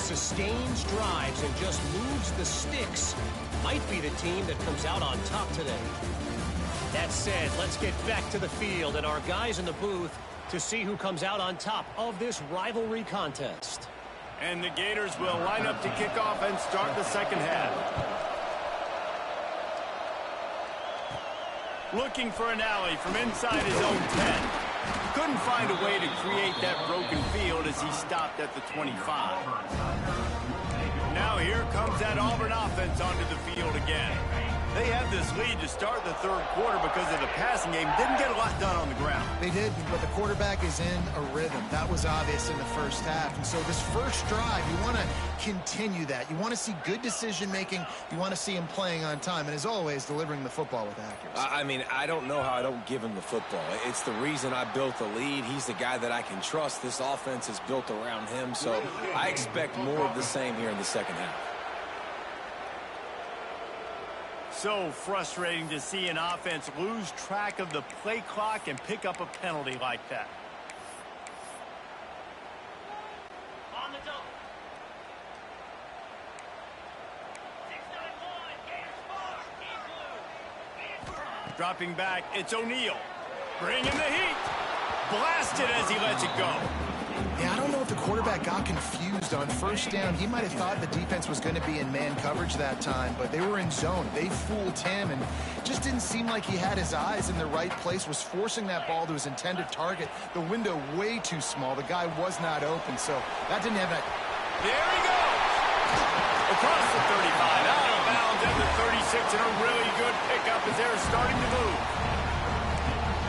sustains drives and just moves the sticks might be the team that comes out on top today. That said, let's get back to the field and our guys in the booth to see who comes out on top of this rivalry contest. And the Gators will line up to kick off and start the second half. Looking for an alley from inside his own 10. Couldn't find a way to create that broken field as he stopped at the 25. Now here comes that Auburn offense onto the field again. They have this lead to start the third quarter because of the passing game. Didn't get a lot done on the ground. They didn't, but the quarterback is in a rhythm. That was obvious in the first half. And so this first drive, you want to continue that. You want to see good decision-making. You want to see him playing on time. And as always, delivering the football with accuracy. I mean, I don't know how I don't give him the football. It's the reason I built the lead. He's the guy that I can trust. This offense is built around him. So I expect more of the same here in the second half. So frustrating to see an offense lose track of the play clock and pick up a penalty like that. On the double. 6-9-1, dropping back, it's O'Neal. Bringing the heat. Blasted as he lets it go. Yeah, I don't know if the quarterback got confused on first down. He might have thought the defense was going to be in man coverage that time, but they were in zone. They fooled him and just didn't seem like he had his eyes in the right place, was forcing that ball to his intended target. The window way too small. The guy was not open, so that didn't have that. There he goes! Across the 35, out of bounds at the 36, and a really good pickup as they're starting to move.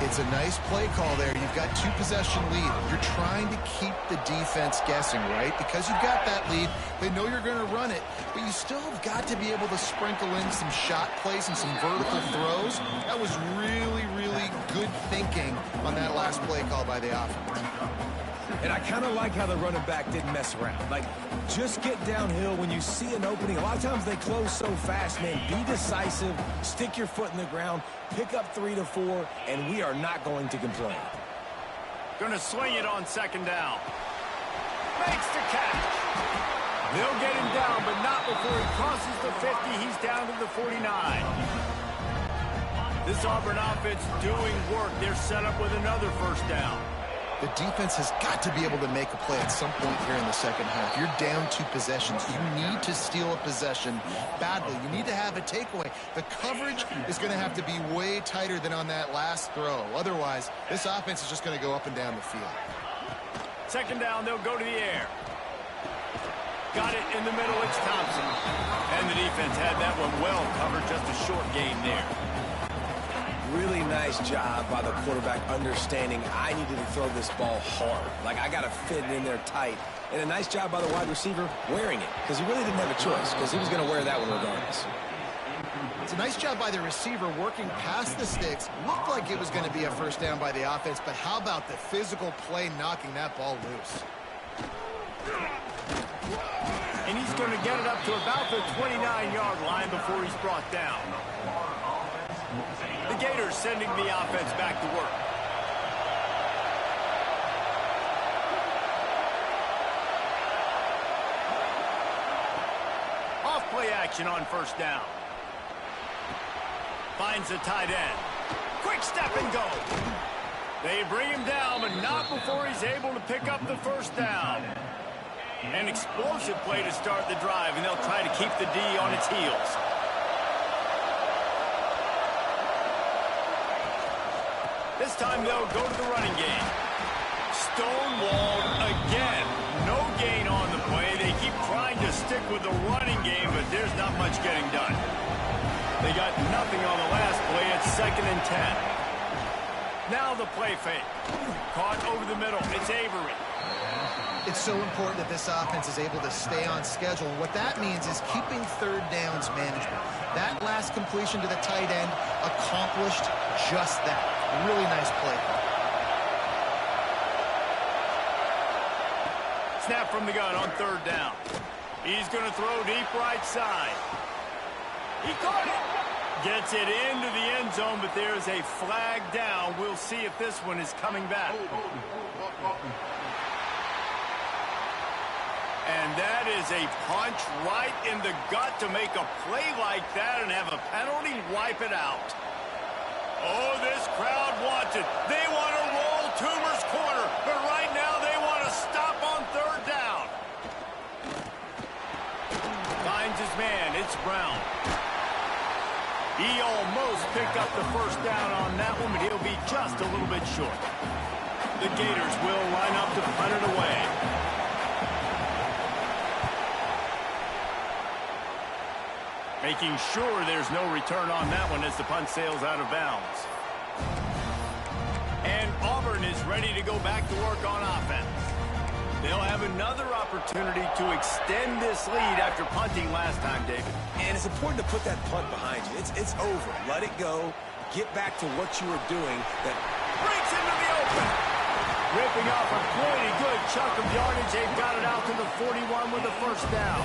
It's a nice play call there. You've got two-possession lead. You're trying to keep the defense guessing, right? Because you've got that lead. They know you're going to run it, but you still have got to be able to sprinkle in some shot plays and some vertical throws. That was really, really good thinking on that last play call by the offense. And I kind of like how the running back didn't mess around. Like, just get downhill when you see an opening. A lot of times they close so fast, man. Be decisive, stick your foot in the ground, pick up 3 to 4, and we are not going to complain. Going to swing it on second down. Makes the catch. They'll get him down, but not before he crosses the 50. He's down to the 49. This Auburn offense doing work. They're set up with another first down. The defense has got to be able to make a play at some point here in the second half. You're down 2 possessions. You need to steal a possession badly. You need to have a takeaway. The coverage is going to have to be way tighter than on that last throw. Otherwise, this offense is just going to go up and down the field. Second down, they'll go to the air. Got it in the middle, it's Thompson. And the defense had that one well covered, just a short gain there. Really nice job by the quarterback understanding I needed to throw this ball hard. Like, I got to fit it in there tight. And a nice job by the wide receiver wearing it, because he really didn't have a choice, because he was going to wear that one regardless. It's a nice job by the receiver working past the sticks. Looked like it was going to be a first down by the offense, but how about the physical play knocking that ball loose? And he's going to get it up to about the 29-yard line before he's brought down. The Gators sending the offense back to work. Off play action on first down. Finds the tight end. Quick step and go. They bring him down, but not before he's able to pick up the first down. An explosive play to start the drive, and they'll try to keep the D on its heels. This time they'll go to the running game. Stonewalled again. No gain on the play. They keep trying to stick with the running game, but there's not much getting done. They got nothing on the last play. It's 2nd and 10. Now the play fake. Caught over the middle. It's Avery. It's so important that this offense is able to stay on schedule. And what that means is keeping third downs management. That last completion to the tight end accomplished just that. Really nice play. Snap from the gun on third down. He's going to throw deep right side. He caught it. Gets it into the end zone, but there's a flag down. We'll see if this one is coming back. And that is a punch right in the gut to make a play like that and have a penalty wipe it out. Oh, this crowd wants it. They want to roll Toomer's corner, but right now they want to stop on third down. Finds his man. It's Brown. He almost picked up the first down on that one, but he'll be just a little bit short. The Gators will line up to punt it away. Making sure there's no return on that one as the punt sails out of bounds. And Auburn is ready to go back to work on offense. They'll have another opportunity to extend this lead after punting last time, David. And it's important to put that punt behind you. It's over. Let it go. Get back to what you were doing. That breaks into the open. Ripping off a pretty good chunk of yardage. They've got it out to the 41 with the first down.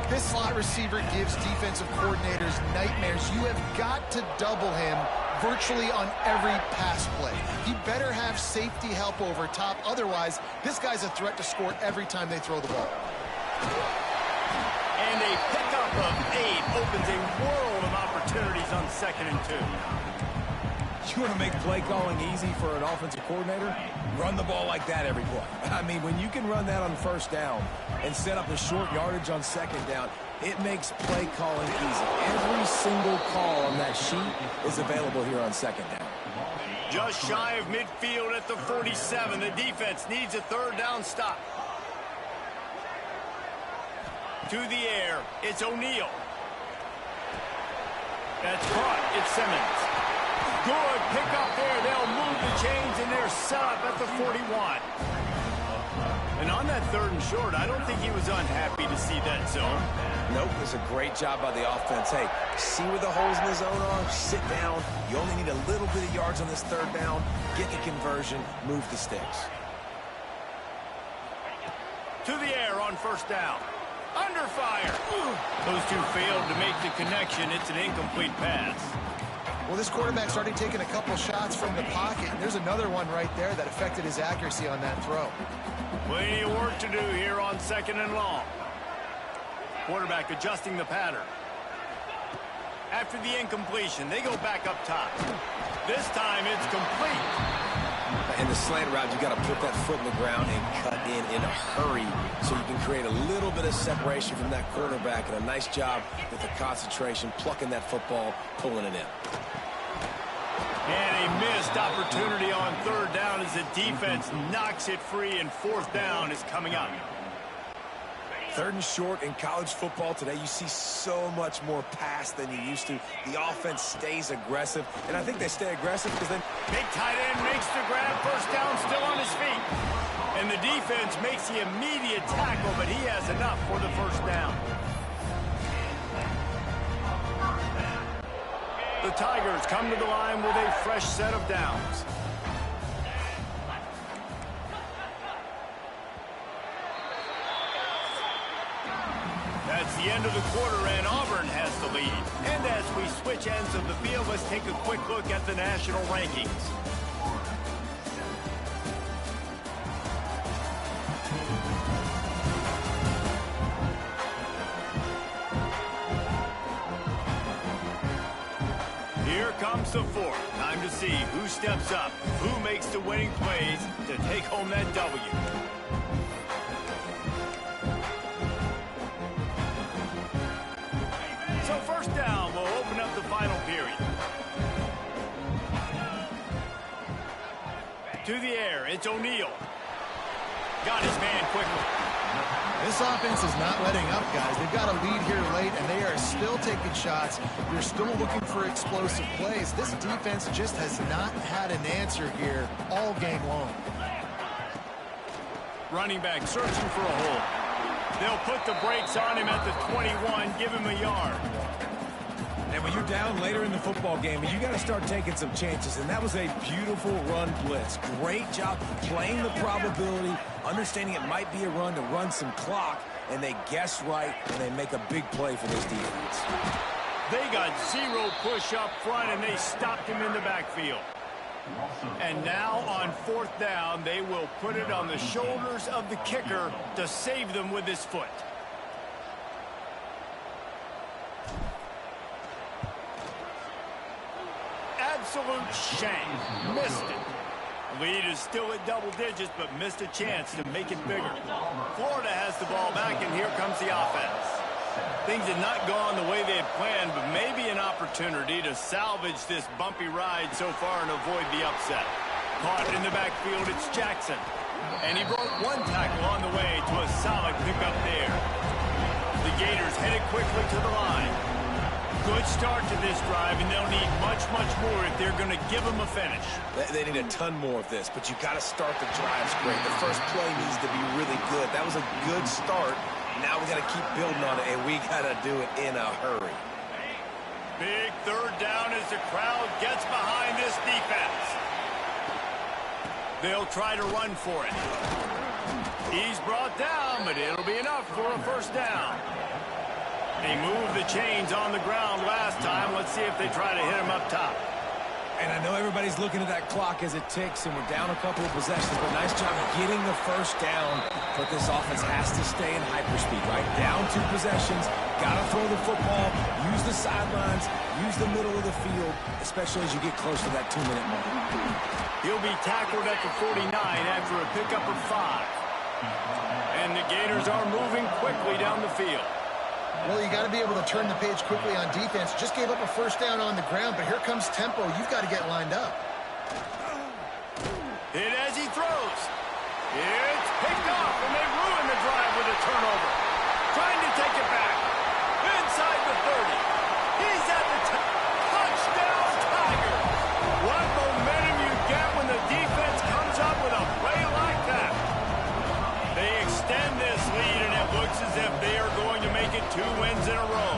This slot receiver gives defensive coordinators nightmares. You have got to double him virtually on every pass play. He better have safety help over top. Otherwise, this guy's a threat to score every time they throw the ball. And a pickup of 8 opens a world of opportunities on 2nd and 2. You want to make play calling easy for an offensive coordinator? Run the ball like that every play. I mean, when you can run that on first down and set up the short yardage on second down, it makes play calling easy. Every single call on that sheet is available here on second down. Just shy of midfield at the 47. The defense needs a third down stop. To the air, it's O'Neal. That's caught. It's Simmons. Good pick up there. They'll move the chains, and they're set up at the 41. And on that 3rd and short, I don't think he was unhappy to see that zone. Nope, it was a great job by the offense. Hey, see where the holes in the zone are? Sit down. You only need a little bit of yards on this 3rd down. Get the conversion. Move the sticks. To the air on first down. Under fire. Those two failed to make the connection. It's an incomplete pass. Well, this quarterback's already taken a couple shots from the pocket, and there's another one right there that affected his accuracy on that throw. Plenty of work to do here on 2nd and long. Quarterback adjusting the pattern. After the incompletion, they go back up top. This time it's complete. In the slant route, you got to put that foot in the ground and cut in a hurry so you can create a little bit of separation from that quarterback, and a nice job with the concentration, plucking that football, pulling it in. And a missed opportunity on 3rd down as the defense knocks it free, and 4th down is coming up. 3rd and short in college football today, you see so much more pass than you used to. The offense stays aggressive, and I think they stay aggressive because then big tight end makes the grab. First down, still on his feet. And the defense makes the immediate tackle, but he has enough for the first down. The Tigers come to the line with a fresh set of downs. That's the end of the quarter, and Auburn has the lead. And as we switch ends of the field, let's take a quick look at the national rankings. Here comes the 4th. Time to see who steps up, who makes the winning plays to take home that W. So first down will open up the final period. To the air, it's O'Neal. Got his man quickly. This offense is not letting up, guys. They've got a lead here late, and they are still taking shots. They're still looking for explosive plays. This defense just has not had an answer here all game long. Running back searching for a hole. They'll put the brakes on him at the 21, give him a yard. And when you're down later in the football game, you got to start taking some chances. And that was a beautiful run blitz. Great job playing the probability, understanding it might be a run to run some clock, and they guess right, and they make a big play for this defense. They got 0 push up front, and they stopped him in the backfield. And now on 4th down, they will put it on the shoulders of the kicker to save them with his foot. Absolute shame. Missed it. Lead is still at double digits, but missed a chance to make it bigger. Florida has the ball back, and here comes the offense. Things had not gone the way they had planned, but maybe an opportunity to salvage this bumpy ride so far and avoid the upset. Caught in the backfield, it's Jackson. And he broke one tackle on the way to a solid pickup there. The Gators headed quickly to the line. Good start to this drive, and they'll need much, much more if they're going to give them a finish. They need a ton more of this, but you got to start the drives great. The first play needs to be really good. That was a good start. Now we got to keep building on it, and we got to do it in a hurry. Big 3rd down as the crowd gets behind this defense. They'll try to run for it. He's brought down, but it'll be enough for a 1st down. They moved the chains on the ground last time. Let's see if they try to hit him up top. And I know everybody's looking at that clock as it ticks, and we're down a couple of possessions, but nice job getting the 1st down. But this offense has to stay in hyperspeed, right? Down 2 possessions, got to throw the football, use the sidelines, use the middle of the field, especially as you get close to that 2-minute mark. He'll be tackled at the 49 after a pickup of 5. And the Gators are moving quickly down the field. Well, you got to be able to turn the page quickly on defense. Just gave up a 1st down on the ground, but here comes tempo. You've got to get lined up. Hit as he throws. It's picked off, and they ruin the drive with a turnover. Trying to take it back. Inside the 30. He's at the touchdown, Tiger. What momentum you get when the defense comes up with a play like that. They extend this lead, and it looks as if they are going to make it 2 wins in a row.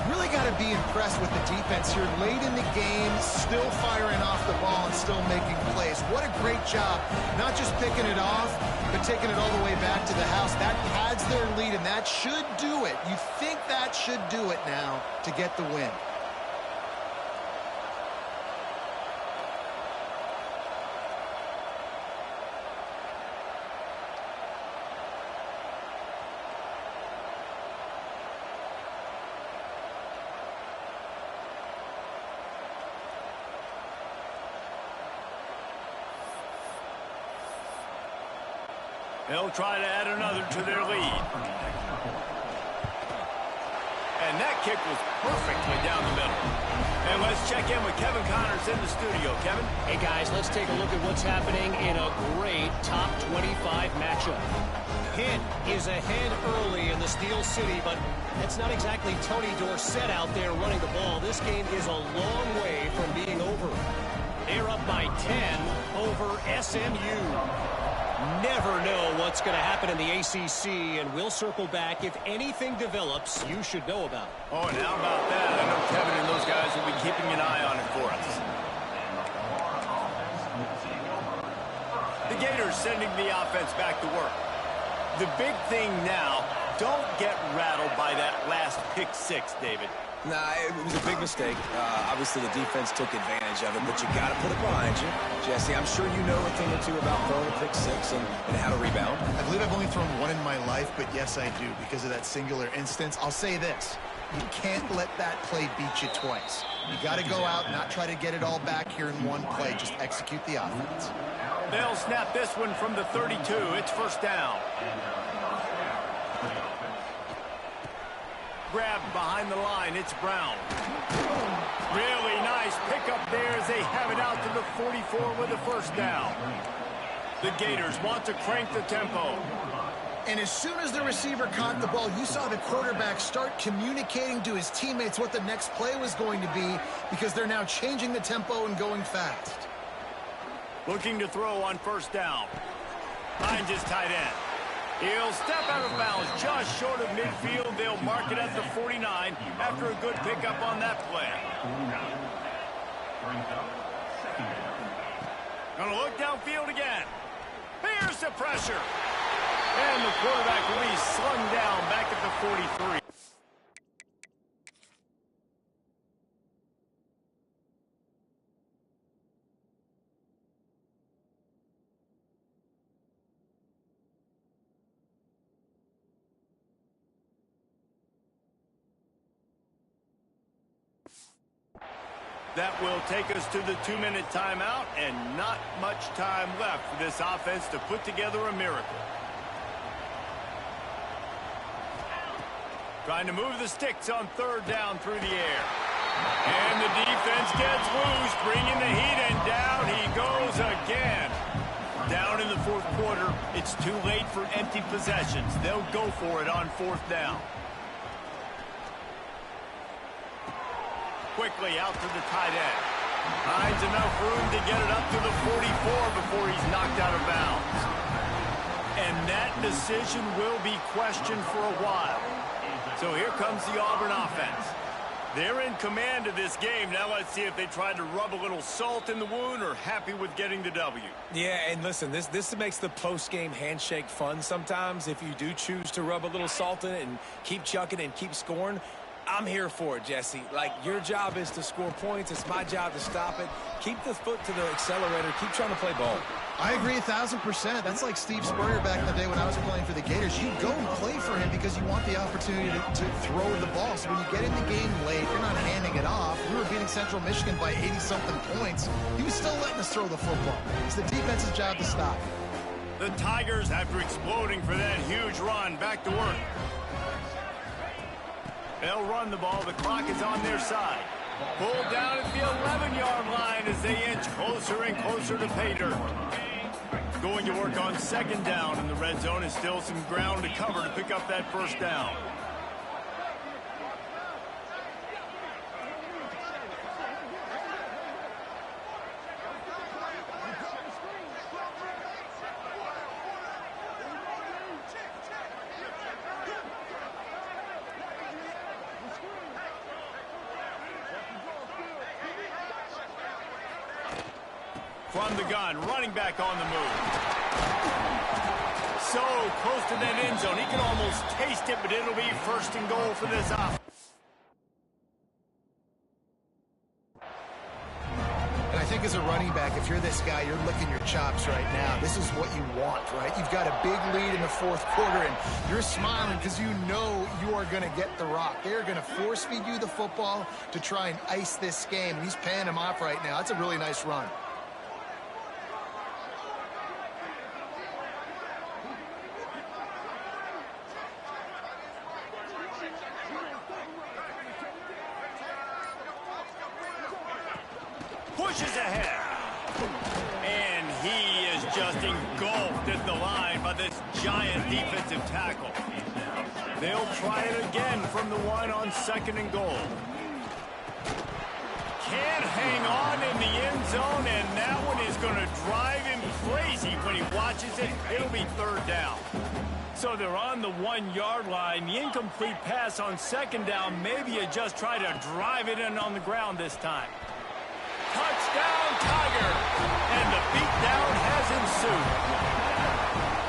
Really got to be impressed with the defense here late in the game, still firing off the ball and still making plays. What a great job, not just picking it off, but taking it all the way back to the house. That pads their lead, and that should do it. You think that should do it now to get the win. They'll try to add another to their lead. And that kick was perfectly down the middle. And let's check in with Kevin Connors in the studio. Kevin? Hey, guys, let's take a look at what's happening in a great top 25 matchup. Pitt is ahead early in the Steel City, but that's not exactly Tony Dorsett out there running the ball. This game is a long way from being over. They're up by 10 over SMU. Never know what's going to happen in the ACC, and we'll circle back. If anything develops, you should know about it. Oh, and how about that? I know Kevin and those guys will be keeping an eye on it for us. The Gators sending the offense back to work. The big thing now, don't get rattled by that last pick 6, David. Nah, it was a big mistake. Obviously, the defense took advantage of it, but you got to put it behind you. Jesse, I'm sure you know a thing or two about throwing a pick 6 and how to rebound. I believe I've only thrown one in my life, but yes, I do, because of that singular instance. I'll say this. You can't let that play beat you twice. You got to go out, not try to get it all back here in one play. Just execute the offense. They'll snap this one from the 32. It's 1st down. Grabbed behind the line. It's Brown. Really nice pickup there as they have it out to the 44 with the 1st down. The Gators want to crank the tempo. And as soon as the receiver caught the ball, you saw the quarterback start communicating to his teammates what the next play was going to be, because they're now changing the tempo and going fast. Looking to throw on 1st down. Finds his tight end. He'll step out of bounds just short of midfield. They'll mark it at the 49 after a good pickup on that play. Gonna look downfield again. Here's the pressure. And the quarterback will be slung down back at the 43. That will take us to the 2-minute timeout, and not much time left for this offense to put together a miracle. Trying to move the sticks on third down through the air. And the defense gets loose, bringing the heat, and down he goes again. Down in the fourth quarter, it's too late for empty possessions. They'll go for it on fourth down. Quickly out to the tight end. Finds enough room to get it up to the 44 before he's knocked out of bounds. And that decision will be questioned for a while. So here comes the Auburn offense. They're in command of this game. Now let's see if they try to rub a little salt in the wound or happy with getting the W. Yeah, and listen, this makes the post-game handshake fun sometimes. If you do choose to rub a little salt in it and keep chucking and keep scoring, I'm here for it, Jesse. Like, your job is to score points. It's my job to stop it. Keep the foot to the accelerator. Keep trying to play ball. I agree 1,000%. That's like Steve Spurrier back in the day when I was playing for the Gators. You go and play for him because you want the opportunity to throw the ball. So when you get in the game late, you're not handing it off. We were beating Central Michigan by 80-something points. He was still letting us throw the football. It's the defense's job to stop. The Tigers, after exploding for that huge run, back to work. They'll run the ball. The clock is on their side. Pulled down at the 11-yard line as they inch closer and closer to pay dirt. Going to work on second down in the red zone, is still some ground to cover to pick up that first down. From the gun, running back on the move. So close to that end zone. He can almost taste it, but it'll be first and goal for this offense. And I think as a running back, if you're this guy, you're licking your chops right now. This is what you want, right? You've got a big lead in the fourth quarter, and you're smiling because you know you are going to get the rock. They're going to force feed you the football to try and ice this game. And he's paying him off right now. That's a really nice run. Pushes ahead. And he is just engulfed at the line by this giant defensive tackle. They'll try it again from the one on second and goal. Can't hang on in the end zone, and that one is going to drive him crazy when he watches it. It'll be third down. So they're on the 1-yard line. The incomplete pass on second down. Maybe you just try to drive it in on the ground this time. Touchdown, Tiger! And the beatdown has ensued.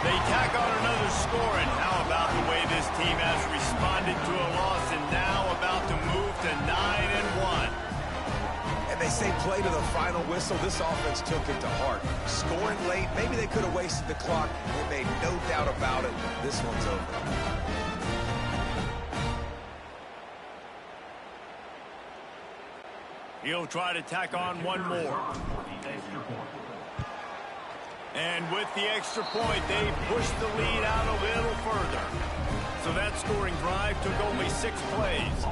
They tack on another score, and how about the way this team has responded to a loss and now about to move to 9-1. And they say play to the final whistle. This offense took it to heart. Scoring late, maybe they could have wasted the clock. They made no doubt about it. This one's over. He'll try to tack on one more. And with the extra point, they push the lead out a little further. So that scoring drive took only 6 plays.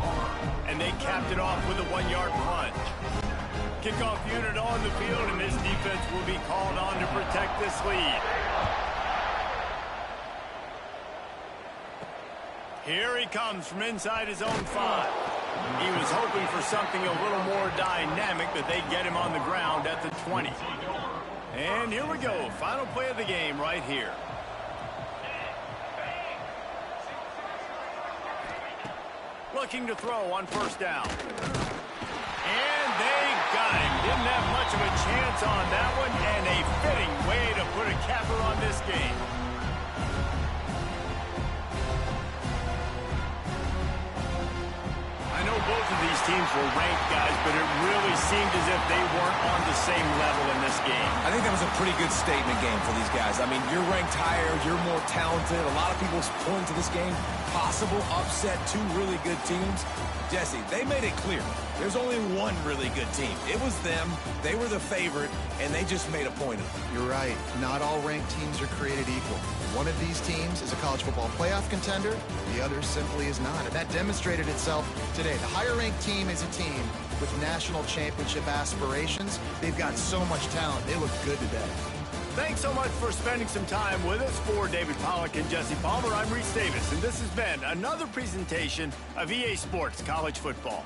And they capped it off with a 1-yard plunge. Kickoff unit on the field, and this defense will be called on to protect this lead. Here he comes from inside his own 5. He was hoping for something a little more dynamic, but they get him on the ground at the 20. And here we go. Final play of the game right here. Looking to throw on first down. And they got him. Didn't have much of a chance on that one, and a fitting way to put a capper on this game. I know both of these teams were ranked, guys, but it really seemed as if they weren't on the same level in this game. I think that was a pretty good statement game for these guys. I mean, you're ranked higher, you're more talented. A lot of people point to this game, possible upset, two really good teams. Jesse, they made it clear. There's only one really good team. It was them. They were the favorite, and they just made a point of it. You're right. Not all ranked teams are created equal. One of these teams is a college football playoff contender. The other simply is not. And that demonstrated itself today. The higher-ranked team is a team with national championship aspirations. They've got so much talent. They look good today. Thanks so much for spending some time with us. For David Pollack and Jesse Palmer, I'm Reese Davis, and this has been another presentation of EA Sports College Football.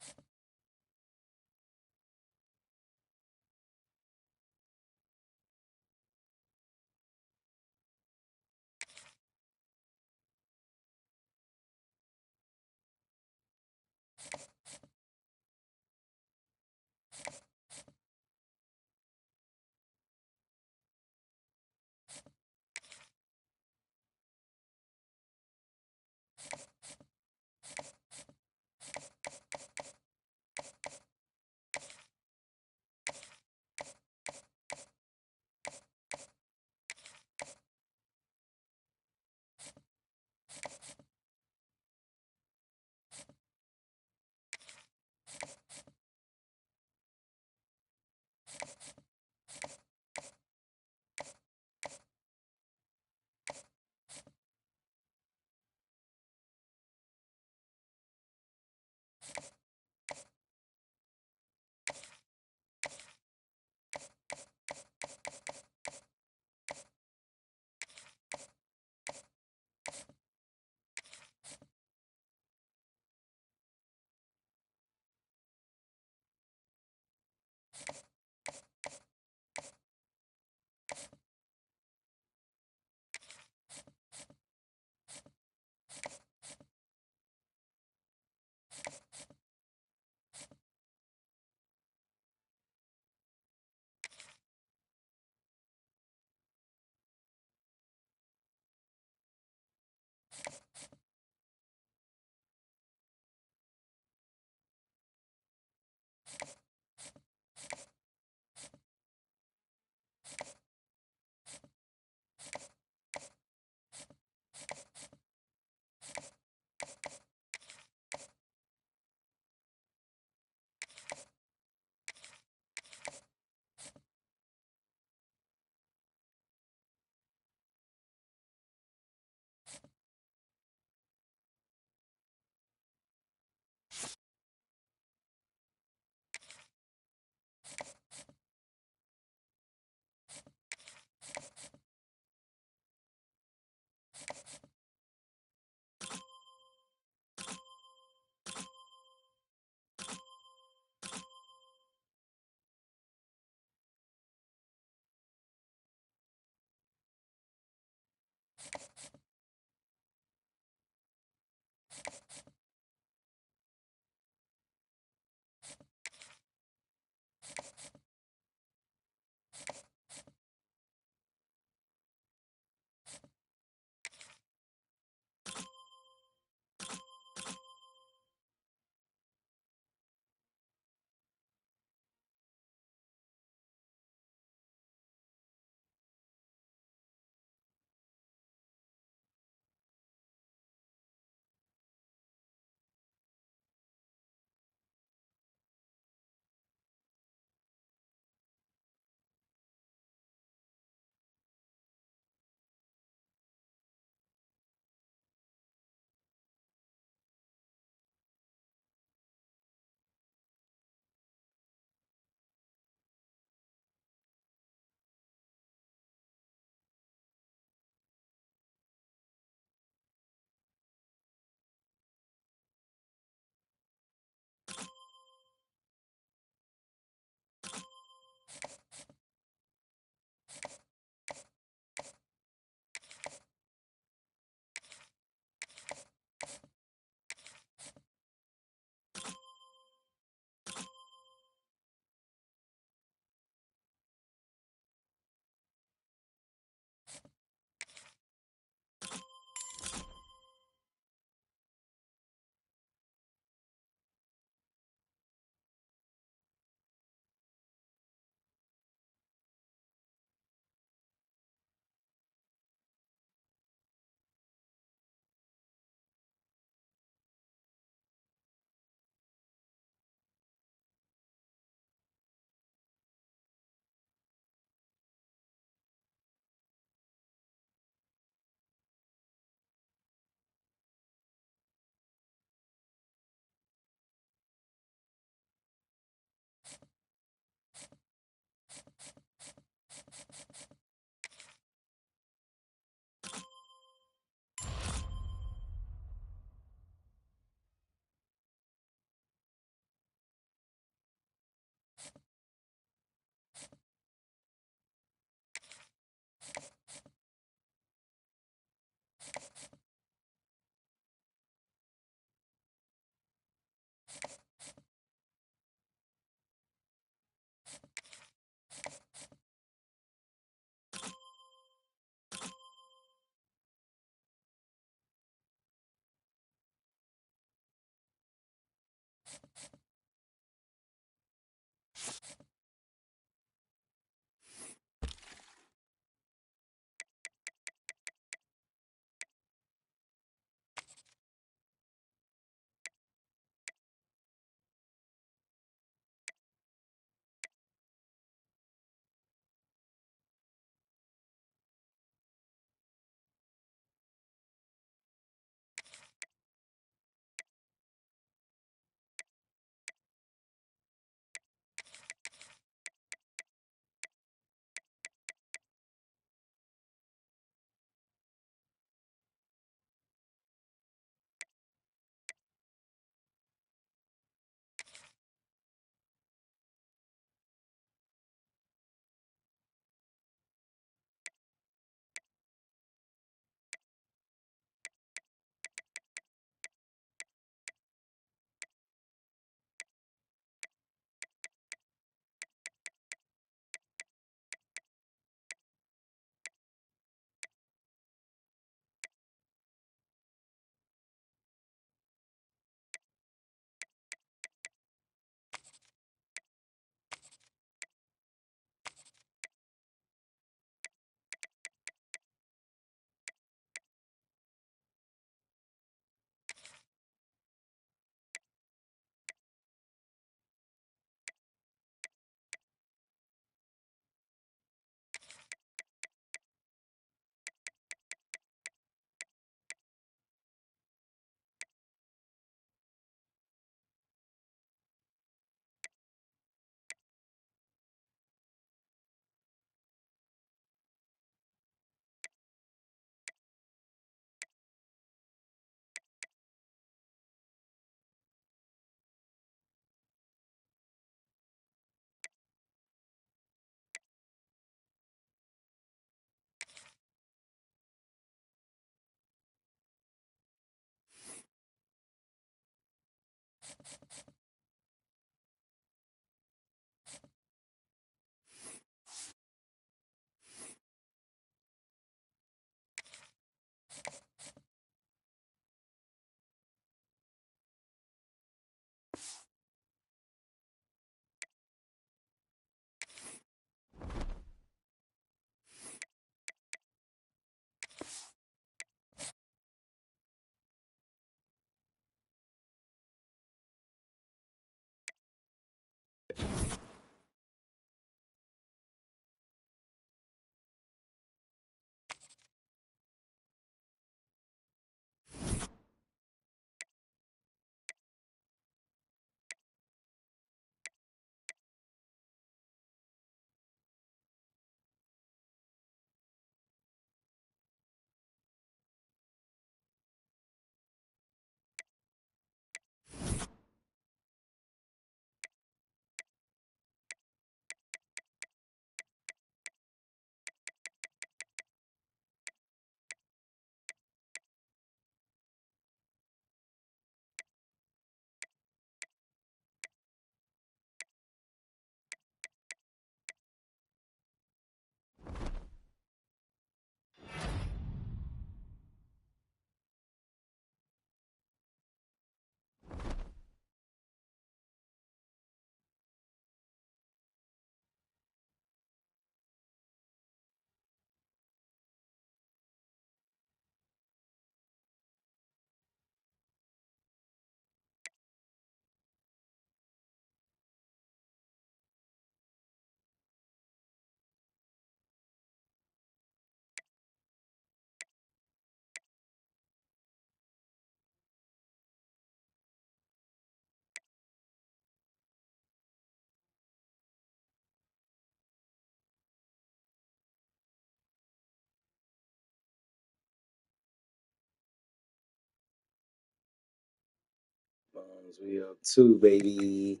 Bones, we up two, baby.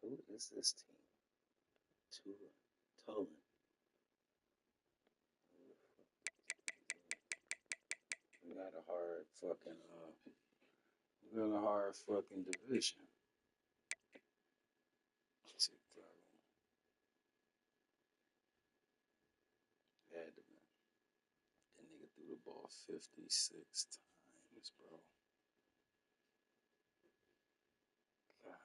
Who is this team? Two, Tolan. We got a hard fucking, we got a hard fucking division. Chicago. Had to be. That nigga Threw the ball 56 times, bro. God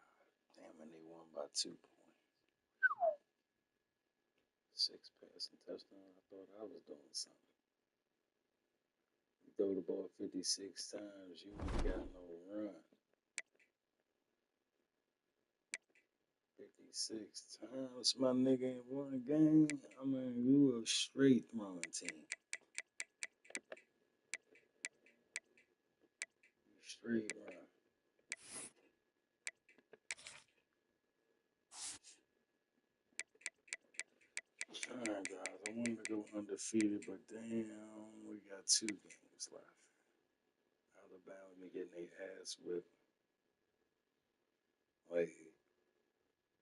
damn, and they won by 2 points. 6 passing touchdowns. I thought I was doing something. You throw the ball 56 times, you ain't got no run. 56 times, my nigga ain't won a game. I mean, you a straight throwing team. Straight run. Alright, guys, I wanted to go undefeated, but damn, we got 2 games left. Alabama be getting their ass whipped. Like,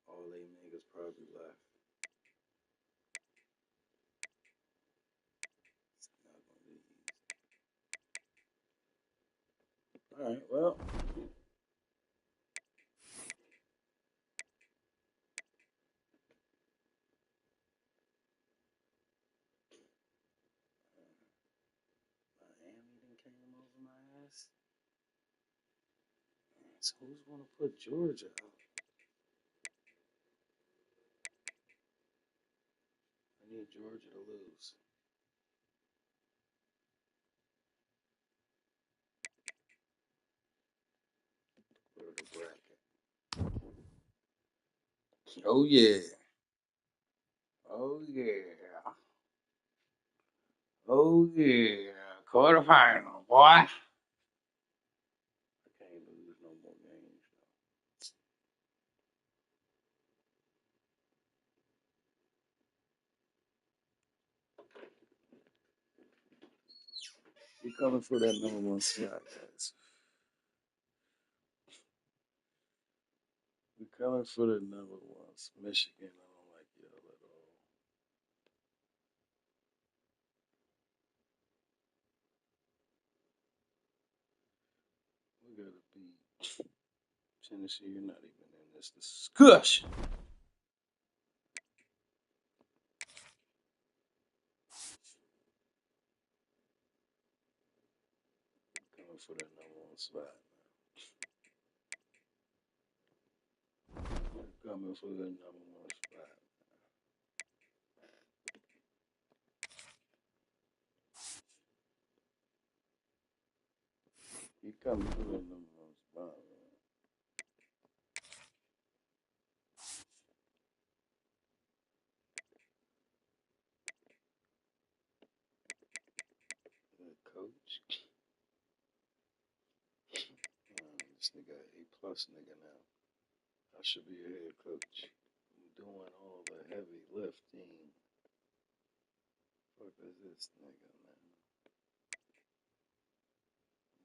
all they niggas probably left. It's not gonna be easy. Alright, well. Miami done came over my ass. So who's gonna put Georgia out? I need Georgia to lose. Go to the bracket. Oh yeah. Oh yeah. Oh yeah. Quarterfinal, boy. I can't lose no more games. We're coming for that #1 spot, guys. We're coming for the #1. Michigan, I don't like y'all at all. We gotta beat Tennessee. You're not even in this discussion. Coming for that #1 spot. We're coming for the #1 spot. You're coming for the #1 spot, man. Good coach. This nigga A+ nigga now. I should be a head coach. I'm doing all the heavy lifting. Fuck is this nigga, man?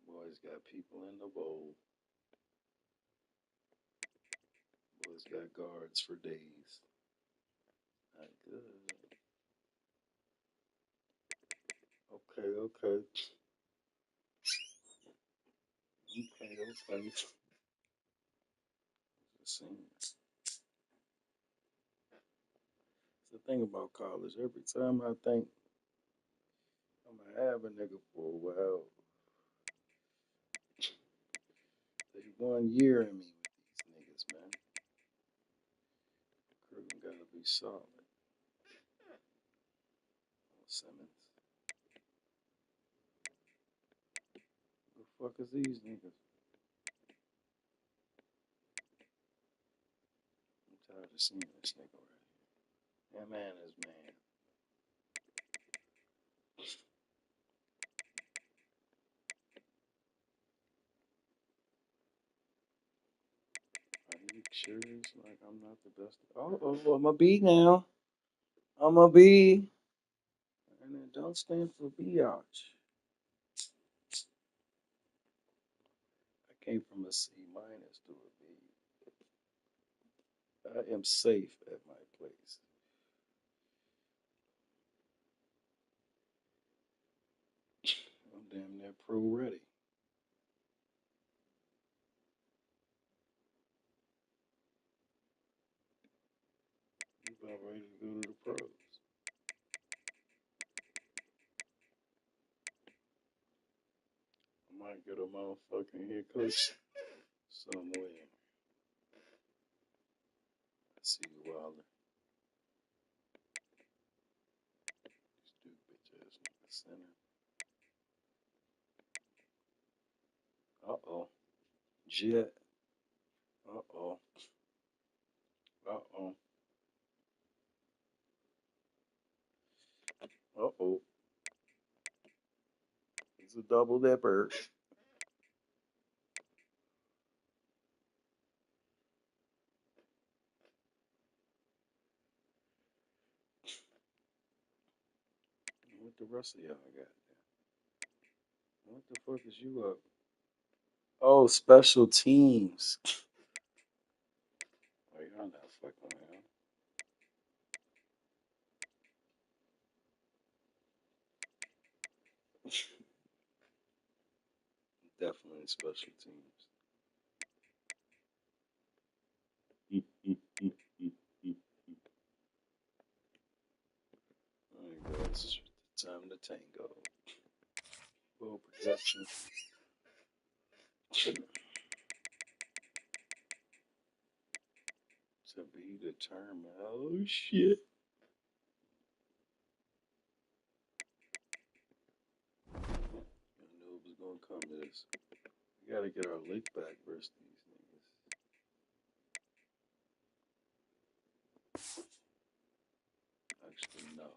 Boys got people in the bowl. Boys got guards for days. Not good. Okay, okay. Okay. It's the thing about college. Every time I think I'm gonna have a nigga for a while, they 1 year in me with these niggas, man. Crew gotta be solid. Simmons. Who the fuck is these niggas? I'm tired of seeing this nigga right here. That man is man. Are you serious? Like I'm not the best. Oh, I'm a B now. I'm a B. And it don't stand for biatch. I came from a C minus to a B. I am safe at my place. I'm damn near pro ready. You about ready to go to the pros. get a motherfucking here, coach. Somewhere. I see you, Wilder. Stupid ass nigga center. Uh-oh. Jet. Uh-oh. Uh-oh. Uh-oh. It's a double dipper. What the rest of y'all got? What the fuck is you up? Oh, special teams. Oh, y'all not fucking around. Definitely special teams. Alright, guys. Time to tango. Ball protection. To be determined. Oh, shit. I knew it was going to come to this. We got to get our lick back versus these niggas. Actually, no.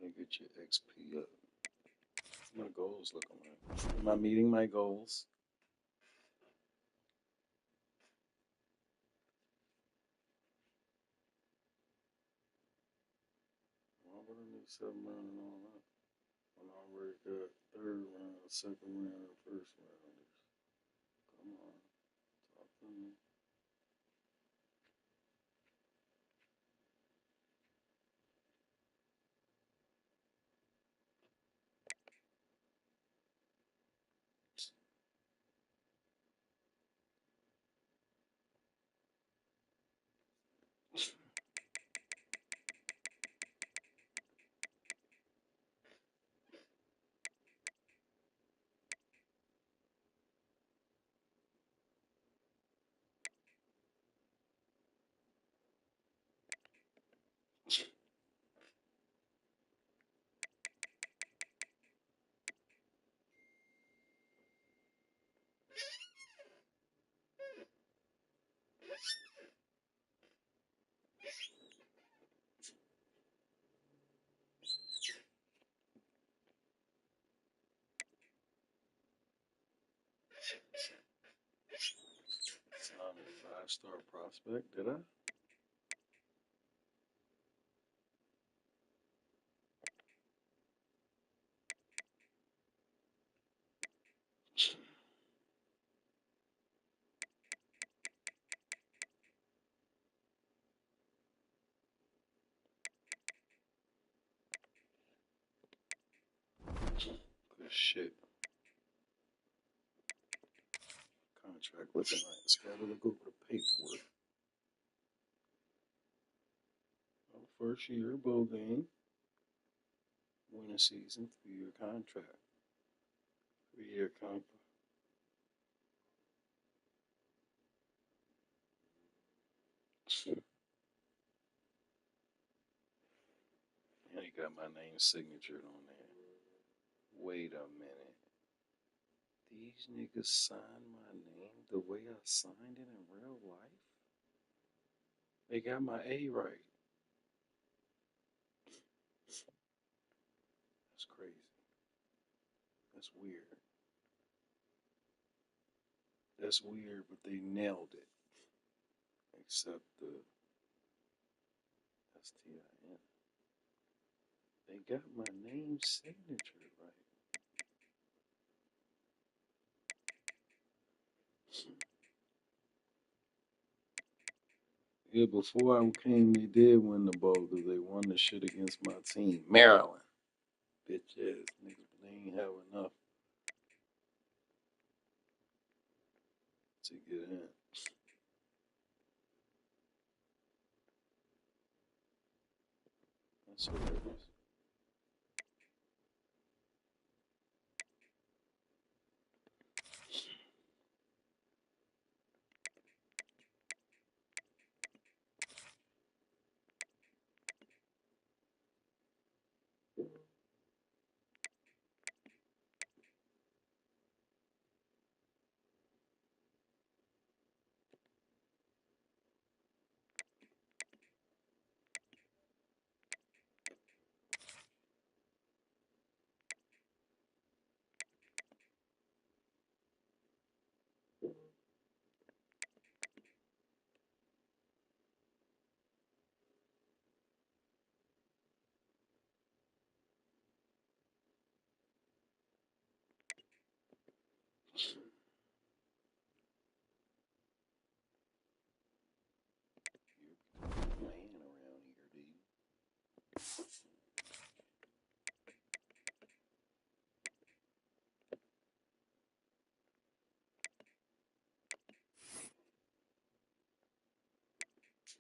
Let me get your XP up. What's my goals looking like? Am I meeting my goals? Why would I need 7 round and all that? When I already got 3rd round, 2nd round, 1st rounders. Come on. Talk to me. I'm a 5-star prospect, did I? Good shit. Contract looking like it's gotta look over the paperwork. First year bowl game. Win a season, 3-year contract. 3-year contract. And he got my name signatured on there. Wait a minute. These niggas signed my name the way I signed it in real life? They got my A right. That's crazy. That's weird. That's weird, but they nailed it. Except the STIN. They got my name signature right. Yeah, before I came, they did win the bowl because they won the shit against my team, Maryland. Bitch ass niggas, but they ain't have enough to get in. That's hilarious.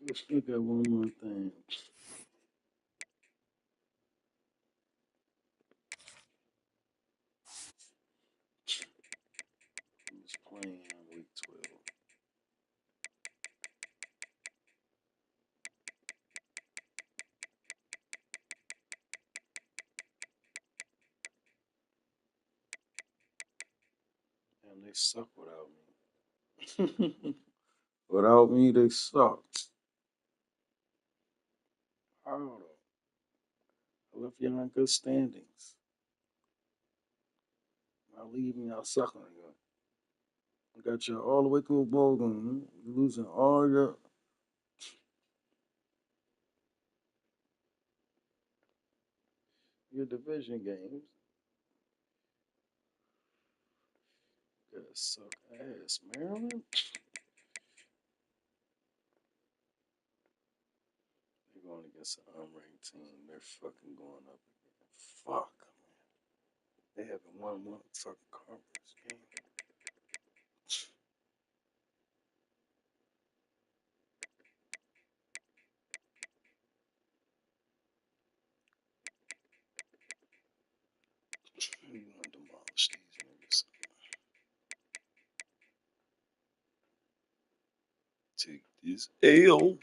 Let's look at one more thing. Who's playing week 12? And they suck without me. Without me, they suck. How though? I left y'all in good standings. I leave me out sucking again. I got you all the way to a bowl game. You're losing all your division games. You gotta suck ass, Maryland. They're going against an unranked team. They're fucking going up again. Fuck, man. They haven't won one fucking conference game. You want to demolish these niggas. Take this L.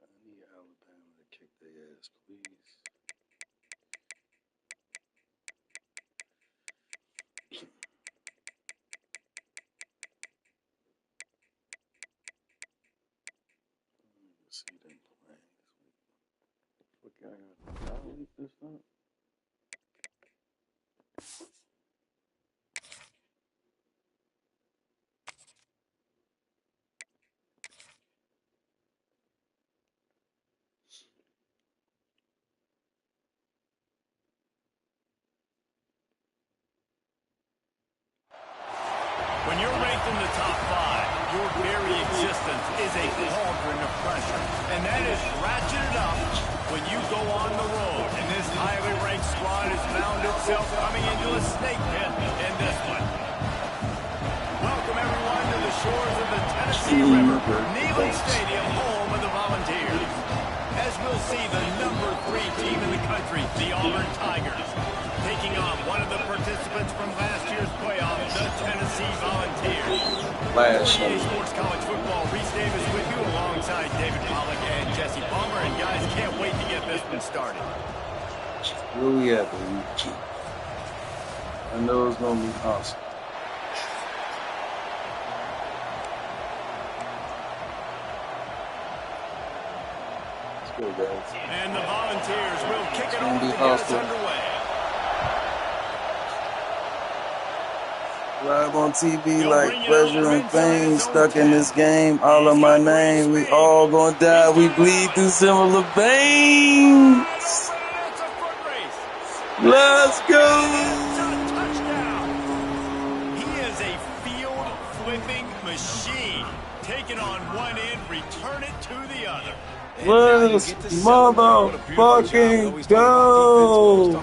I need Alabama to kick their ass, please. See them playing this week. Fuck, I got a week this time. When you're ranked in the top 5, your very existence is a cauldron of pressure. And that is ratcheted up when you go on the road. And this highly ranked squad has found itself coming into a snake pit in this one. Welcome, everyone, to the shores of the Tennessee River, Neyland Stadium, home of the Volunteers. As we'll see, the number 3 team in the country, the Auburn Tigers, taking on one of the participants from last year's playoff, the Tennessee Volunteers. NBA Sports College Football, Reese Davis with you alongside David Pollack and Jesse Palmer. And guys, can't wait to get this one started. Where we at, baby? I know it's going to be awesome. Let's go, guys. And the Volunteers will kick it off to get us underway. Live on TV like pleasure and pain, stuck in this game, all of my name, we all gonna die, we bleed through similar veins. Let's go! He is a field-flipping machine. Take it on one end, return it to the other. Let's motherfucking go!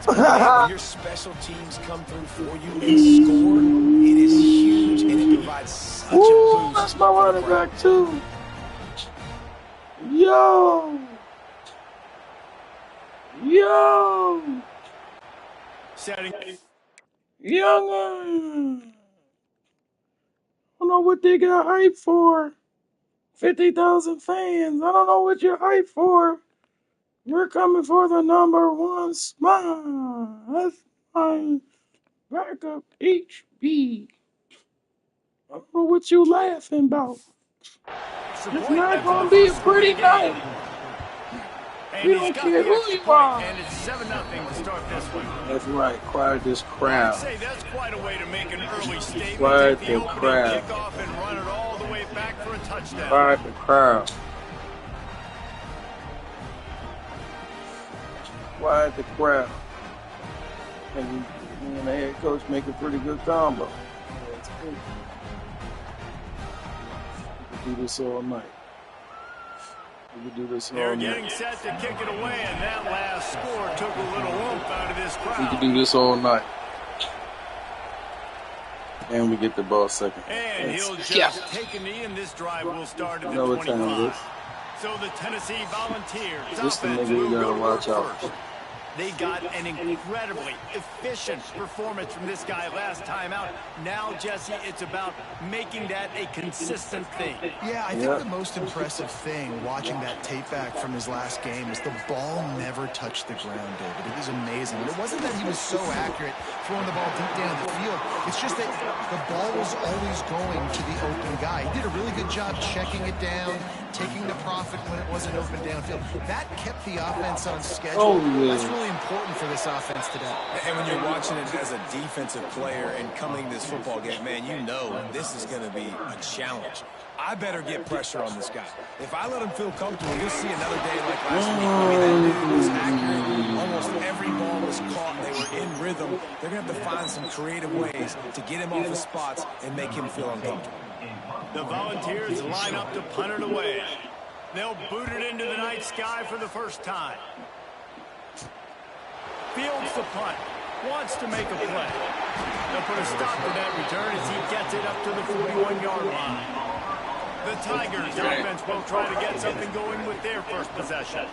When your special teams come through for you and score, it is huge and it provides such a boost. That's my running back too. Yo! Setting. Youngin! I don't know what they got hyped for. 50,000 fans. I don't know what you're hyped for. You're coming for the number 1 spot. That's my backup HB. I don't know what you laughing about. It's not going to be a pretty night. We don't care who you are. And it's 7-0 to start this one. That's right. Quiet this crowd. I'd say that's quite a way to make an early statement. Quiet Take the the opening crowd. kickoff and run it all the way back for a touchdown. Quiet the crowd. quiet the crowd. And the head coach make a pretty good combo. Yeah, it's good. We can do this all night. We can do this all They're night. getting set to kick it away, and that last score took a little oomph out of this crowd. We can do this all night. And we get the ball second. And he'll just take a knee, and this drive will start at the 25. So the Tennessee Volunteers This the offense nigga will we go gotta to watch work out first. for. They got an incredibly efficient performance from this guy last time out. Now, Jesse, it's about making that a consistent thing. Yeah, I think the most impressive thing watching that tape back from his last game is the ball never touched the ground, David. It was amazing. And it wasn't that he was so accurate throwing the ball deep down the field. It's just that the ball was always going to the open guy. He did a really good job checking it down, taking the profit when it wasn't open downfield. That kept the offense on schedule. That's really important for this offense today. And when you're watching it as a defensive player and coming to this football game, man, you know this is going to be a challenge. I better get pressure on this guy. If I let him feel comfortable, you'll see another day like last week. I mean, that dude was accurate. Almost every ball was caught. They were in rhythm. They're going to have to find some creative ways to get him off his spots and make him feel uncomfortable. The Volunteers line up to punt it away. They'll boot it into the night sky for the first time. Fields the punt. Wants to make a play. They'll put a stop to that return as he gets it up to the 41-yard line. The Tigers offense will try to get something going with their first possession.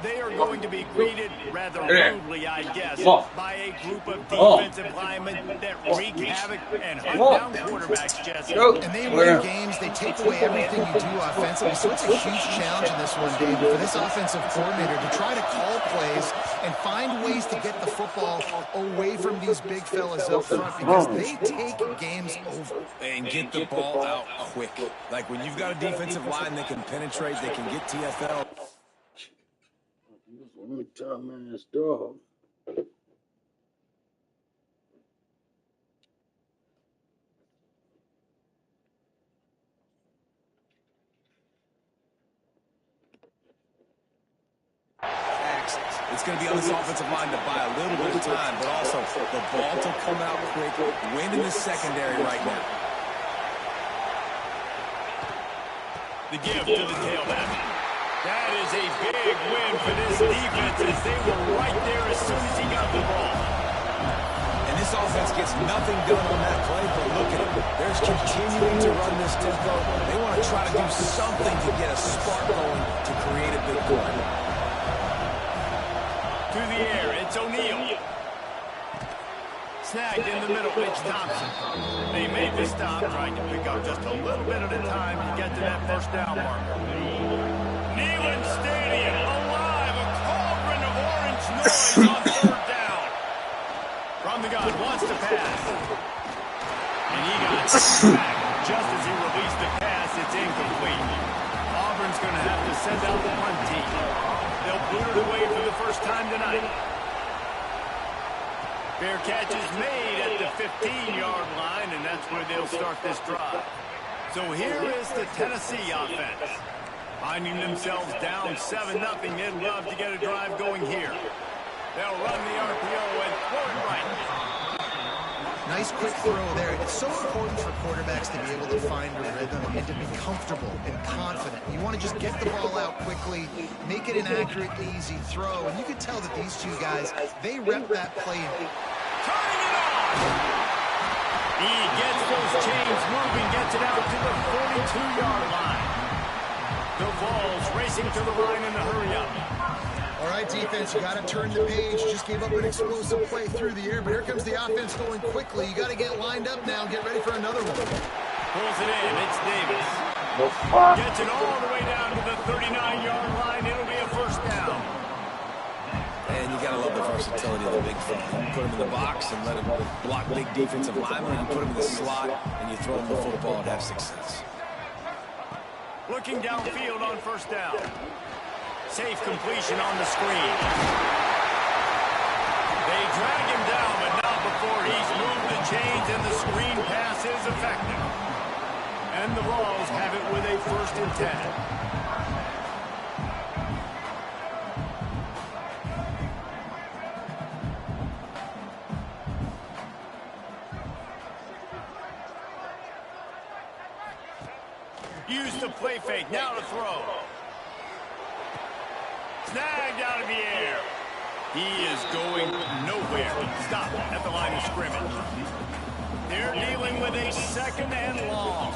They are going to be greeted rather rudely, I guess, by a group of defensive linemen that wreak havoc and hunt down quarterbacks, Jesse. And they win games. They take away everything you do offensively. So it's a huge challenge in this one, David, for this offensive coordinator to try to call plays and find ways to get the football away from these big fellas up front because they take games over. And get the ball out quick. Like when you've got a defensive line that can penetrate, they can get TFL. One dumbass dog. It's going to be on this offensive line to buy a little bit of time, but also the ball to come out quick. Win in the secondary right now. The give to the tailback. That is a big win for this defense as they were right there as soon as he got the ball. And this offense gets nothing done on that play, but look at it. They're continuing to run this tempo. They want to try to do something to get a spark going to create a big play. To the air, it's O'Neal. Snagged in the middle, it's Thompson. They made the stop, trying to pick up just a little bit at a time to get to that first down marker. Neyland Stadium, alive, a cauldron of orange noise on third down. From the gun, wants to pass. And he got back. Just as he released the pass, it's incomplete. Auburn's going to have to send out the punt team. They'll boot it away for the first time tonight. Fair catch is made at the 15-yard line, and that's where they'll start this drive. So here is the Tennessee offense. Finding themselves down 7-0, they'd love to get a drive going here. They'll run the RPO and throw it right. Nice quick throw there. It's so important for quarterbacks to be able to find a rhythm and to be comfortable and confident. You want to just get the ball out quickly, make it an accurate, easy throw. And you can tell that these two guys, they rep that play. Turning it on! He gets those chains moving, gets it out to the 42-yard line. The Vols racing to the line in the hurry-up. All right, defense, you got to turn the page. Just gave up an explosive play through the air, but here comes the offense going quickly. You got to get lined up now. Get ready for another one. Pulls it in. It's Davis. Gets it all the way down to the 39-yard line. It'll be a first down. And you got to love the versatility of the big fella. You put him in the box and let him block big defensive linemen. You put him in the slot and you throw him the football and have success. Looking downfield on first down. Safe completion on the screen. They drag him down, but not before he's moved the chains, and the screen pass is effective. And the Vols have it with a 1st and 10. used the play fake. Now to throw. Snagged out of the air. He is going nowhere. Stop at the line of scrimmage. They're dealing with a 2nd and long.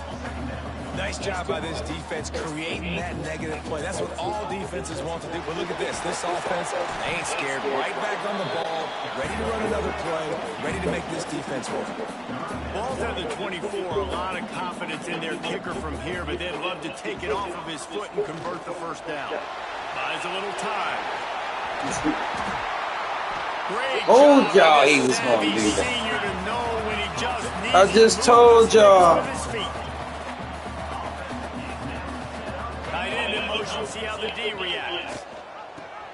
Nice job by this defense creating that negative play. That's what all defenses want to do. But look at this. This offense, they ain't scared. Right back on the ball, ready to run another play, ready to make this defense work. Ball's at the 24. A lot of confidence in their kicker from here, but they'd love to take it off of his foot and convert the first down. Buys a little time. Great Oh, job y'all, by he the was going to do savvy that. senior to know when he just needs I just to told move y'all. his feet. Tight end in motion, see how the D reacts.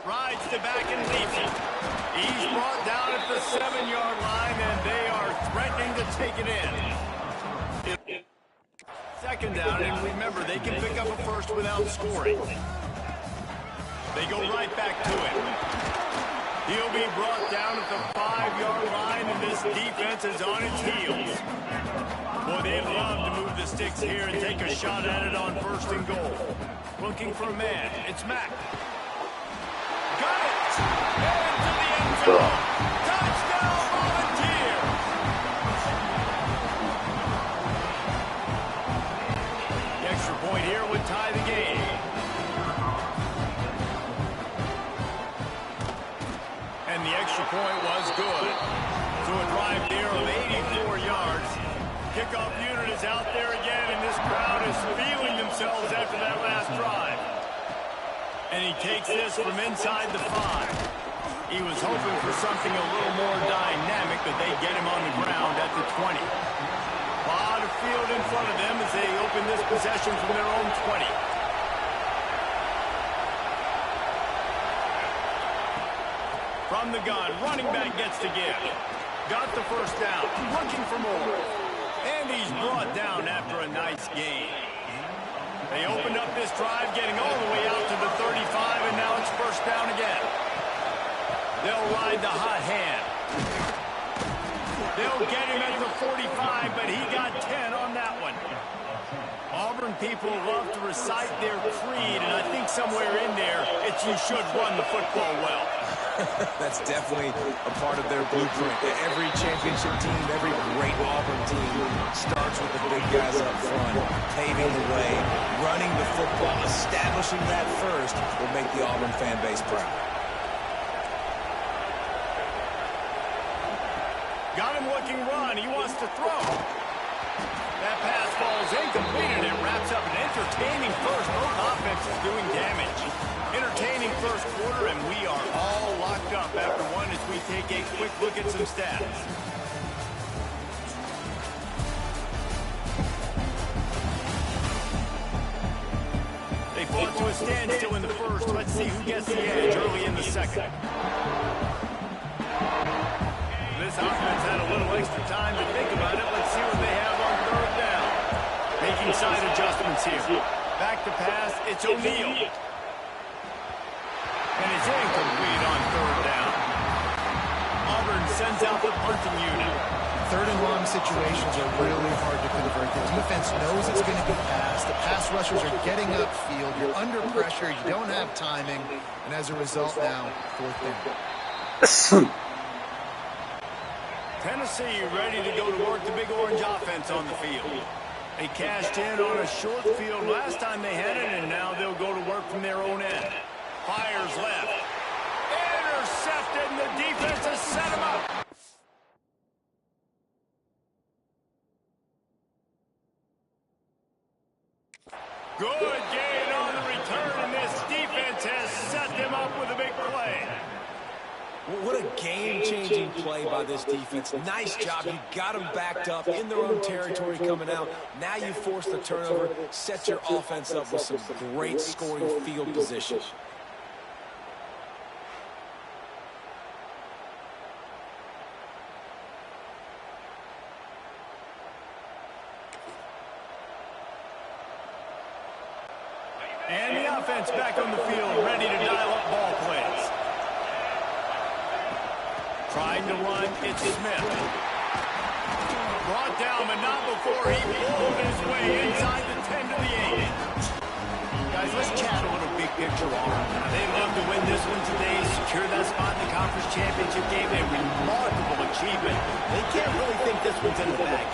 Rides to back and leaves it. He's brought down at the 7-yard line, and they are threatening to take it in. 2nd down, and remember, they can pick up a first without scoring. They go right back to him. He'll be brought down at the 5-yard line, and this defense is on its heels. Boy, they'd love to move the sticks here and take a shot at it on 1st and goal. Looking for a man. It's Mack. Got it! Into the end zone. Touchdown, Volunteer! The extra point here would tie the game. And the extra point was good. So a drive there of 84 yards. Kickoff unit is out there again, and this crowd is feeling themselves after that last drive. And he takes this from inside the 5. He was hoping for something a little more dynamic, but they get him on the ground at the 20. A lot of field in front of them as they open this possession from their own 20. From the gun, running back gets to give. Got the first down, looking for more. And he's brought down after a nice gain. They opened up this drive, getting all the way out to the 35, and now it's first down again. They'll ride the hot hand. They'll get him at the 45, but he got 10 on that one. Auburn people love to recite their creed, and I think somewhere in there, it's you should run the football well. That's definitely a part of their blueprint. Every championship team, every great Auburn team starts with the big guys up front, paving the way, running the football, establishing that first will make the Auburn fan base proud. Got him looking run. He wants to throw. That pass falls incomplete, and it wraps up an entertaining first. Both offenses doing damage. Entertaining first quarter, and we are all locked up after one as we take a quick look at some stats. They fought to a standstill in the first. Let's see who gets the edge early in the second. This offense had a little extra time to think about it. Let's see what they have on 3rd down. Making side adjustments here. Back to pass, it's O'Neal. And it's incomplete on 3rd down. Auburn sends out the punting unit. 3rd and long situations are really hard to convert. The defense knows it's going to be passed. The pass rushers are getting upfield. You're under pressure. You don't have timing. And as a result now, 4th down. Tennessee ready to go to work the Big Orange offense on the field. They cashed in on a short field last time they had it, and now they'll go to work from their own end. Fires left. Intercepted, and the defense has set him up. Good gain on the return, and this defense has set them up with a big play. What a game-changing play by this defense. Nice job. You got them backed up in their own territory coming out. Now you force the turnover, set your offense up with some great scoring field position. And the offense back on the field, ready to dial up ball plays. Trying to run, it's Smith. Brought down, but not before he pulled his way inside the 10 to the 8. Guys, let's chat a little big picture on it. They'd love to win this one today, secure that spot in the conference championship game. A remarkable achievement. They can't really think this one's in the bag.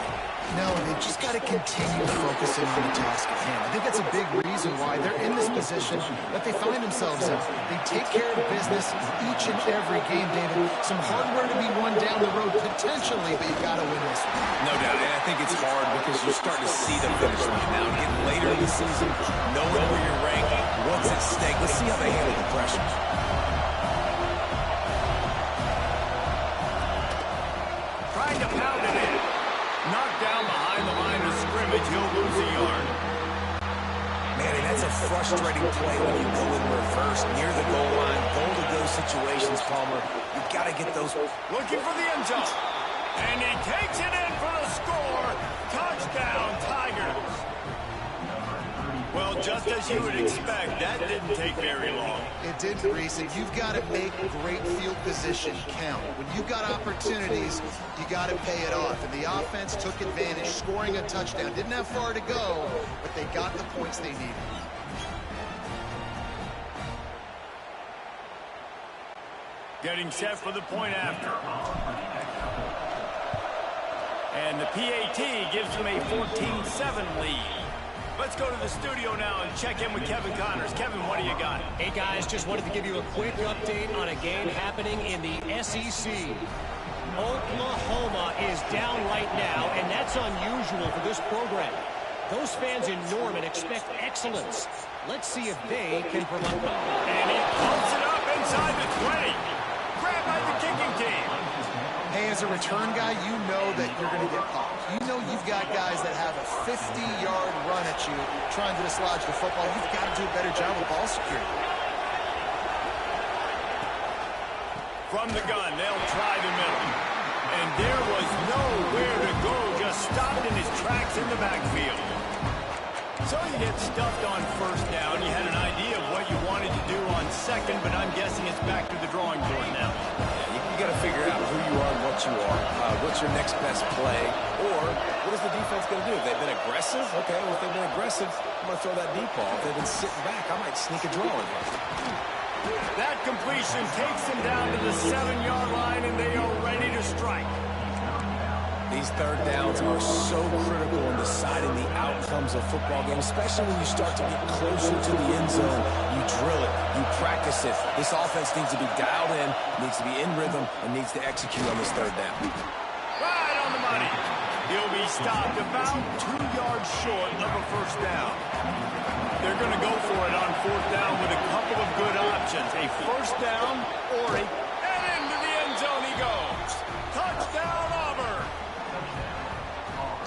No, they've just got to continue focusing on the task at hand. I think that's a big reason why they're in this position that they find themselves in. They take care of business each and every game, David. Some hardware to be won down the road, potentially, but you've got to win this one. No doubt, and I think it's hard because you're starting to see the finish line now. Getting later in the season, knowing where you're ranked, what's at stake. Let's see how they handle the pressure. Trying to pound it in. Knocked down behind the line of scrimmage. He'll lose a yard. Man, and that's a frustrating play when you go in reverse near the goal line. Goal-to-go situations, Palmer. You've got to get those. Looking for the end zone. And he takes it in for the score. Touchdown, Tigers. Well, just as you would expect, that didn't take very long. It didn't, Reese, and you've got to make great field position count. When you've got opportunities, you got to pay it off. And the offense took advantage, scoring a touchdown. Didn't have far to go, but they got the points they needed. Getting set for the point after. And the PAT gives them a 14-7 lead. Let's go to the studio now and check in with Kevin Connors. Kevin, what do you got? Hey, guys, just wanted to give you a quick update on a game happening in the SEC. Oklahoma is down right now, and that's unusual for this program. Those fans in Norman expect excellence. Let's see if they can promote. And he pumps it up inside the 20. Grabbed by the kicking team. Hey, as a return guy, you know that you're going to get popped. You know you've got guys that have a 50-yard run at you trying to dislodge the football. You've got to do a better job with ball security. From the gun, they'll try the middle. And there was nowhere to go, just stopped in his tracks in the backfield. So you get stuffed on first down. You had an idea of what you wanted to do on second, but I'm guessing it's back to the drawing board now. You got to figure out who you are and what you are. What's your next best play? Or what is the defense going to do? If they've been aggressive, okay, well, if they've been aggressive, I'm going to throw that deep ball. If they've been sitting back, I might sneak a draw in here. That completion takes them down to the 7-yard line, and they are ready to strike. These third downs are so critical in deciding the outcomes of football games, especially when you start to get closer to the end zone. You drill it, you practice it. This offense needs to be dialed in, needs to be in rhythm, and needs to execute on this third down. Right on the money. He'll be stopped about 2 yards short of a first down. They're going to go for it on fourth down with a couple of good options. A first down or and into the end zone he goes. Touchdown, Auburn.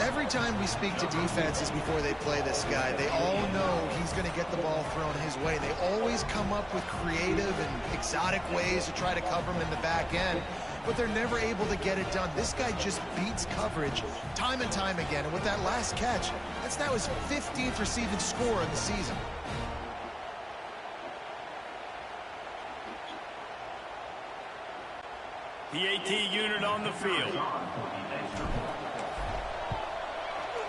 Every time we speak to defenses before they play this guy, they all know he's going to get the ball thrown his way. They always come up with creative and exotic ways to try to cover him in the back end, but they're never able to get it done. This guy just beats coverage time and time again, and with that last catch, that's now his 15th receiving score in the season. PAT unit on the field.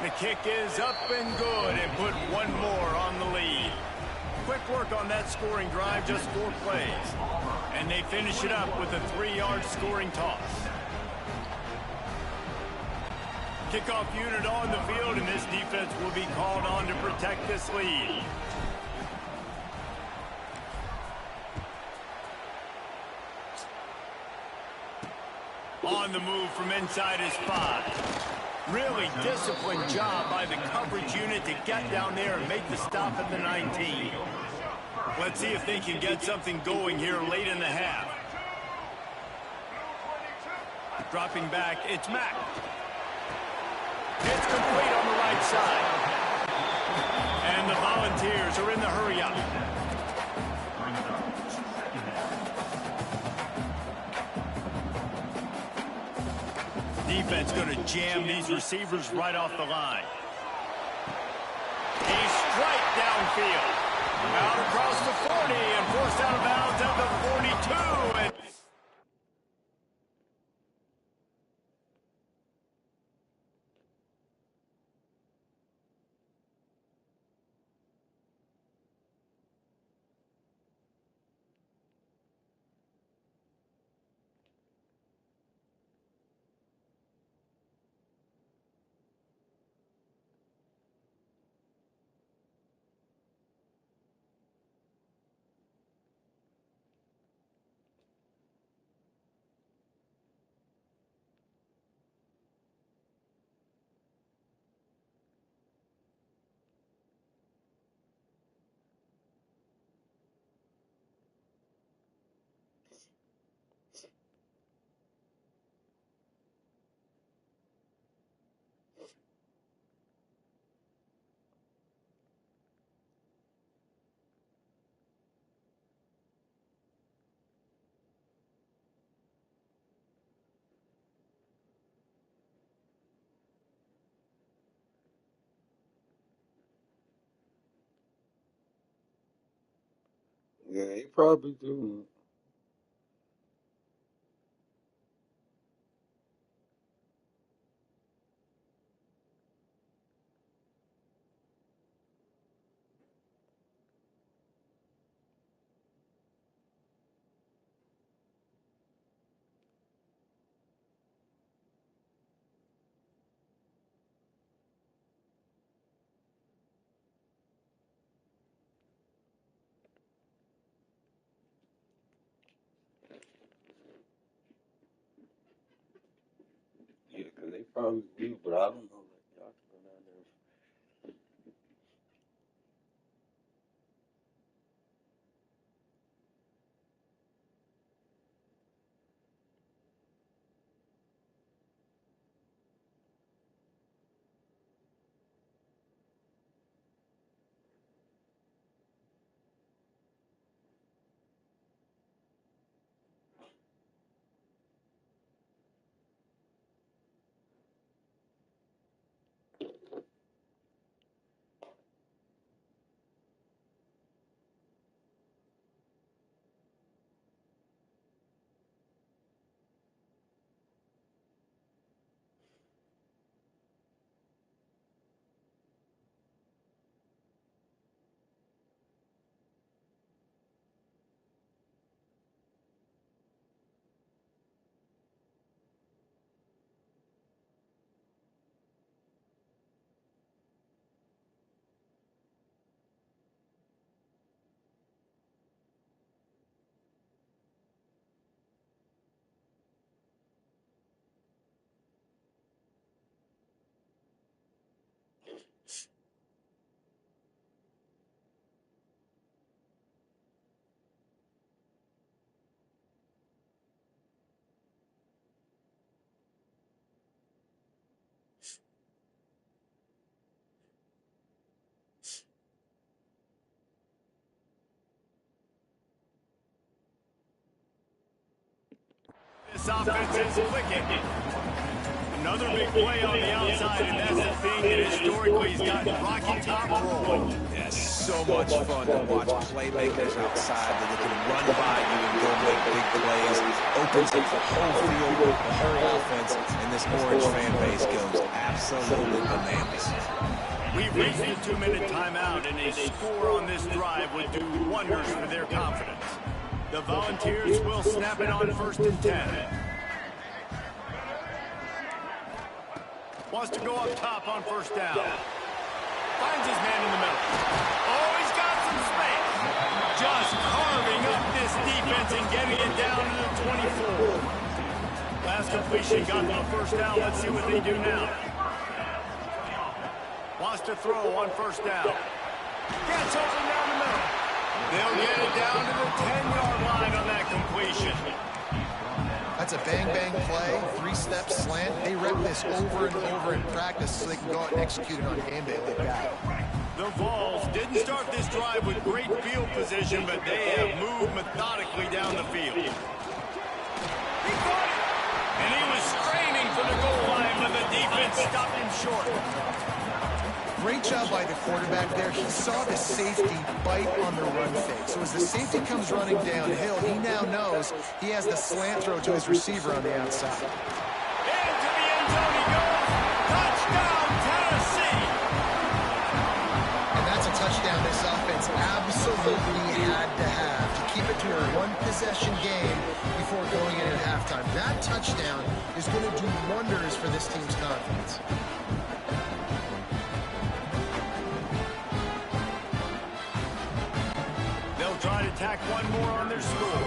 The kick is up and good, and put one more on the lead. Quick work on that scoring drive, just 4 plays. And they finish it up with a 3-yard scoring toss. Kickoff unit on the field, and this defense will be called on to protect this lead. On the move from inside his 5. Really disciplined job by the coverage unit to get down there and make the stop at the 19. Let's see if they can get something going here late in the half. Dropping back, it's Mack. It's complete on the right side. And the Volunteers are in the hurry-up. Defense going to jam these receivers right off the line. He's straight downfield. Out across the 40 and forced out of bounds at the 42. And Yeah, he probably do. Yeah, 'cause they probably do, but I don't know. Like, y'all can go down there. This offense is clicking. Another big play on the outside, and that's the thing that historically has gotten Rocky Top rolling. Yeah, so much fun to watch playmakers outside that can run by you and go make big plays. Opens up the whole field, the whole offense, and this Orange fan base goes absolutely bananas. We reached the 2-minute timeout, and a score on this drive would do wonders for their confidence. The Volunteers will snap it on 1st and 10. Wants to go up top on 1st down. Finds his man in the middle. Oh, he's got some space. Just carving up this defense and getting it down to the 24. Last completion got them a 1st down. Let's see what they do now. Wants to throw on 1st down. Gets open down the middle. They'll get it down to the 10-yard line on that completion. That's a bang-bang play, 3-step slant. They rep this over and over in practice so they can go out and execute it on game day if they've got it. The Vols didn't start this drive with great field position, but they have moved methodically down the field. He caught it! And he was straining for the goal line, but the defense stopped him short. Great job by the quarterback there. He saw the safety bite on the run fake. So as the safety comes running downhill, he now knows he has the slant throw to his receiver on the outside. Into the end zone he goes. Touchdown, Tennessee! And that's a touchdown this offense absolutely had to have to keep it to a one-possession game before going in at halftime. That touchdown is going to do wonders for this team's confidence. Try to tack one more on their score.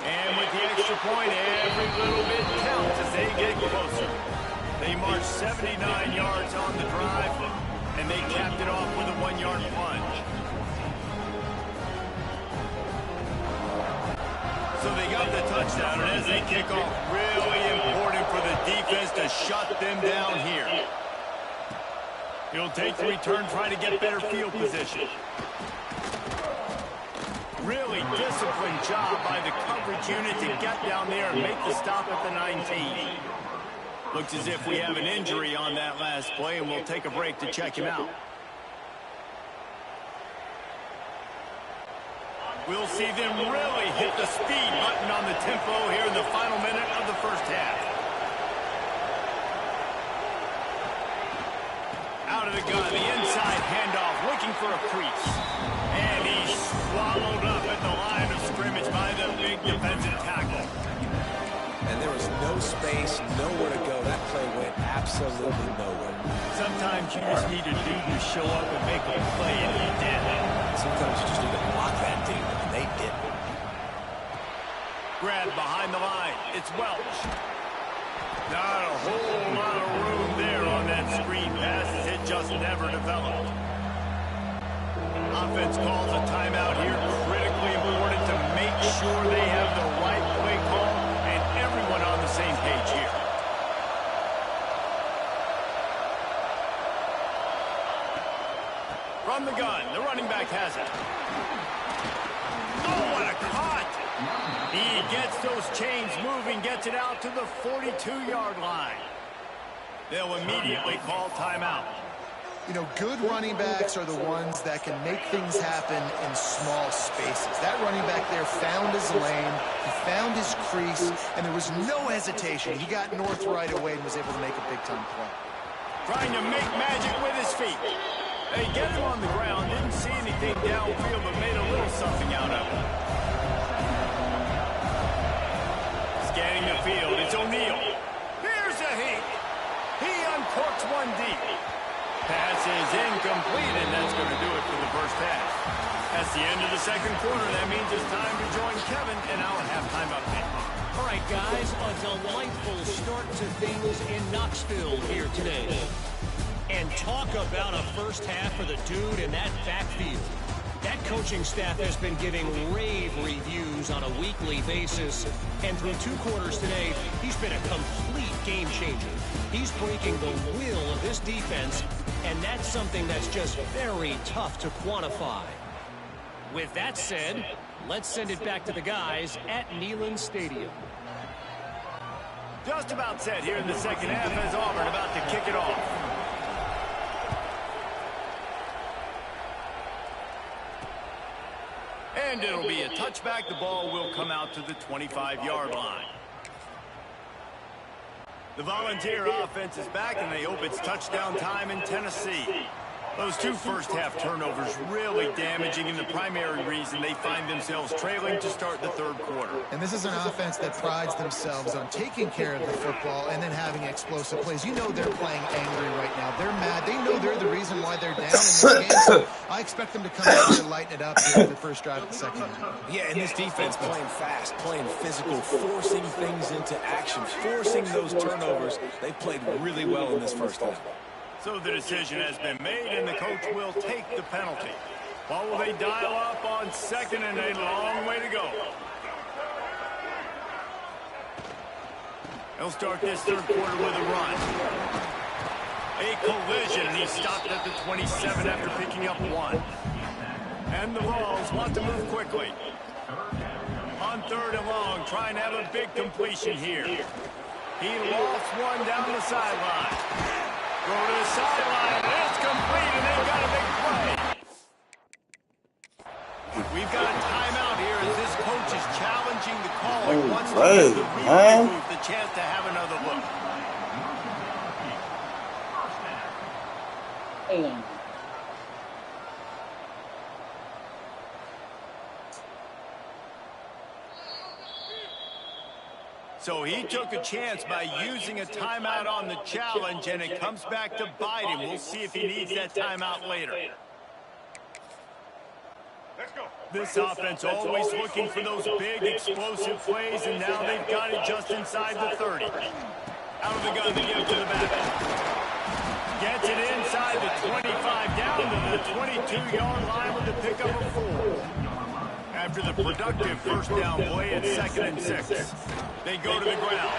And with the extra point, every little bit counts as they get closer. They marched 79 yards on the drive, and they capped it off with a 1-yard plunge. So they got the touchdown, and as they kick off, really important for the defense to shut them down here. He'll take the return, trying to get better field position. Really disciplined job by the coverage unit to get down there and make the stop at the 19. Looks as if we have an injury on that last play, and we'll take a break to check him out. We'll see them really hit the speed button on the tempo here in the final minute of the first half. Out of the gun, the inside handoff, looking for a crease. And he's swallowed up at the line of scrimmage by the big defensive tackle. And there was no space, nowhere to go. That play went absolutely nowhere. Sometimes you just need a dude to show up and make a play, and he did. Sometimes you just need to block that dude, and they didn't. Grab behind the line. It's Welch. Not a whole lot of room there on that screen pass as it just never developed. Offense calls a timeout here. Critically important to make sure they have the right play call and everyone on the same page here. From the gun, the running back has it. Oh, what a cut! He gets those chains moving, gets it out to the 42-yard line. They'll immediately call timeout. You know, good running backs are the ones that can make things happen in small spaces. That running back there found his lane, he found his crease, and there was no hesitation. He got north right away and was able to make a big-time play. Trying to make magic with his feet. They get him on the ground, didn't see anything downfield, but made a little something out of it. Scanning the field, it's O'Neal. Here's a heat. He uncorks one deep. Pass is incomplete, and that's going to do it for the first half. That's the end of the second quarter. That means it's time to join Kevin and our halftime update. All right, guys, a delightful start to things in Knoxville here today. And talk about a first half for the dude in that backfield. That coaching staff has been giving rave reviews on a weekly basis. And through 2 quarters today, he's been a complete game changer. He's breaking the will of this defense, and that's something that's just very tough to quantify. With that said, let's send it back to the guys at Neyland Stadium. Just about set here in the second half as Auburn about to kick it off. And it'll be a touchback. The ball will come out to the 25-yard line. The Volunteer offense is back, and they hope it's touchdown time in Tennessee. Those 2 first-half turnovers really damaging, and the primary reason they find themselves trailing to start the third quarter. And this is an offense that prides themselves on taking care of the football and then having explosive plays. You know they're playing angry right now. They're mad. They know they're the reason why they're down in this game. So I expect them to come out here and lighten it up here for the first drive of the second half. Yeah, and this defense playing fast, playing physical, forcing things into action, forcing those turnovers. They played really well in this first half. So the decision has been made, and the coach will take the penalty. What will they dial up on second, and a long way to go? They'll start this third quarter with a run. A collision, and he's stopped at the 27 after picking up 1. And the Vols want to move quickly. On 3rd and long, trying to have a big completion here. He lofts one down the sideline. Go to the sideline, and it's complete, and they've got a big play. We've got a timeout here as this coach is challenging the call and wants to give the replay booth the chance to have another look. So he took a chance by using a timeout on the challenge, and it comes back to bite him. We'll see if he needs that timeout later. This offense always looking for those big, explosive plays, and now they've got it just inside the 30. Out of the gun to give to the back. Gets it inside the 25, down to the 22-yard line with the pickup of 4. After the productive first down play at 2nd and 6. They go to the ground.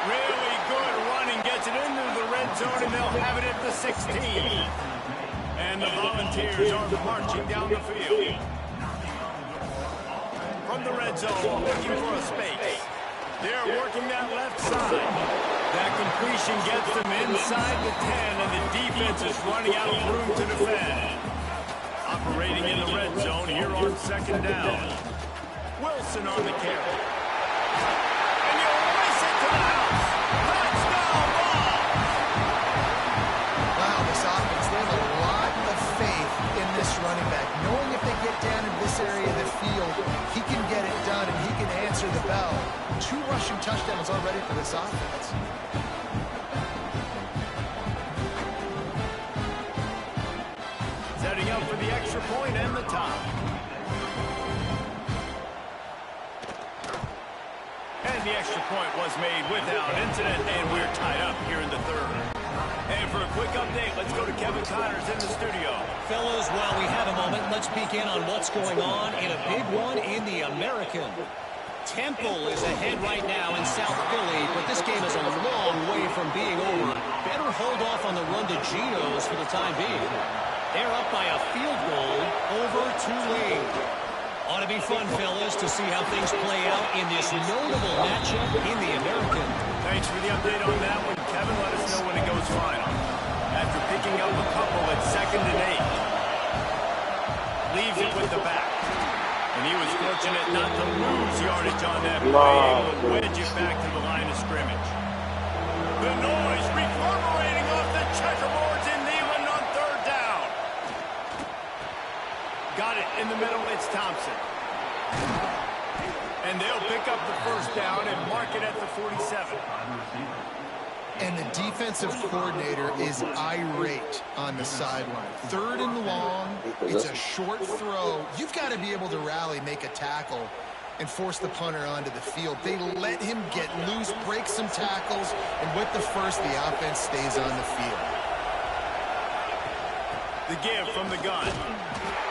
Really good running. Gets it into the red zone, and they'll have it at the 16. And the Volunteers are marching down the field. From the red zone, looking for a space. They're working that left side. That completion gets them inside the 10, and the defense is running out of room to defend. Operating in the red zone here on second down. Wilson on the carry. And you'll race it to the house. Touchdown ball! Wow, this offense, they have a lot of faith in this running back. Knowing if they get down in this area of the field, he can get it done and he can answer the bell. 2 rushing touchdowns already for this offense. Setting up for the extra point and the top. And the extra point was made without incident, and we're tied up here in the third. And for a quick update, let's go to Kevin Connors in the studio. Fellas, while we have a moment, let's peek in on what's going on in a big one in the American. Temple is ahead right now in South Philly, but this game is a long way from being over. Better hold off on the run to Geno's for the time being. They're up by a field goal over Tulane. Ought to be fun, fellas, to see how things play out in this notable matchup in the American. Thanks for the update on that one. Kevin, let us know when it goes final. After picking up a couple at 2nd and 8. Leaves it with the back. And he was fortunate not to lose yardage on that play, able to wedge it back to the line of scrimmage. The noise reverberating off the checkerboards in Neyland on 3rd down. Got it in the middle, it's Thompson. And they'll pick up the 1st down and mark it at the 47. And the defensive coordinator is irate on the sideline. 3rd and long, it's a short throw. You've got to be able to rally, make a tackle, and force the punter onto the field. They let him get loose, break some tackles, and with the first, the offense stays on the field. The give from the gun.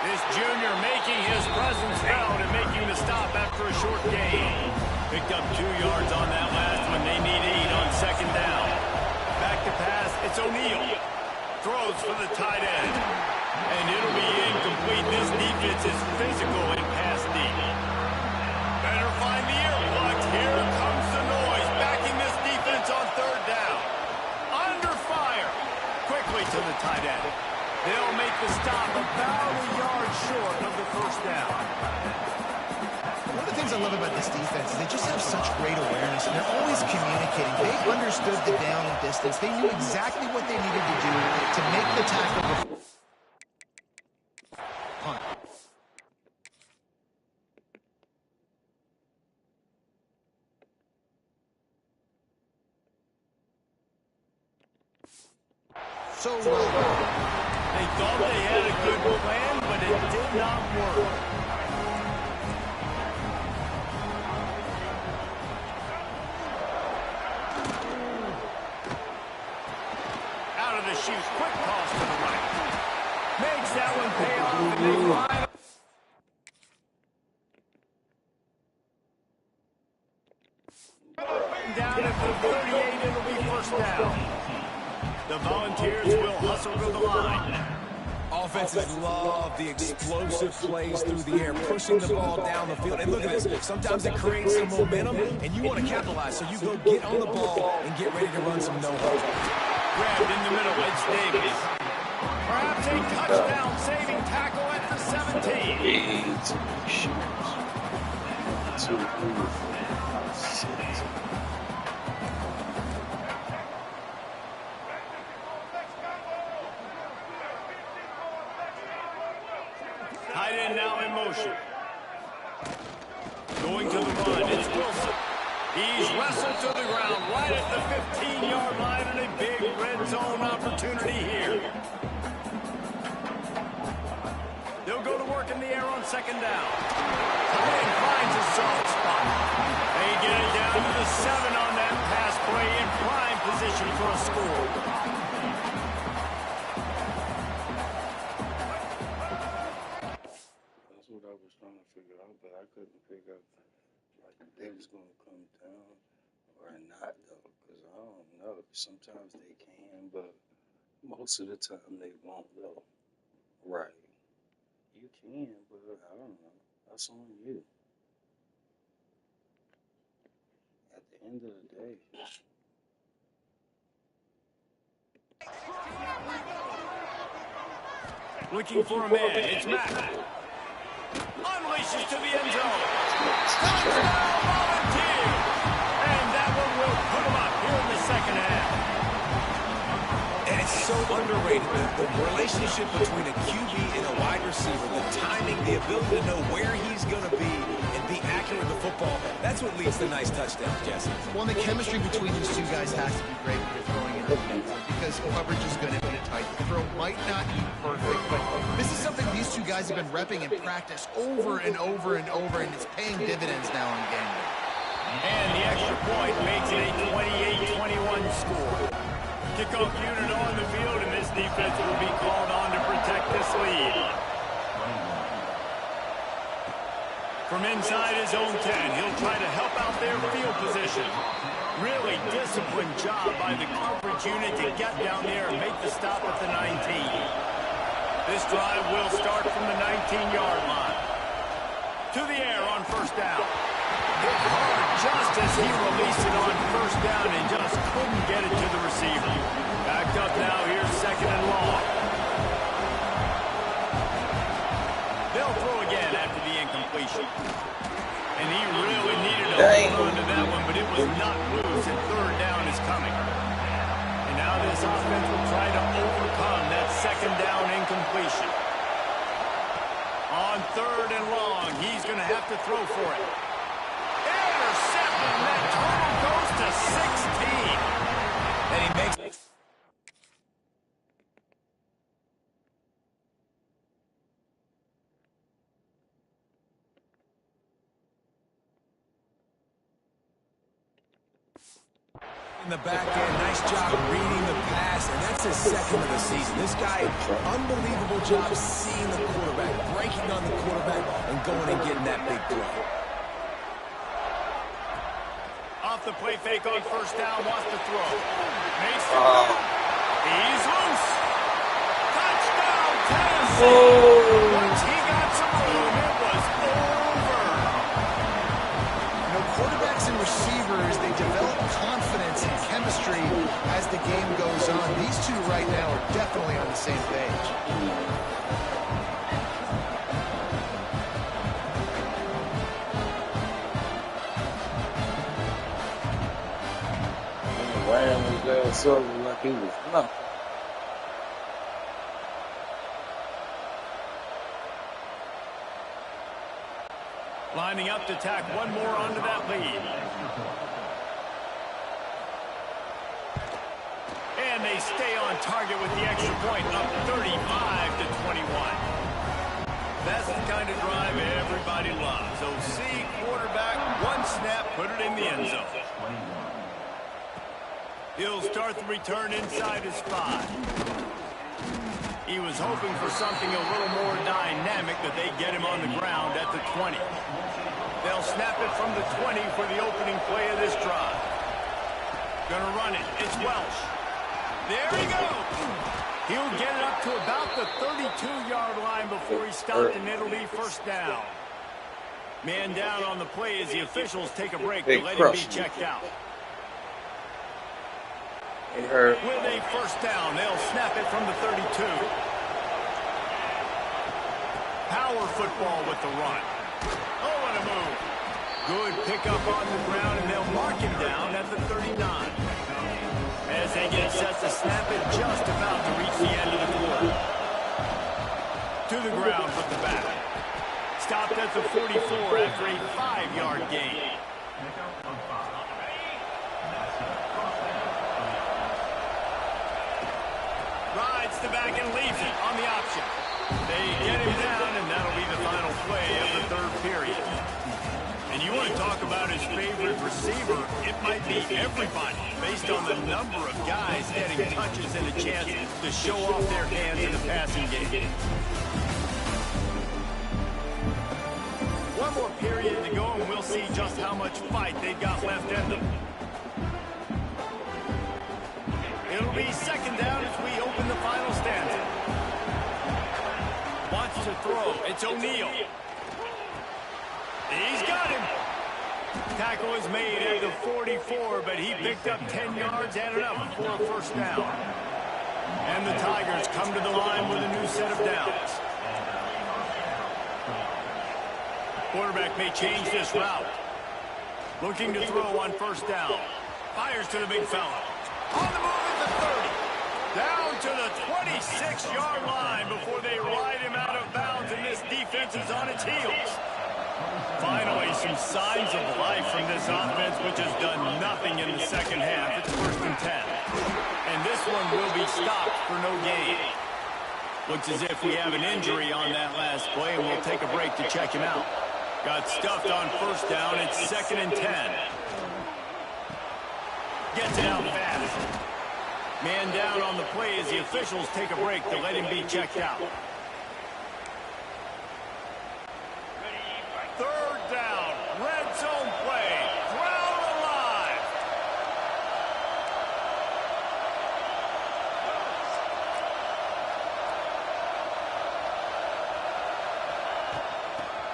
This junior making his presence felt and making the stop after a short gain. Picked up 2 yards on that last one. They need 8 on 2nd down. Back to pass, it's O'Neal. Throws for the tight end. And it'll be incomplete. This defense is physical in pass deep. Better find the earplugs. Here comes the noise. Backing this defense on 3rd down. Under fire. Quickly to the tight end. They'll make the stop about a yard short of the 1st down. One of the things I love about this defense is they just have such great awareness, and they're always communicating. They understood the down and distance. They knew exactly what they needed to do to make the tackle before punt. So they thought they had a good plan, but it did not work. Out of the chute, quick toss to the right. Makes that one pay off, and they line up. Down at the 38, it'll be 1st down. The Volunteers will hustle to the line. Offenses love the explosive plays through the air, pushing the ball down the field. And look at this. Sometimes it creates some momentum, and you want to capitalize. So you go get on the ball and get ready to run some no-huddle. Grabbed in the middle, it's Davis. Perhaps a touchdown-saving tackle at the 17. 2, 3, 4, 5, 6. Tight end now in motion. Going to the run, it's Wilson. He's wrestled to the ground right at the 15-yard line, and a big red zone opportunity here. They'll go to work in the air on 2nd down. Tight end finds a soft spot. They get it down to the 7 on that pass play in prime position for a score. I was trying to figure out, but I couldn't figure out like if they was gonna come down or not though, because I don't know. Sometimes they can, but most of the time they won't though. Right. You can, but I don't know. That's on you. At the end of the day. Looking for a man. It's Mack. Unleashes to the end zone. Touchdown, Volunteer! And that one will put him up here in the second half. And it's so underrated, the relationship between a QB and a wide receiver, the timing, the ability to know where he's going to be and be accurate with the football, that's what leads to nice touchdowns, Jesse. Well, and the chemistry between these two guys has to be great when you're throwing into the end zone because coverage is going to be a tight. The throw might not be perfect, but this is something these two guys have been repping in practice over and over and over, and it's paying dividends now on game day. And the extra point makes it a 28-21 score. Kickoff unit on the field, and this defense will be called on to protect this lead. From inside his own 10, he'll try to help out their field position. Really disciplined job by the coverage unit to get down there and make the stop at the 19. This drive will start from the 19-yard line. To the air on first down. Hit hard just as he released it on first down and just couldn't get it to the receiver. Backed up now, here's second and long. They'll throw again after the incompletion. And he really needed to hold on to that one, but it was not loose, and third down is coming. And now this offense will try to overcome that second down incompletion. On third and long, he's going to have to throw for it. Intercepted, and that total goes to 16. And he makes... in the back end, nice job reading the pass, and that's his second of the season. This guy, unbelievable job seeing the quarterback, breaking on the quarterback, and going and getting that big play. Off the play fake on first down, wants to throw. Makes the he's loose. Touchdown, Tennessee. Once he got some room, it was over. You know, quarterbacks and receivers, they develop confidence and chemistry as the game goes on. These two right now are definitely on the same page. Ran his ass over like he was nothing. Lining up to tack one more onto that lead. And they stay on target with the extra point, up 35-21. That's the kind of drive everybody loves. OC, quarterback, one snap, put it in the end zone. He'll start the return inside his 5. He was hoping for something a little more dynamic, but they get him on the ground at the 20. They'll snap it from the 20 for the opening play of this drive. Gonna run it. It's Welsh. There he goes. He'll get it up to about the 32-yard line before he stopped, and it'll be first down. Man down on the play as the officials take a break to let him be checked out. With a first down, they'll snap it from the 32. Power football with the run. Oh, what a move. Good pickup on the ground, and they'll mark him down at the 39. As they get set to snap it, just about to reach the end of the quarter. To the ground with the back. Stopped at the 44 after a 5-yard gain. Rides the back and leaves it on the option. They get him down, and that'll be the final play of the third period. And you want to talk about his favorite receiver, it might be everybody, based on the number of guys getting touches and a chance to show off their hands in the passing game. One more period to go, and we'll see just how much fight they've got left in them. It'll be second down as we open the final stanza. to throw. It's O'Neal. He's got him. Tackle is made at the 44, but he picked up 10 yards and enough for a first down. And the Tigers come to the line with a new set of downs. Quarterback may change this route. Looking to throw on first down. Fires to the big fella. On the move at the 30. Down to the 26-yard line before they ride him out of bounds, and this defense is on its heels. Finally, some signs of life from this offense, which has done nothing in the second half. It's 1st and 10. And this one will be stopped for no gain. Looks as if we have an injury on that last play, and we'll take a break to check him out. Got stuffed on first down. It's 2nd and 10. Gets it out fast. Man down on the play as the officials take a break to let him be checked out. 3rd down. Red zone play. Ground alive.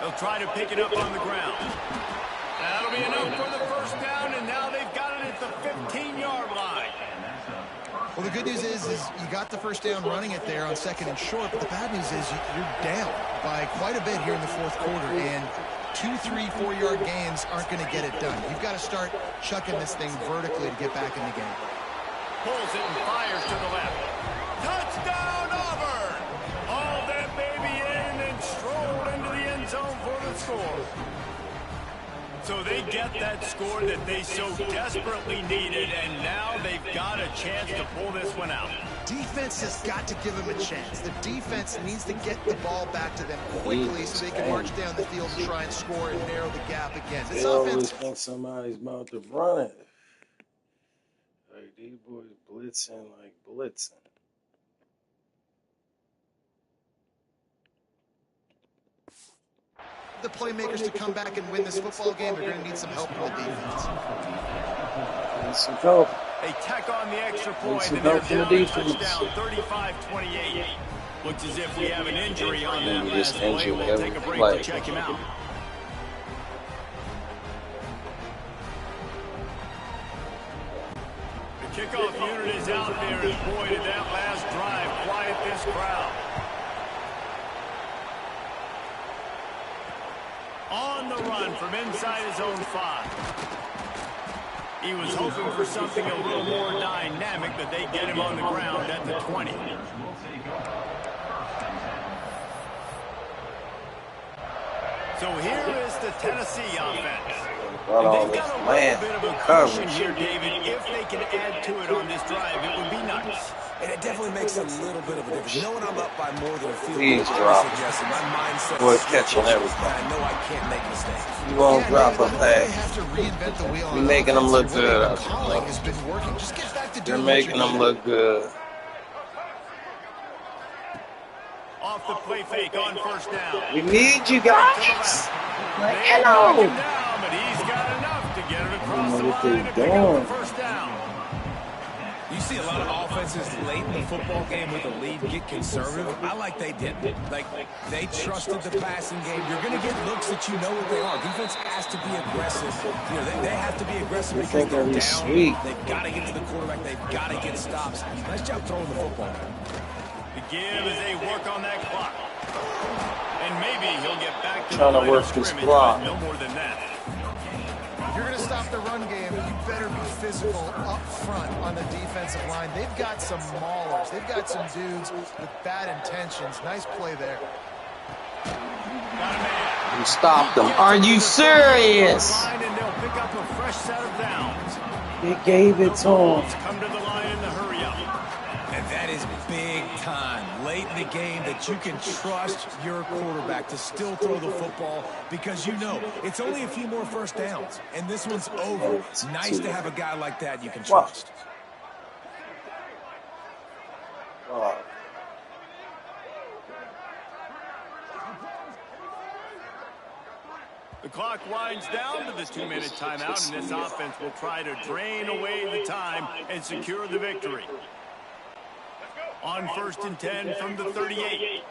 They'll try to pick it up on the ground. That'll be enough for the first down, and now they've got it at the 15-yard line. Well, the good news is you got the first down running it there on 2nd and short, but the bad news is you're down by quite a bit here in the 4th quarter, and 2, 3, 4-yard gains aren't going to get it done. You've got to start chucking this thing vertically to get back in the game. Pulls it and fires to the left. Touchdown, Auburn! All that baby in and strolled into the end zone for the score. So they get that score that they so desperately needed, and now they've got a chance to pull this one out. Defense has got to give them a chance. The defense needs to get the ball back to them quickly so they can march down the field and try and score and narrow the gap again. This They always offense... think somebody's about to run it. Like, these boys blitzing like blitzing. The playmakers to come back and win this football game, they're going to need some help from the defense. Need some help. They tack on the extra point, Some and they're help from the down a defense. touchdown, 35-28. Looks as if we have an injury on that Maybe last just play. injury We'll take a break every to check him out. The kickoff unit is out there, and boy, did that last drive quiet this crowd. On the run from inside his own 5. He was hoping for something a little more dynamic, but they get him on the ground at the 20. So here is the Tennessee offense. And they've got a little bit of a cushion here, David. If they can add to it on this drive, it would be nice. And it definitely makes a little bit of a difference. You know when I'm up by more than a field Please goal, drop. my mindset Boy, is catching everything. I know I can't make mistakes. You won't drop a They pass. have to reinvent the wheel. You're making them look good. What they've been calling has been working. Just get back to You're doing making them look good. Off the play fake on first down. We need you guys. Like, They hello. knock him down, but he's got enough to get it across the what line they and pick up doing. the first down. You see a lot of offenses late in the football game with a lead get conservative. I like they did. Like, they trusted the passing game. You're going to get looks that you know what they are. Defense has to be aggressive. You know, they have to be aggressive because think they're they'll be down. sweet. They've got to get to the quarterback. They've got to get stops. Nice job throwing the football. The give as they work on that clock. And maybe he'll get back to Trying to the line work of this scrimmage, clock. but no more than that. If you're going to stop the run game, you better be physical up front on the defensive line. They've got some maulers. They've got some dudes with bad intentions. Nice play there. Got a man. You stopped them. Are you serious? Line, and they'll pick up a fresh set of downs. They gave it to him. Come to the line in the hurry up. And that is big time late in the game that you can trust your quarterback to still throw the football because you know it's only a few more first downs and this one's over. It's nice to have a guy like that you can trust. Oh. The clock winds down to the 2-minute timeout, and this offense will try to drain away the time and secure the victory. On 1st and 10 from the 38.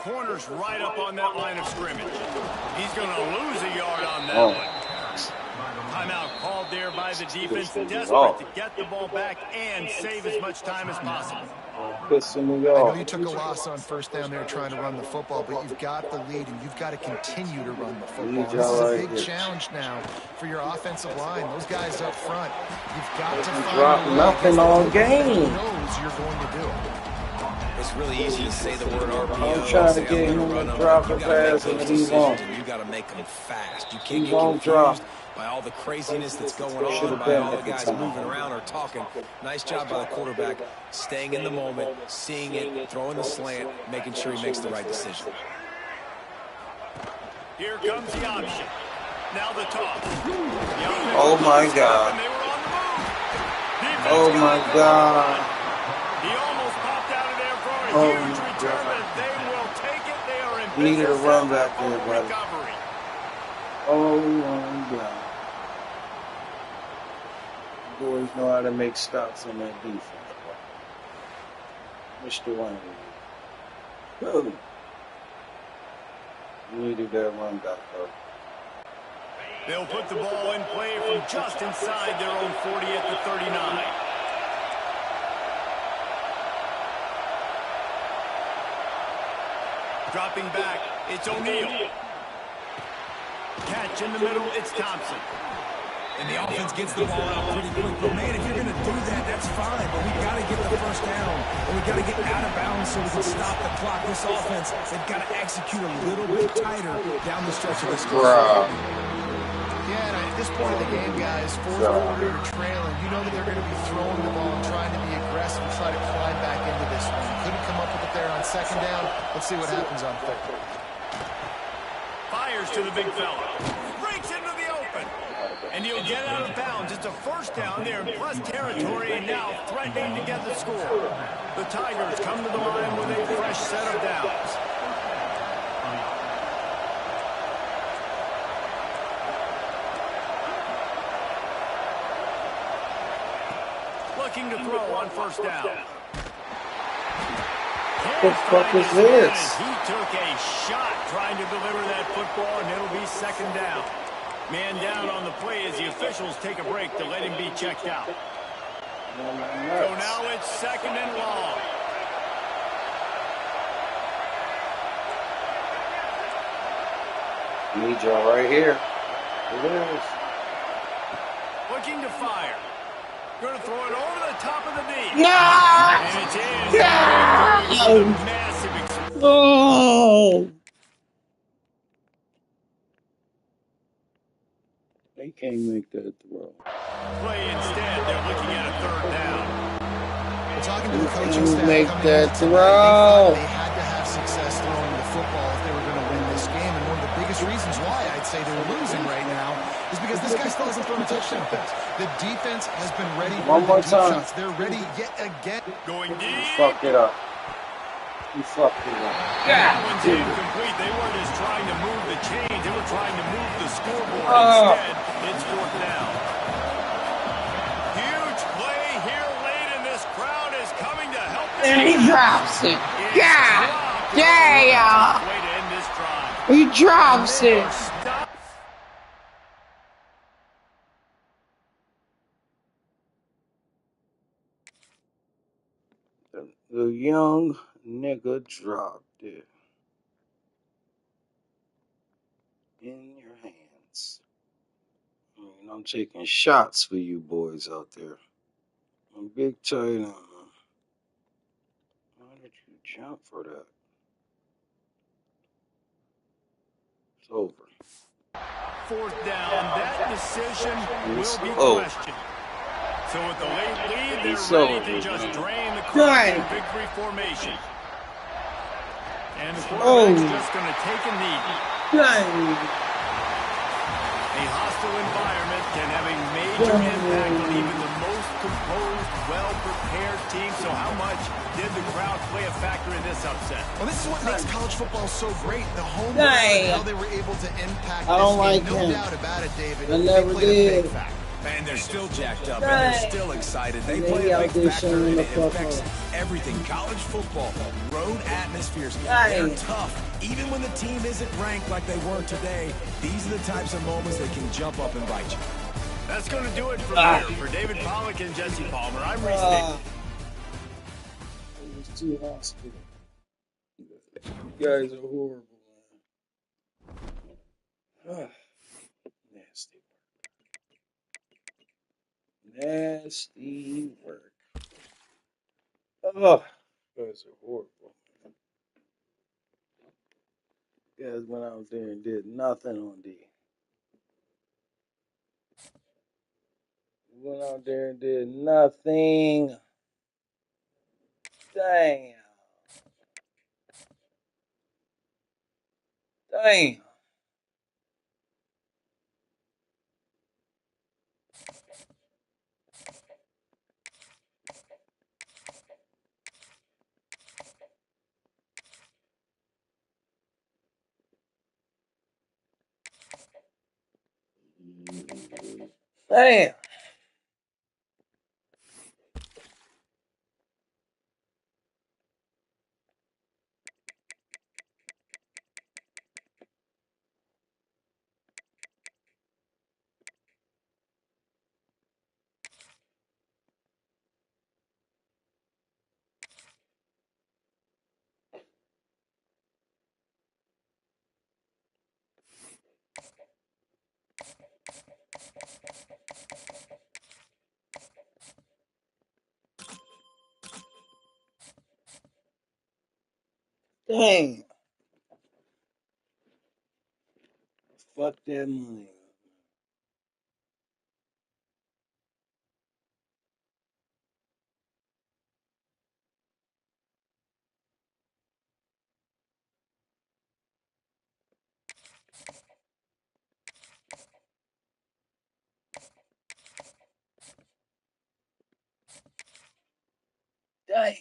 corner's right up on that line of scrimmage. He's going to lose a yard on that one. Timeout called there by the defense, desperate to get the ball back and save as much time as possible. I know you took a loss on first down there trying to run the football, but you've got the lead, and you've got to continue to run the football. This is a big challenge now for your offensive line. Those guys up front, you've got to find nothing all game. Knows you're going to do it. It's really easy to say the word RPO. I'm trying to get him to drop a pass, and he won't. You got to make them fast. You can't He get won't confused drop. by all the craziness that's going on, by all the guys moving around or talking. Nice job by the quarterback, staying in the moment, seeing it, throwing the slant, making sure he makes the right decision. Here comes the option. Now the toss. Oh my God. Oh my God. He almost popped out of there for a huge return, but they will take it. They are in Needed a business run after back there, full buddy. recovery. Oh my God. Boys know how to make stops on that defense. Mr. Wayne. Boom. Needed that run back, though. They'll put the ball in play from just inside their own 40 at the 39. Dropping back, it's O'Neal. Catch in the middle, it's Thompson. And the offense gets the ball out pretty quick. But, man, if you're going to do that, that's fine. But we've got to get the first down. And we've got to get out of bounds so we can stop the clock. This offense, they've got to execute a little bit tighter down the stretch of this game. Yeah, and at this point of the game, guys, fourth quarter, you're trailing. You know that they're going to be throwing the ball and trying to be aggressive and try to climb back into this one. Couldn't come up with it there on second down. Let's see what happens on third. Fires to the big fella. Breaks into the open. And he'll get out of bounds. It's a first down there in plus territory, and now threatening to get the score. The Tigers come to the line with a fresh set of downs. Looking to throw on first down. What the fuck is this? He took a shot trying to deliver that football, and it'll be second down. Man down on the play as the officials take a break to let him be checked out. So now it's second and long. Need y'all right here. It is. Looking to fire. Going to throw it over the top of the knee. No! And it's in. No! Massive explosion. Oh! They can't make that throw. Play instead. They're looking at a third down. We're talking to the coaching staff. Make coming that into tonight. throw. They had to have success throwing the football if they were going to win this game. And one of the biggest reasons why I'd say they're losing right now is because this guy still hasn't thrown a touchdown pass. The defense has been ready for One more the deep time. shots. They're ready yet again. Going deep. You fucked it up. You fucked it up. That one's incomplete. They weren't just trying to move the chains. They were trying to move the scoreboard. Instead, it's fourth down. Huge play here late, and this crowd is coming to help. And he drops it. Yeah. Yeah. Way to end this drive. He drops it. The young nigga dropped it in your hands. I mean, I'm taking shots for you boys out there. I'm big tight end. Why did you jump for that? It's over. Fourth down. That decision will be questioned. So with the late lead, they're ready to just drain the crowd in victory formation. And the quarterback's just going to take a knee. A hostile environment can have a major impact on even the most composed, well-prepared team. So how much did the crowd play a factor in this upset? Well, this is what makes college football so great. The home crowd, how they were able to impact I don't this like game. him. No doubt about it, David. I never They played a did. big factor. And they're still jacked up, and they're Dang. still excited. They And play they a out big there factor, showing and the it fuck affects up. everything. College football, road atmospheres, they're Dang. tough. Even when the team isn't ranked like they were today, these are the types of moments that can jump up and bite you. That's going to do it from here. For David Pollock and Jesse Palmer, I'm Reese Davis. It was too hospital. You guys are horrible, man. Nasty work. Nasty work. Oh, you guys are horrible. You guys went out there and did nothing on D. You went out there and did nothing. Damn. Damn. Damn. Damn. Fuck that money. Damn.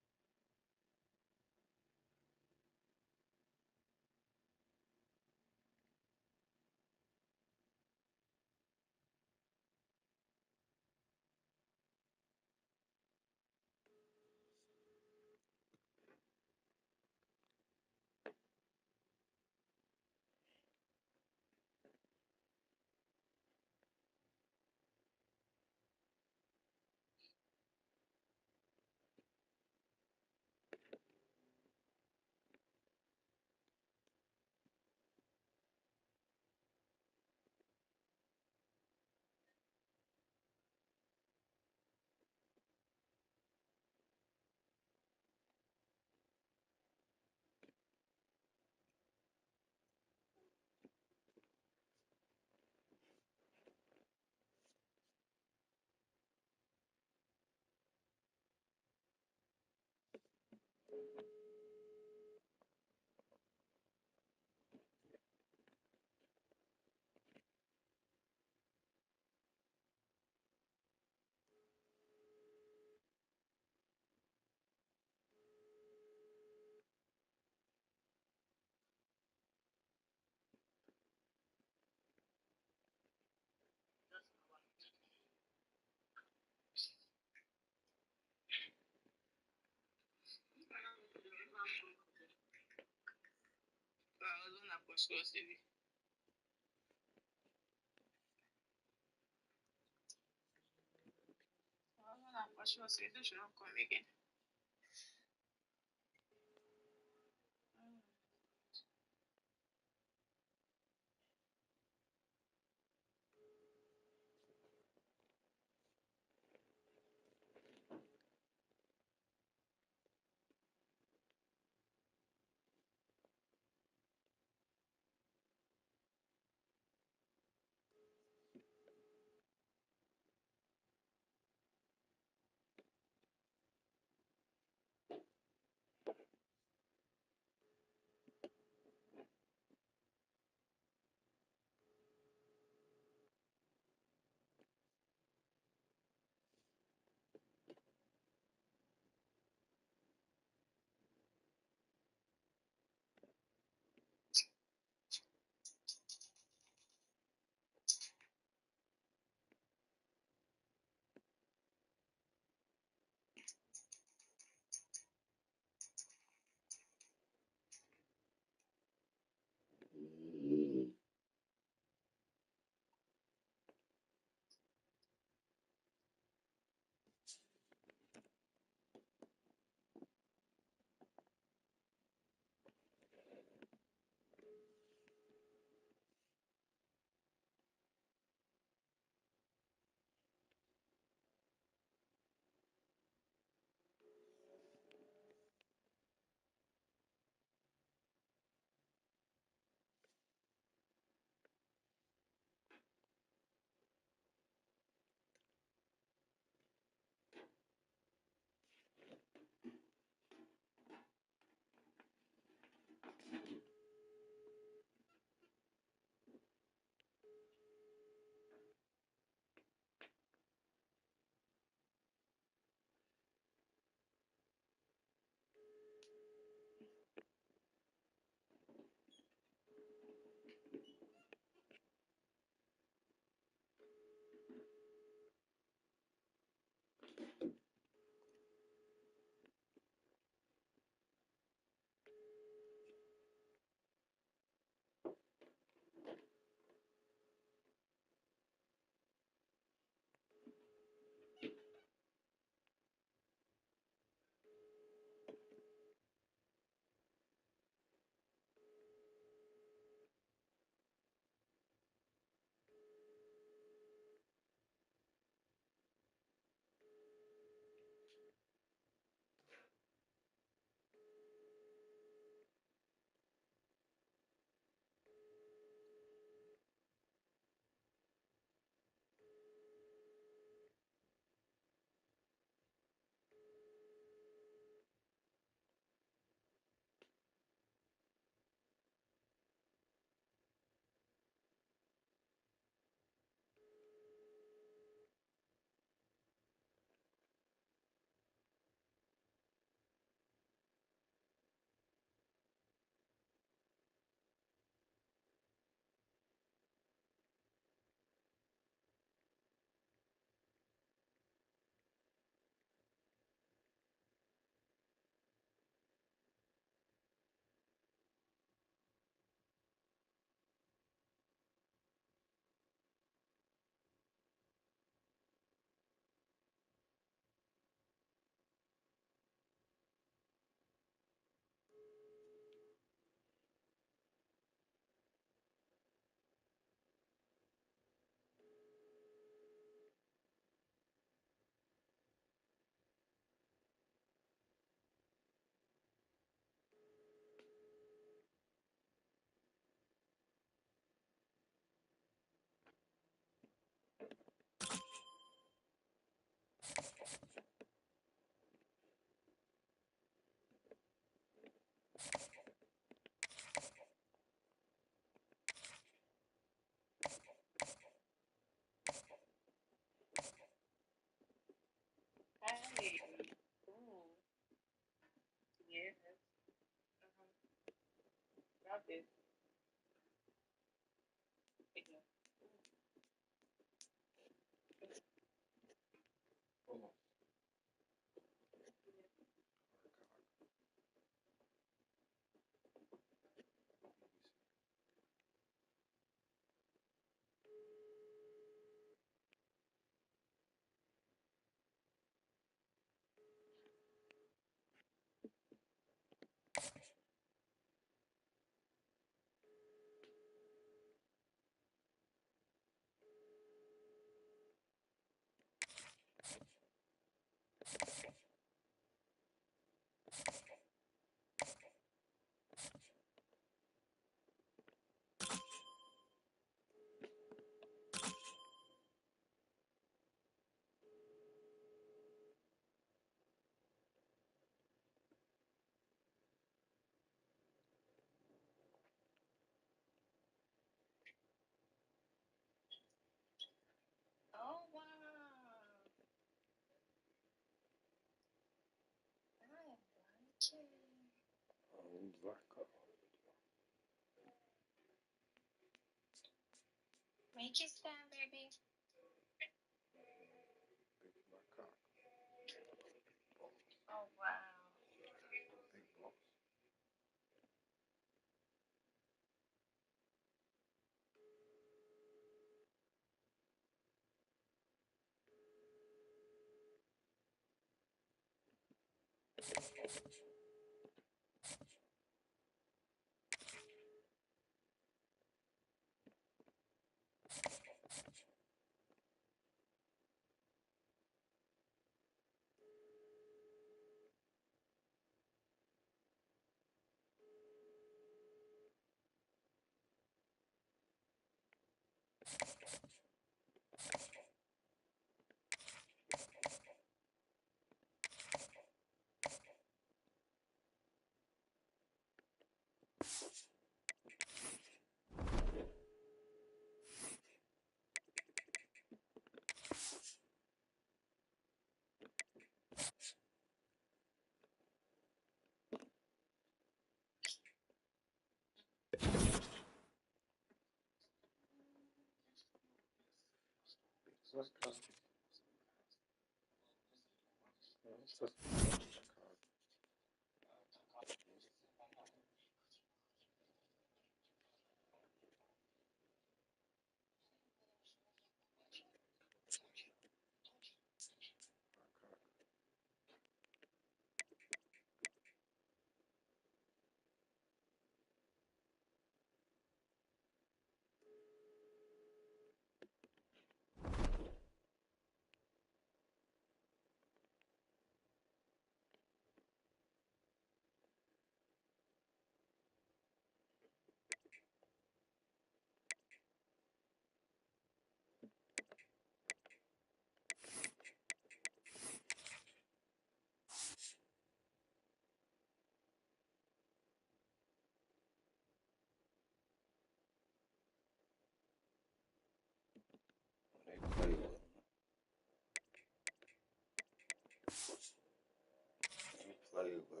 They played with them.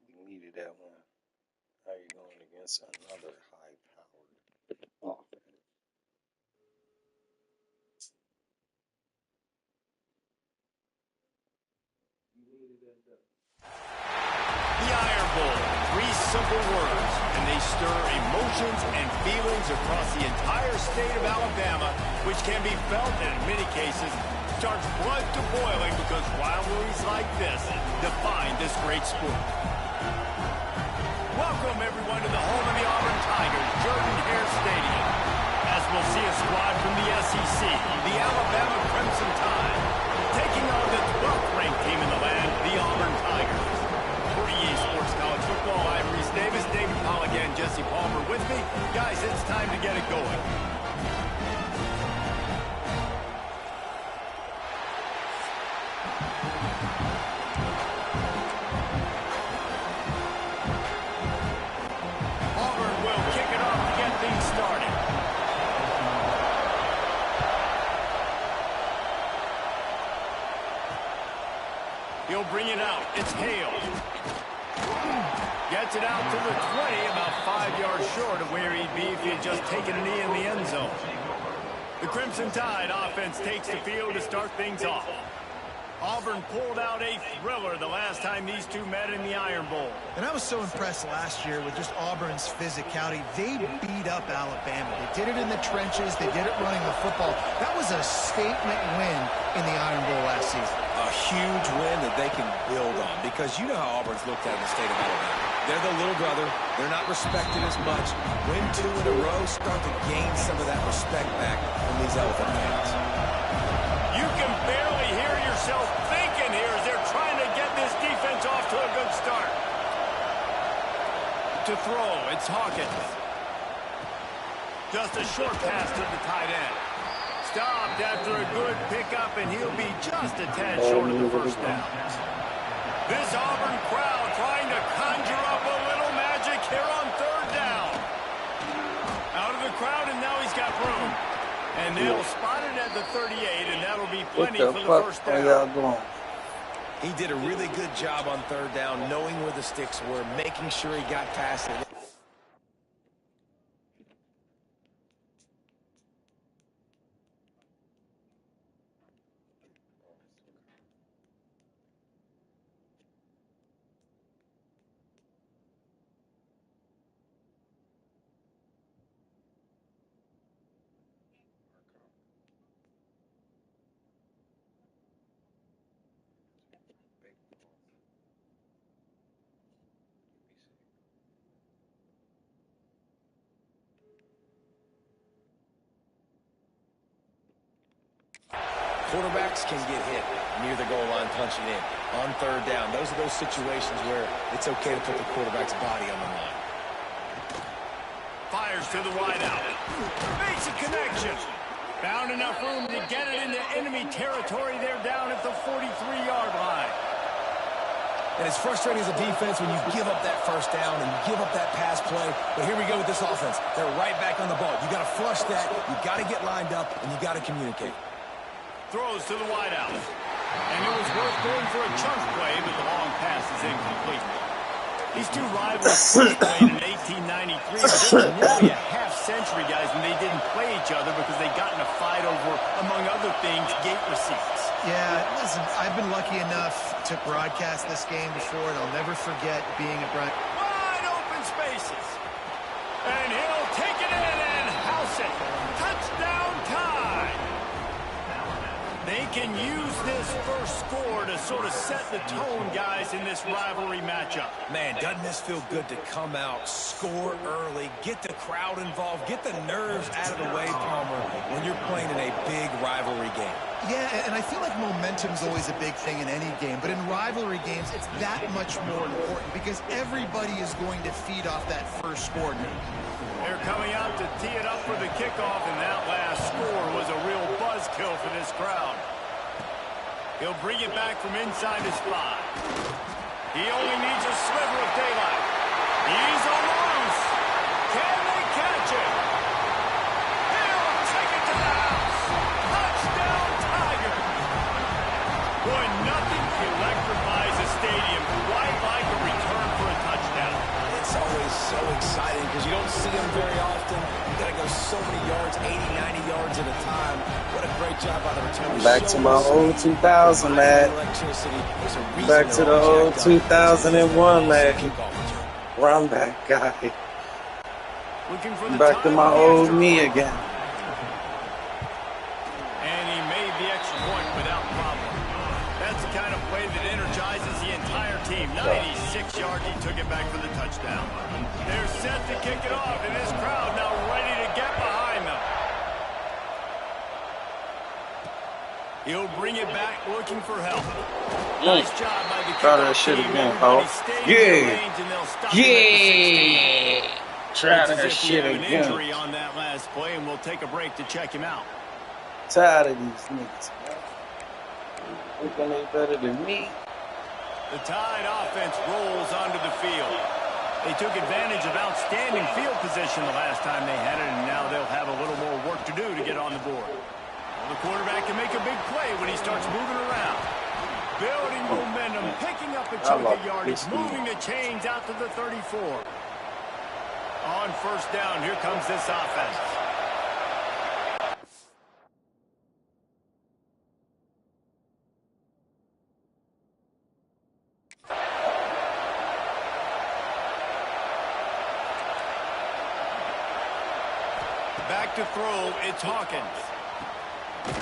We needed that one. Now you're going against another high-powered offense. The Iron Bowl, 3 simple words, and they stir emotions and feelings across the entire state of Alabama, which can be felt and in many cases starts blood to boiling because rivalries like this define this great sport. Welcome everyone to the home of the Auburn Tigers, Jordan-Hare Stadium, as we'll see a squad from the SEC, the Alabama Crimson Tide, taking on the 12th ranked team in the land, the Auburn Tigers. For EA Sports College Football, I'm Reese Davis, David Polligan, Jesse Palmer with me. Guys, it's time to get it going. Auburn will kick it off to get things started. He'll bring it out. It's Hale. Gets it out to the 20, about 5 yards short of where he'd be if he had just taken a knee in the end zone. The Crimson Tide offense takes the field to start things off. Auburn pulled out a thriller the last time these two met in the Iron Bowl. And I was so impressed last year with just Auburn's physicality. They beat up Alabama. They did it in the trenches. They did it running the football. That was a statement win in the Iron Bowl last season. A huge win that they can build on, because you know how Auburn's looked at in the state of Alabama. They're the little brother. They're not respected as much. Win 2 in a row, start to gain some of that respect back from these Elephant fans. You can barely hear yourself thinking here as they're trying to get this defense off to a good start. To throw, it's Hawkins. Just a short pass to the tight end. Stopped after a good pickup, and he'll be just a tad short of the first down. This Auburn crowd trying to conjure up a little magic here on 3rd down. Out of the crowd, and now he's got room. And they'll spot it at the 38, and that'll be plenty for the first down. He did a really good job on third down, knowing where the sticks were, making sure he got past it. Quarterbacks can get hit near the goal line punching in on third down. Those are those situations where it's okay to put the quarterback's body on the line. Fires to the wideout. Makes a connection. Found enough room to get it into enemy territory. They're down at the 43-yard line. And it's frustrating as a defense when you give up that first down and you give up that pass play. But here we go with this offense. They're right back on the ball. You got to flush that. You got to get lined up, and you got to communicate. Throws to the wideout. And it was worth going for a chunk play, but the long pass is incomplete. These two rivals first played in 1893, but it was nearly a half-century, guys, and they didn't play each other because they got in a fight over, among other things, gate receipts. Yeah, listen, I've been lucky enough to broadcast this game before, and I'll never forget being a wide open spaces. And he'll take it in and house it. Touchdown time. They can use this first score to sort of set the tone, guys, in this rivalry matchup. Man, doesn't this feel good to come out, score early, get the crowd involved, get the nerves out of the way, Palmer, when you're playing in a big rivalry game. Yeah, and I feel like momentum's always a big thing in any game, but in rivalry games, it's that much more important because everybody is going to feed off that first score. They're coming out to tee it up for the kickoff, and that last score was a real buzzkill for this crowd. He'll bring it back from inside his 5. He only needs a sliver of daylight. He's on the loose. Can they catch it? He'll take it to the house. Touchdown, Tiger. Boy, nothing electrifies a stadium quite like a return for a touchdown. It's always so exciting because you don't see them very often. You got to go so many yards, 80, 90 yards at a time. What a great job by the return. Back to my old 2000, man. Back to the old 2001, man. Run back guy. Back to my old me again. And he made the extra point without problem. That's the kind of play that energizes the entire team. 96 yards, he took it back for the touchdown. They're set to kick it off, and this crowd now ready to get behind them. He'll bring it back looking for help. Nice job by the Try that shit again, Paul. Yeah. Yeah. Try that shit again. Injury on that last play, and we'll take a break to check him out. Tired of these niggas, man. Thinking they better than me. The Tide offense rolls onto the field. They took advantage of outstanding field position the last time they had it, and now they'll have a little more work to do to get on the board. Well, the quarterback can make a big play when he starts moving around. Building momentum, picking up a chunk of yardage, moving the chains out to the 34. On first down, here comes this offense. Back to throw, it's Hawkins.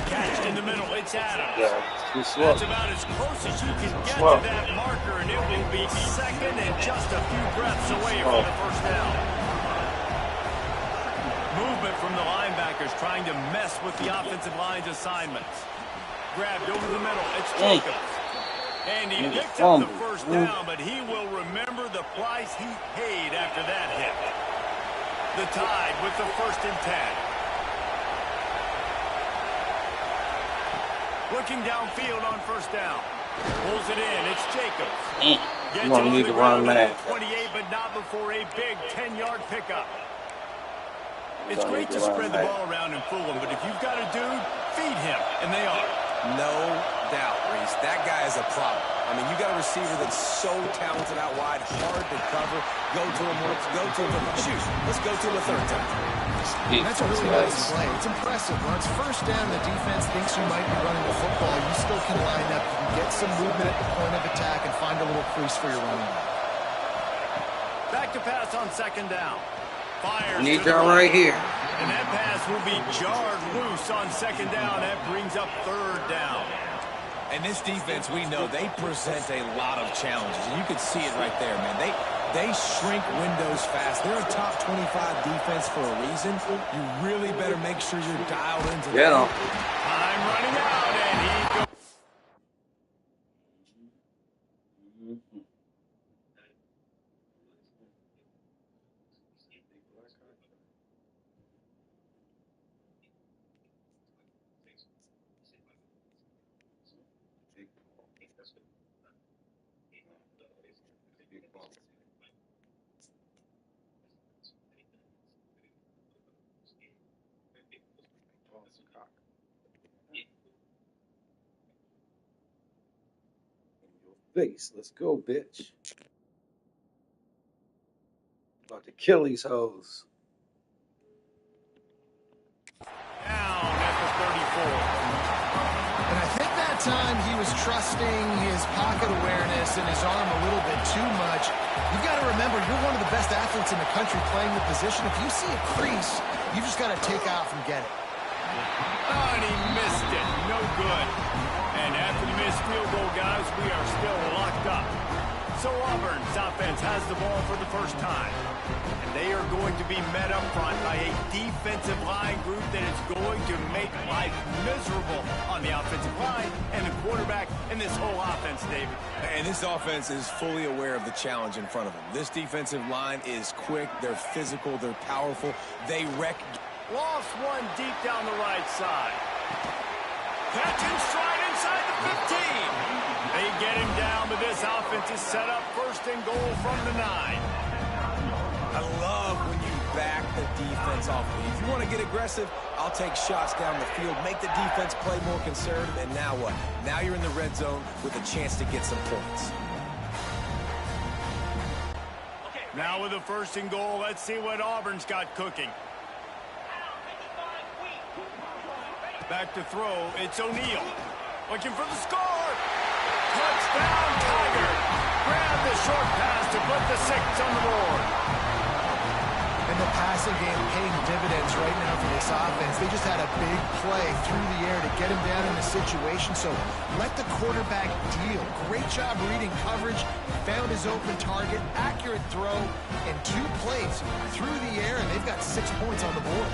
Catch in the middle, it's Adams. That's about as close as you can get to that marker, and it will be second and just a few breaths away from the first down. Movement from the linebackers trying to mess with the offensive line's assignments. Grabbed over the middle, it's Jacobs. And he picked up the first down, but he will remember the price he paid after that hit. The Tide with the 1st and 10. Looking downfield on first down. Pulls it in. It's Jacobs. You won't need to run that. 28, but not before a big 10-yard pickup. It's great to spread the ball around and fool him, but if you've got a dude, feed him, and they are. No doubt, Reese. That guy is a problem. I mean, you got a receiver that's so talented out wide, hard to cover. Go to him once, go to him. Shoot, let's go to him a third time. That's a really nice play. It's impressive. When it's first down, the defense thinks you might be running the football. You still can line up. You can get some movement at the point of attack and find a little crease for your running back. Back to pass on second down. Fires Need y'all right here. And that pass will be jarred loose on second down. That brings up third down. And this defense, we know, they present a lot of challenges. And you can see it right there, man. They shrink windows fast. They're a top 25 defense for a reason. You really better make sure you're dialed into that. Time running out, and he goes. Face. Let's go, bitch. About to kill these hoes. Down at the 34. And I think that time he was trusting his pocket awareness and his arm a little bit too much. You've got to remember, you're one of the best athletes in the country playing the position. If you see a crease, you just got to take off and get it. Oh, and he missed it. No good. And after the missed field goal, guys, we are still locked up. So Auburn's offense has the ball for the first time. And they are going to be met up front by a defensive line group that is going to make life miserable on the offensive line and the quarterback and this whole offense, David. And this offense is fully aware of the challenge in front of them. This defensive line is quick, they're physical, they're powerful. They wreck. Lost one deep down the right side. Catch and stride inside the 15. They get him down, but this offense is set up first and goal from the 9. I love when you back the defense off. If you want to get aggressive, I'll take shots down the field, make the defense play more conservative, and now what? Now you're in the red zone with a chance to get some points. Now with a first and goal, let's see what Auburn's got cooking. Back to throw, it's O'Neal. Looking for the score. Touchdown, Tiger. Grab the short pass to put the 6 on the board. And the passing game paying dividends right now for this offense. They just had a big play through the air to get him down in the situation. So let the quarterback deal. Great job reading coverage. Found his open target. Accurate throw. And 2 plays through the air. And they've got 6 points on the board.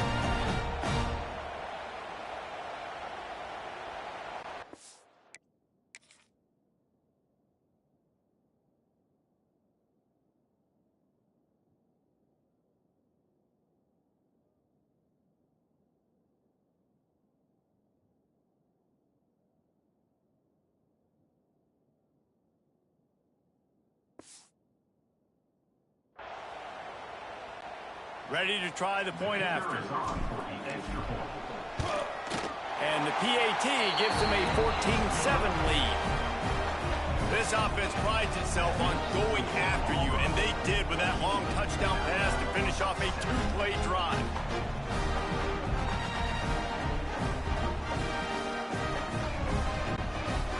Ready to try the point after. And the PAT gives them a 14-7 lead. This offense prides itself on going after you, and they did with that long touchdown pass to finish off a 2-play drive.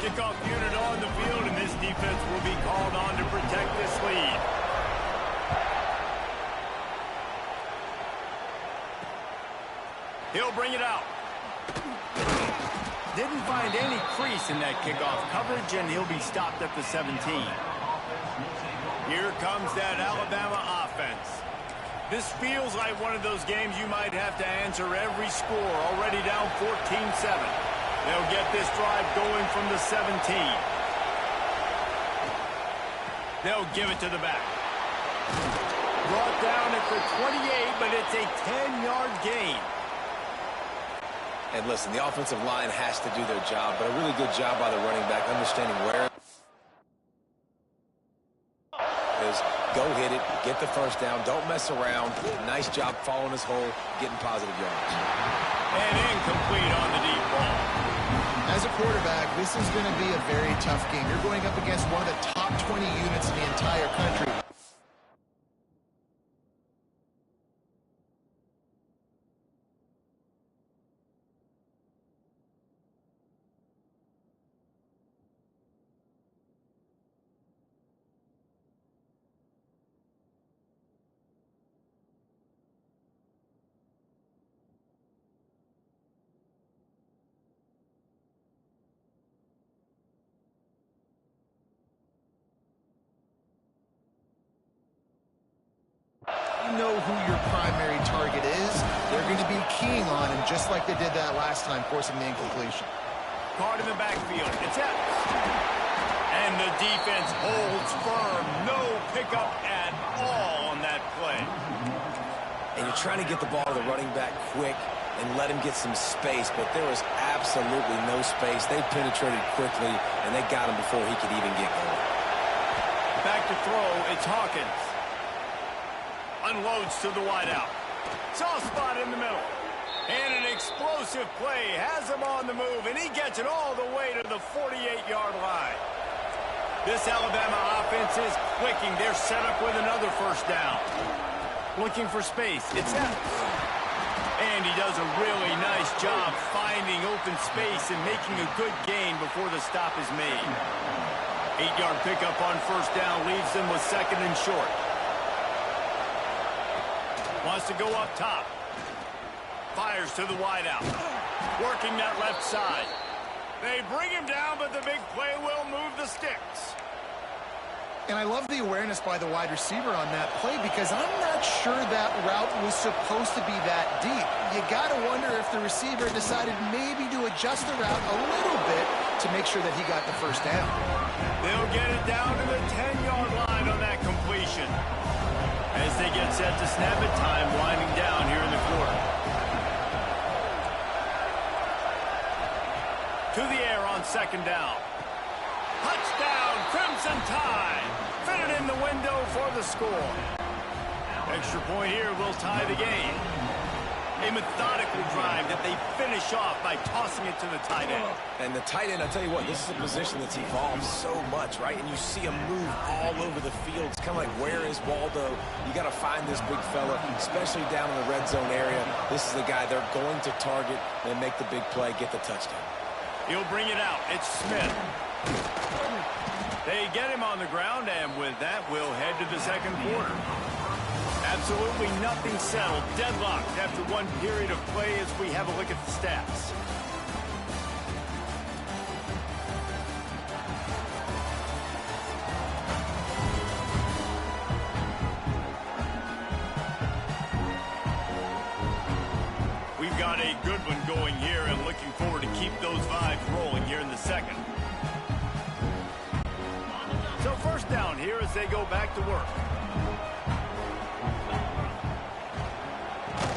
Kickoff unit on the field, and this defense will be called on to protect this lead. He'll bring it out. Didn't find any crease in that kickoff coverage, and he'll be stopped at the 17. Here comes that Alabama offense. This feels like one of those games you might have to answer every score. Already down 14-7. They'll get this drive going from the 17. They'll give it to the back. Brought down at the 28, but it's a 10-yard gain. And listen, the offensive line has to do their job, but a really good job by the running back, understanding where it is. Go hit it, get the first down, don't mess around. Nice job following his hole, getting positive yards. And incomplete on the deep ball. As a quarterback, this is going to be a very tough game. You're going up against one of the top 20 units in the entire country. You know who your primary target is. They're going to be keying on him just like they did that last time, forcing the incompletion. Caught in the backfield. It's out. And the defense holds firm. No pickup at all on that play. And you're trying to get the ball to the running back quick and let him get some space, but there was absolutely no space. They penetrated quickly, and they got him before he could even get going. Back to throw. It's Hawkins. Unloads to the wideout. Soft spot in the middle. And an explosive play has him on the move, and he gets it all the way to the 48-yard line. This Alabama offense is clicking. They're set up with another first down. Looking for space. It's Evans. And he does a really nice job finding open space and making a good gain before the stop is made. 8-yard pickup on first down leaves them with second and short. Wants to go up top. Fires to the wideout. Working that left side. They bring him down, but the big play will move the sticks. And I love the awareness by the wide receiver on that play because I'm not sure that route was supposed to be that deep. You got to wonder if the receiver decided maybe to adjust the route a little bit to make sure that he got the first down. They'll get it down to the 10-yard line on that completion. As they get set to snap it, time winding down here in the quarter. To the air on second down. Touchdown, Crimson Tide. Fitted in the window for the score. Extra point here will tie the game. A methodical drive that they finish off by tossing it to the tight end. And the tight end, I'll tell you what, this is a position that's evolved so much, right? And you see him move all over the field. It's kind of like, where is Waldo? You got to find this big fella, especially down in the red zone area. This is the guy they're going to target and make the big play, get the touchdown. He'll bring it out. It's Smith. They get him on the ground, and with that, we'll head to the second quarter. Absolutely nothing settled. Deadlocked after one period of play as we have a look at the stats. We've got a good one going here and looking forward to keep those vibes rolling here in the second. So first down here as they go back to work.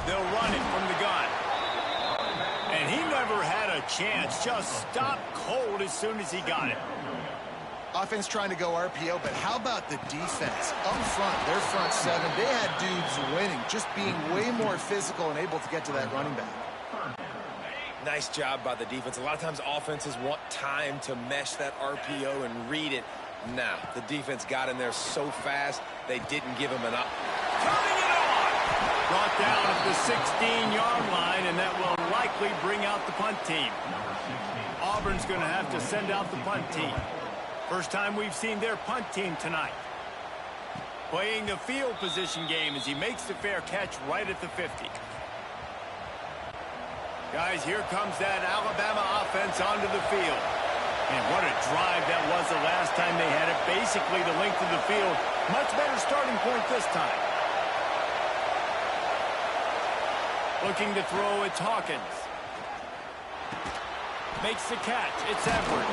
They'll run it from the gun. And he never had a chance. Just stopped cold as soon as he got it. Offense trying to go RPO, but how about the defense? Up front, their front seven, they had dudes winning, just being way more physical and able to get to that running back. Nice job by the defense. A lot of times offenses want time to mesh that RPO and read it. Now, the defense got in there so fast, they didn't give him an up. Coming it on! Brought down at the 16-yard line, and that will likely bring out the punt team. Auburn's going to have to send out the punt team. First time we've seen their punt team tonight. Playing the field position game as he makes the fair catch right at the 50. Guys, here comes that Alabama offense onto the field. And what a drive that was the last time they had it. Basically the length of the field. Much better starting point this time. Looking to throw, it's Hawkins. Makes the catch, it's Edwards.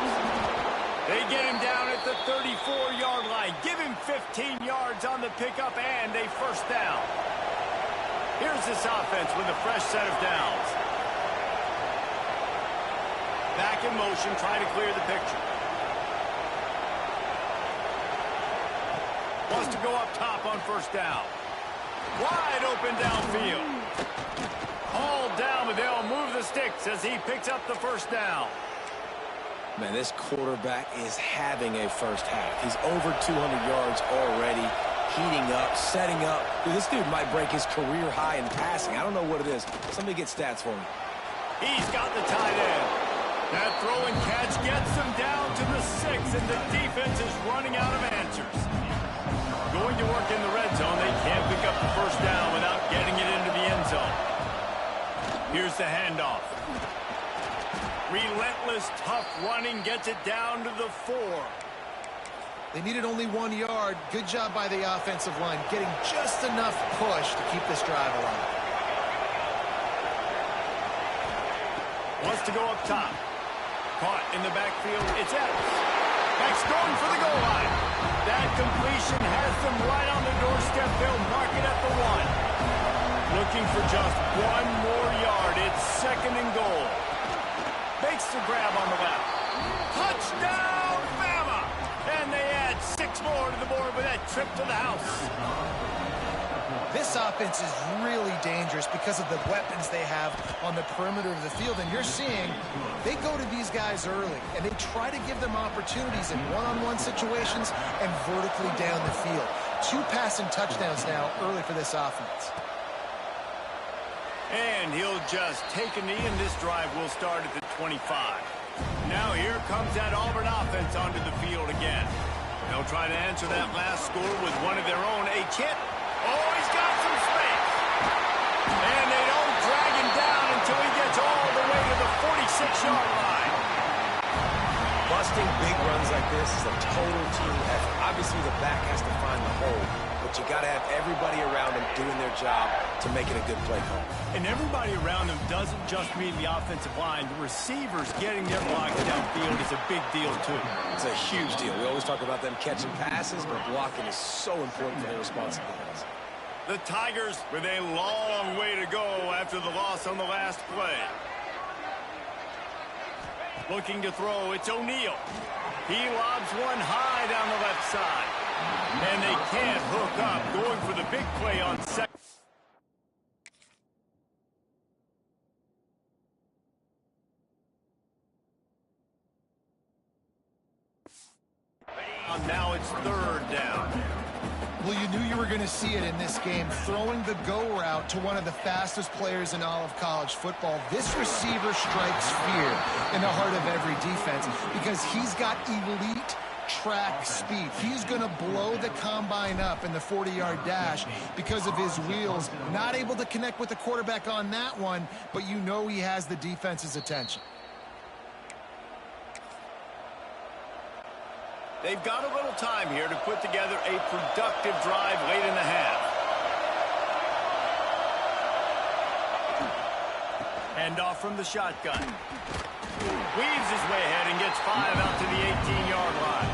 They get him down at the 34-yard line. Give him 15 yards on the pickup and a first down. Here's this offense with a fresh set of downs. Back in motion, trying to clear the picture. Wants to go up top on first down. Wide open downfield. All down, but they'll move the sticks as he picks up the first down. Man, this quarterback is having a first half. He's over 200 yards already, heating up, setting up. Dude, this dude might break his career high in passing. I don't know what it is. Somebody get stats for me. He's got the tight end. That throw and catch gets him down to the 6, and the defense is running out of answers. Going to work in the red zone. They can't pick up the first down without getting it into the end zone. Here's the handoff. Relentless, tough running gets it down to the 4. They needed only 1 yard. Good job by the offensive line, getting just enough push to keep this drive alive. Wants to go up top. Caught in the backfield. It's Evans. Back's going for the goal line. That completion has them right on the doorstep. They'll mark it at the 1. Looking for just 1 more yard. It's 2nd and goal. Makes the grab on the left. Touchdown, Bama! And they add 6 more to the board with that trip to the house. This offense is really dangerous because of the weapons they have on the perimeter of the field. And you're seeing they go to these guys early, and they try to give them opportunities in one-on-one situations and vertically down the field. 2 passing touchdowns now early for this offense. And he'll just take a knee, and this drive will start at the 25. Now here comes that Auburn offense onto the field again. They'll try to answer that last score with one of their own. A chip. Oh, he's got some space. And they don't drag him down until he gets all the way to the 46-yard line. Busting big runs like this is a total team effort. Obviously, the back has to find the hole, but you got to have everybody around them doing their job to make it a good play call. And everybody around them doesn't just mean the offensive line. The receivers getting their blocks downfield is a big deal, too. It's a huge deal. We always talk about them catching passes, but blocking is so important for their responsibilities. The Tigers with a long way to go after the loss on the last play. Looking to throw, it's O'Neal. He lobs one high down the left side. And they can't hook up, going for the big play on second. Now it's 3rd down. Well, you knew you were going to see it in this game, throwing the go route to one of the fastest players in all of college football. This receiver strikes fear in the heart of every defense because he's got elite track speed. He's going to blow the combine up in the 40-yard dash because of his wheels. Not able to connect with the quarterback on that one, but you know he has the defense's attention. They've got a little time here to put together a productive drive late in the half. Handoff from the shotgun. Weaves his way ahead and gets 5 out to the 18-yard line.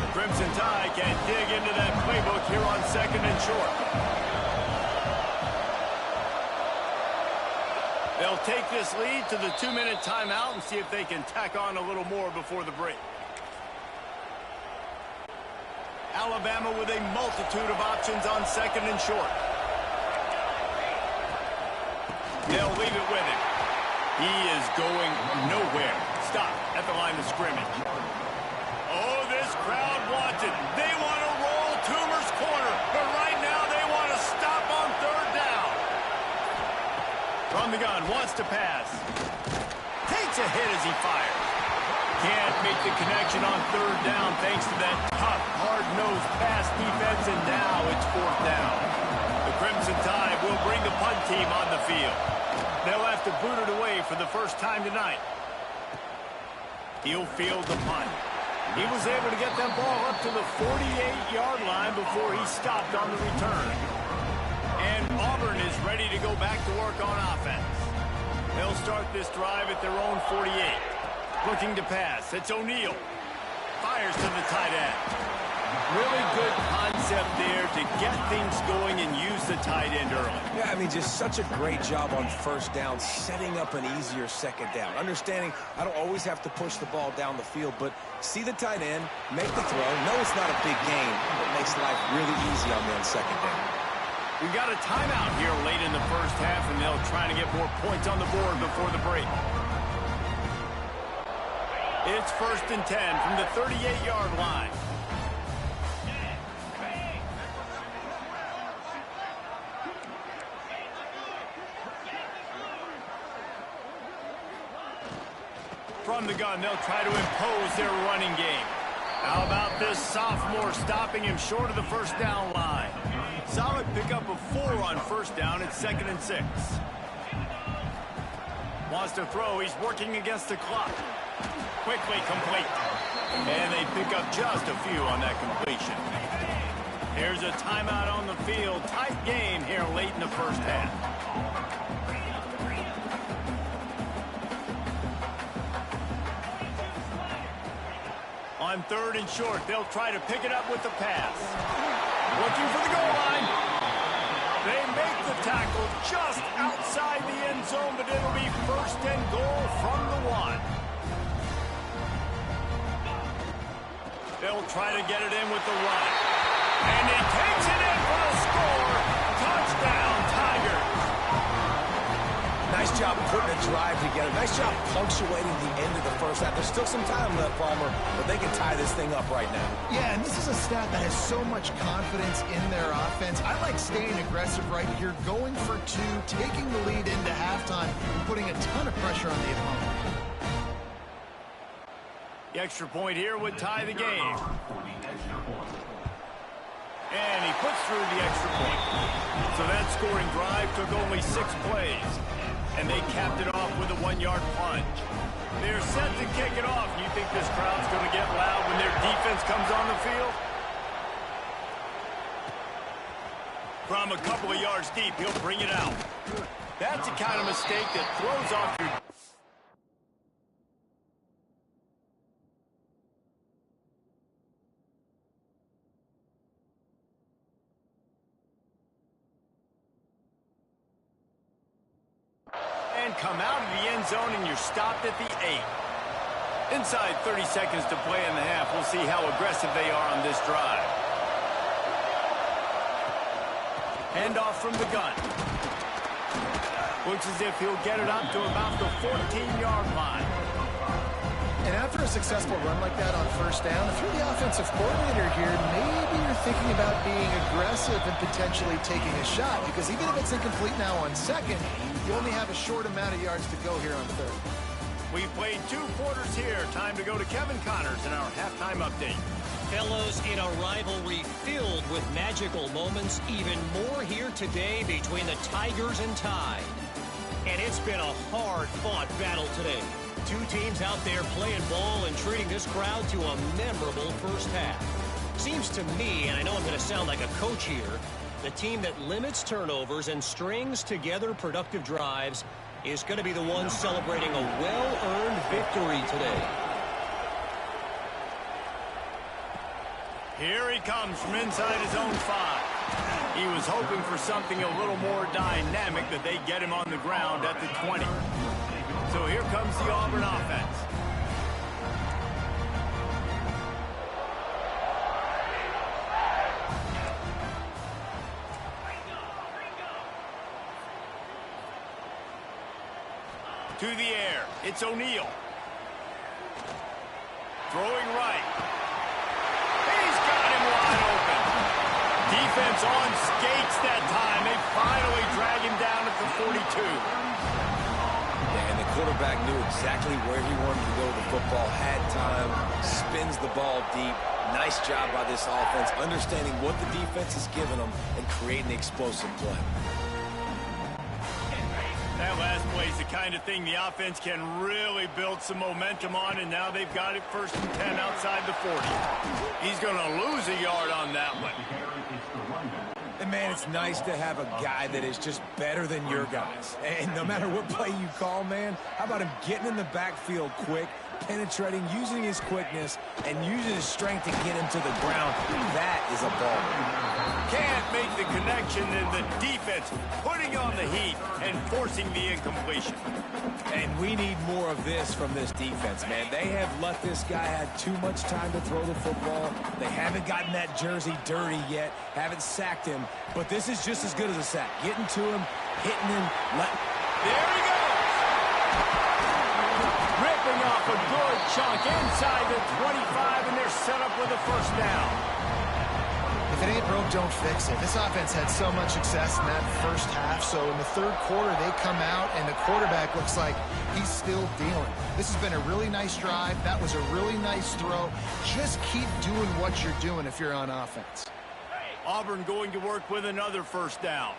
The Crimson Tide can dig into that playbook here on 2nd and short. They'll take this lead to the 2-minute timeout and see if they can tack on a little more before the break. Alabama with a multitude of options on 2nd and short. They'll leave it with him. He is going nowhere. Stop at the line of scrimmage. Oh, this crowd wants it. They want to roll Toomer's corner, but right now they want to stop on 3rd down. From the gun, wants to pass. Takes a hit as he fires. Can't make the connection on 3rd down thanks to that tough, hard-nosed pass defense, and now it's 4th down. The Crimson Tide will bring the punt team on the field. They'll have to boot it away for the first time tonight. He'll field the punt. He was able to get that ball up to the 48-yard line before he stopped on the return. And Auburn is ready to go back to work on offense. They'll start this drive at their own 48. Looking to pass. It's O'Neal. Fires to the tight end. Really good concept there to get things going and use the tight end early. Yeah, I mean, just such a great job on 1st down, setting up an easier 2nd down. Understanding I don't always have to push the ball down the field, but see the tight end, make the throw. No, it's not a big gain, but makes life really easy on me on 2nd down. We've got a timeout here late in the first half, and they'll try to get more points on the board before the break. It's 1st and 10 from the 38-yard line. From the gun, they'll try to impose their running game. How about this sophomore stopping him short of the first down line? Solid pickup of 4 on first down. It's 2nd and 6. Wants to throw. He's working against the clock. Quickly complete. And they pick up just a few on that completion. Here's a timeout on the field. Tight game here late in the first half. On 3rd and short, they'll try to pick it up with the pass. Looking for the goal line. They make the tackle just outside the end zone, but it'll be 1st and goal from the 1. They'll try to get it in with the run. And he takes it in for the score. Touchdown, Tigers. Nice job putting a drive together. Nice job punctuating the end of the first half. There's still some time left, Palmer, but they can tie this thing up right now. Yeah, and this is a stat that has so much confidence in their offense. I like staying aggressive right here, going for 2, taking the lead into halftime, and putting a ton of pressure on the opponent. The extra point here would tie the game. And he puts through the extra point. So that scoring drive took only 6 plays. And they capped it off with a 1-yard plunge. They're set to kick it off. You think this crowd's going to get loud when their defense comes on the field? From a couple of yards deep, he'll bring it out. That's the kind of mistake that throws off your... and come out of the end zone, and you're stopped at the 8. Inside 30 seconds to play in the half. We'll see how aggressive they are on this drive. Handoff from the gun. Looks as if he'll get it up to about the 14-yard line. And after a successful run like that on first down, if you're the offensive coordinator here, maybe you're thinking about being aggressive and potentially taking a shot, because even if it's incomplete now on second, you only have a short amount of yards to go here on third. We've played 2 quarters here. Time to go to Kevin Connors in our halftime update. Fellows, in a rivalry filled with magical moments, even more here today between the Tigers and Tide. And it's been a hard-fought battle today. 2 teams out there playing ball and treating this crowd to a memorable first half. Seems to me, and I know I'm going to sound like a coach here, the team that limits turnovers and strings together productive drives is going to be the one celebrating a well-earned victory today. Here he comes from inside his own 5. He was hoping for something a little more dynamic, that they get him on the ground at the 20. So here comes the Auburn offense. To the air, it's O'Neal. Throwing right. He's got him wide open. Defense on skates that time. They finally drag him down at the 42. And the quarterback knew exactly where he wanted to go with the football, had time, spins the ball deep. Nice job by this offense, understanding what the defense has given them and creating the explosive play. That last play is the kind of thing the offense can really build some momentum on, and now they've got it 1st and 10 outside the 40. He's going to lose a yard on that one. And, man, it's nice to have a guy that is just better than your guys. And no matter what play you call, man, how about him getting in the backfield quick, penetrating, using his quickness, and using his strength to get him to the ground. That is a ball. Can't make the connection, and the defense putting on the heat and forcing the incompletion. And we need more of this from this defense, man. They have let this guy have too much time to throw the football. They haven't gotten that jersey dirty yet, haven't sacked him, but this is just as good as a sack. Getting to him, hitting him, There he goes! Ripping off a good chunk inside the 25, and they're set up with a first down. If it ain't broke, don't fix it. This offense had so much success in that first half, so in the third quarter, they come out, and the quarterback looks like he's still dealing. This has been a really nice drive. That was a really nice throw. Just keep doing what you're doing if you're on offense. Auburn going to work with another first down.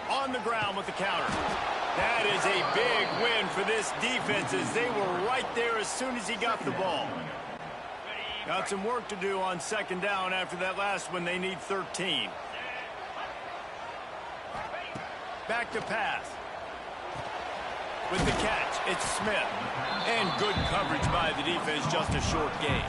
On the ground with the counter. That is a big win for this defense as they were right there as soon as he got the ball. Got some work to do on second down after that last one. They need 13. Back to pass. With the catch, it's Smith. And good coverage by the defense, just a short gain.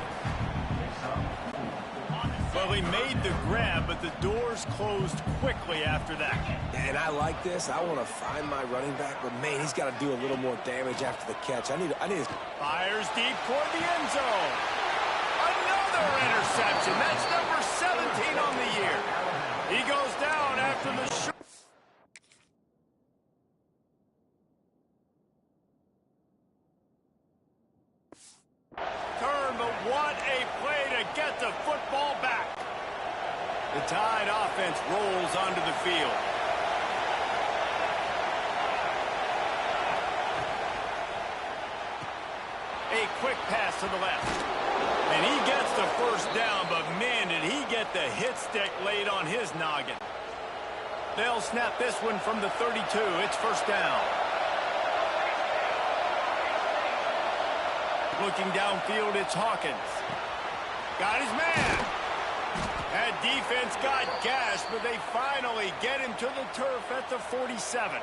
Well, he made the grab, but the doors closed quickly after that. And I like this. I want to find my running back, but man, he's got to do a little more damage after the catch. I need Fires deep toward the end zone. Another interception. That's number 17 on the year. He goes down after the short. Turn, but what a play to get the football back. The Tide offense rolls onto the field. A quick pass to the left. And he gets the first down, but man, did he get the hit stick laid on his noggin. They'll snap this one from the 32. It's first down. Looking downfield, it's Hawkins. Got his man. That defense got gashed, but they finally get him to the turf at the 47.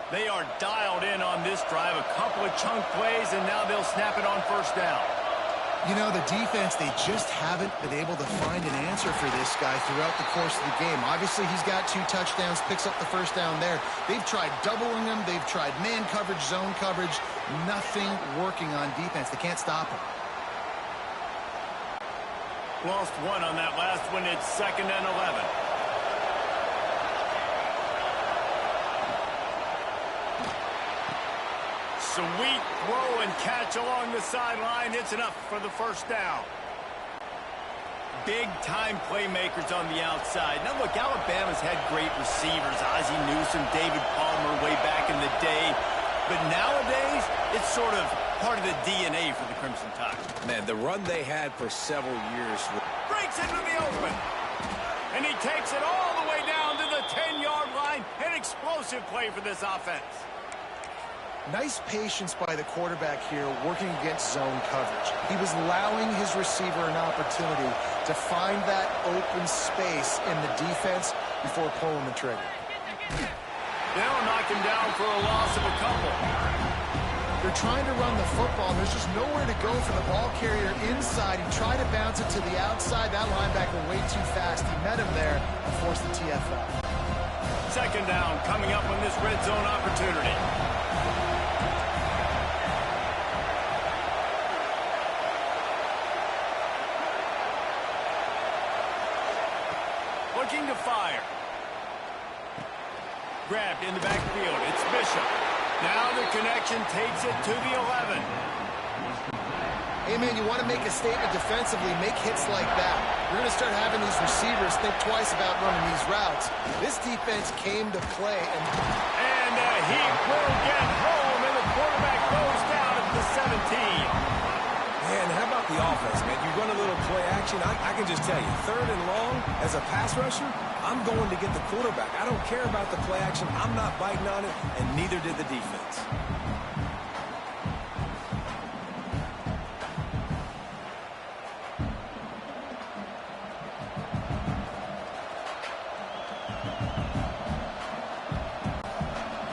They are dialed in on this drive. A couple of chunk plays, and now they'll snap it on first down. You know, the defense, they just haven't been able to find an answer for this guy throughout the course of the game. Obviously, he's got 2 touchdowns, picks up the first down there. They've tried doubling him. They've tried man coverage, zone coverage. Nothing working on defense. They can't stop him. Lost one on that last one. It's 2nd and 11. Sweet throw and catch along the sideline. It's enough for the first down. Big-time playmakers on the outside. Now, look, Alabama's had great receivers. Ozzie Newsome, David Palmer way back in the day. But nowadays, it's sort of part of the DNA for the Crimson Tide. man, the run they had for several years. Breaks into the open. And he takes it all the way down to the 10-yard line. An explosive play for this offense. Nice patience by the quarterback here working against zone coverage. He was allowing his receiver an opportunity to find that open space in the defense before pulling the trigger. They'll knock him down for a loss of a couple. They're trying to run the football, and there's just nowhere to go for the ball carrier inside. He tried to bounce it to the outside. That linebacker way too fast. He met him there and forced the TFL. 2nd down coming up on this red zone opportunity. Looking to fire. Grabbed in the backfield. It's Bishop. Now the connection takes it to the 11. Hey, man, you want to make a statement defensively, make hits like that. You're going to start having these receivers think twice about running these routes. This defense came to play. And he will get home, and the quarterback goes down at the 17. Man, how about the offense, man? You run a little play action. I can just tell you, 3rd and long, as a pass rusher, I'm going to get the quarterback. I don't care about the play action. I'm not biting on it, and neither did the defense.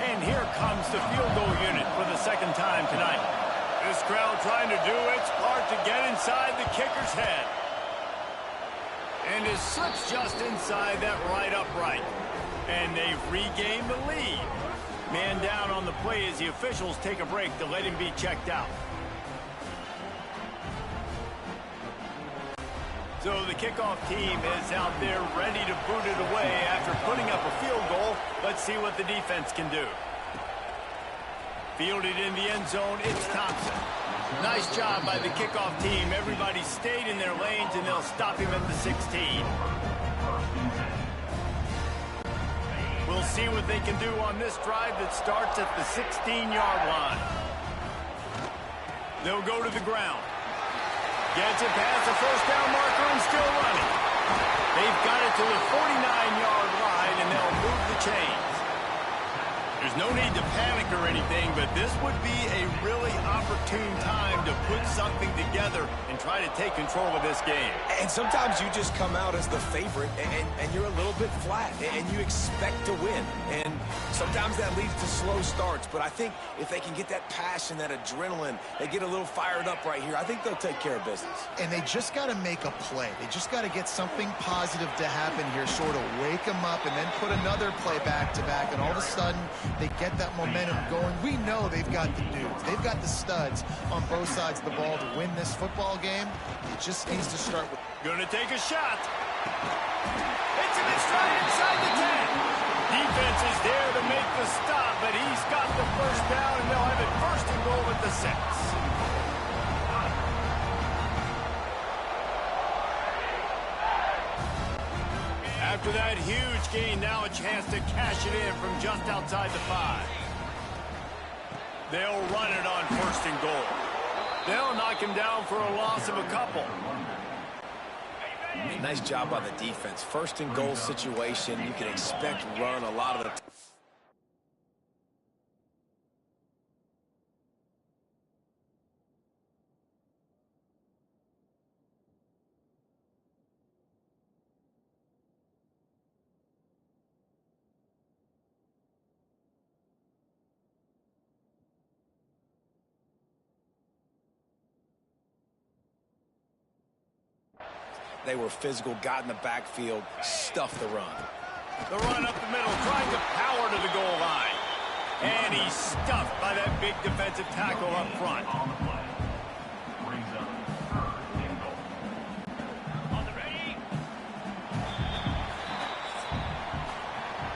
And here comes the field goal unit for the 2nd time tonight. This crowd trying to do its part to get inside the kicker's head. And it slips just inside that right upright. And they've regained the lead. Man down on the play as the officials take a break to let him be checked out. So the kickoff team is out there ready to boot it away after putting up a field goal Let's see what the defense can do. Fielded in the end zone, it's Thompson. Nice job by the kickoff team. Everybody stayed in their lanes, and they'll stop him at the 16. We'll see what they can do on this drive that starts at the 16-yard line. They'll go to the ground. Gets it past the first down marker and still running. They've got it to the 49-yard line, and they'll move the chains. There's no need to panic or anything, but this would be a really opportune time to put something together and try to take control of this game. And sometimes you just come out as the favorite, and you're a little bit flat, and you expect to win. And sometimes that leads to slow starts, but I think if they can get that passion, that adrenaline, they get a little fired up right here, I think they'll take care of business. And they just got to make a play. They just got to get something positive to happen here, sort of wake them up, and then put another play back-to-back, and all of a sudden, they get that momentum going. We know they've got the dudes. They've got the studs on both sides of the ball to win this football game. It just needs to start with... Gonna take a shot. It's in his stride inside the 10. Defense is there to make the stop, but he's got the first down, and they'll have it first and goal at the 6. After that huge gain, now a chance to cash it in from just outside the 5. They'll run it on first and goal. They'll knock him down for a loss of a couple. Nice job by the defense. First and goal situation, you can expect run a lot of the time. They were physical, got in the backfield, stuffed the run. The run up the middle, trying to power to the goal line. And he's stuffed by that big defensive tackle up front.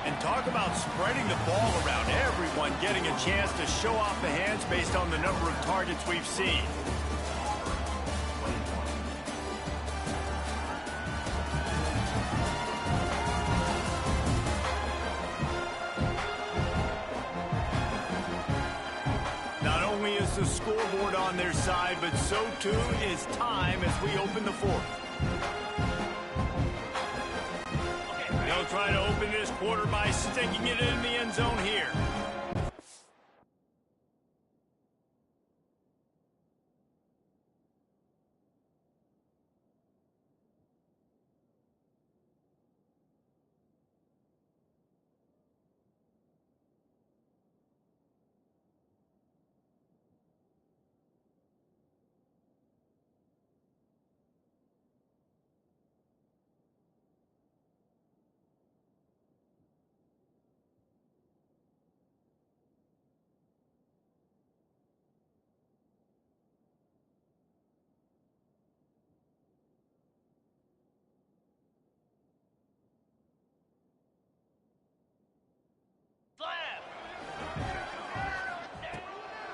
And talk about spreading the ball around. Everyone getting a chance to show off the hands based on the number of targets we've seen. The scoreboard on their side, but so too is time as we open the 4th. They'll try to open this quarter by sticking it in the end zone here.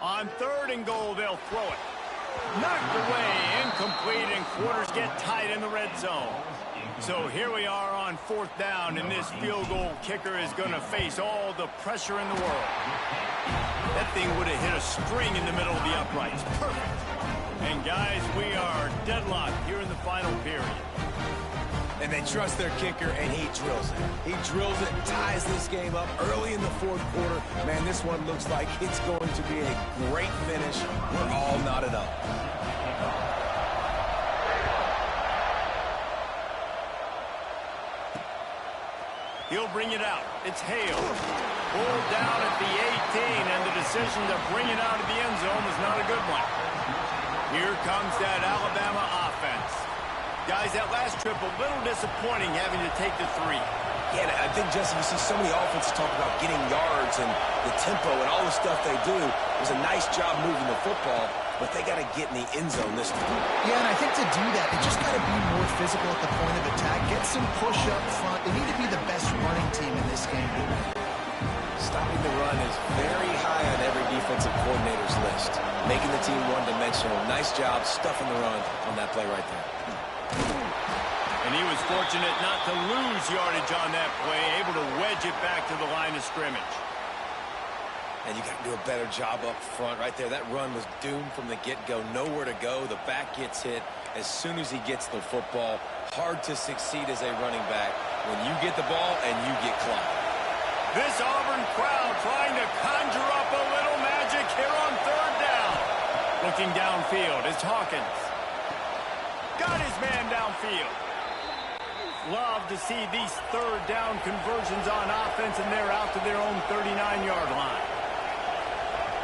On 3rd and goal, they'll throw it. Knocked away, incomplete, and quarters get tight in the red zone. So here we are on 4th down, and this field goal kicker is going to face all the pressure in the world. That thing would have hit a string in the middle of the uprights. Perfect. And guys, we are deadlocked here in the final period. And they trust their kicker, and he drills it. He drills it and ties this game up early in the 4th quarter. Man, this one looks like it's going to be a great finish. We're all knotted up. He'll bring it out. It's Hale. Pulled down at the 18, and the decision to bring it out of the end zone was not a good one. Here comes that Alabama offense. Guys, that last trip, a little disappointing having to take the 3. Yeah, I think, Jesse, you see so many offenses talk about getting yards and the tempo and all the stuff they do. It was a nice job moving the football, but they got to get in the end zone this time. Yeah, and I think to do that, they just got to be more physical at the point of attack, get some push up front. They need to be the best running team in this game. run is very high on every defensive coordinator's list, making the team one-dimensional. Nice job stuffing the run on that play right there. And he was fortunate not to lose yardage on that play, able to wedge it back to the line of scrimmage. And you got to do a better job up front right there. That run was doomed from the get-go. Nowhere to go. The back gets hit as soon as he gets the football. Hard to succeed as a running back when you get the ball and you get clocked. This Auburn crowd trying to conjure up a little magic here on third down. Looking downfield is Hawkins. Got his man downfield. Love to see these third down conversions on offense, and they're out to their own 39-yard line.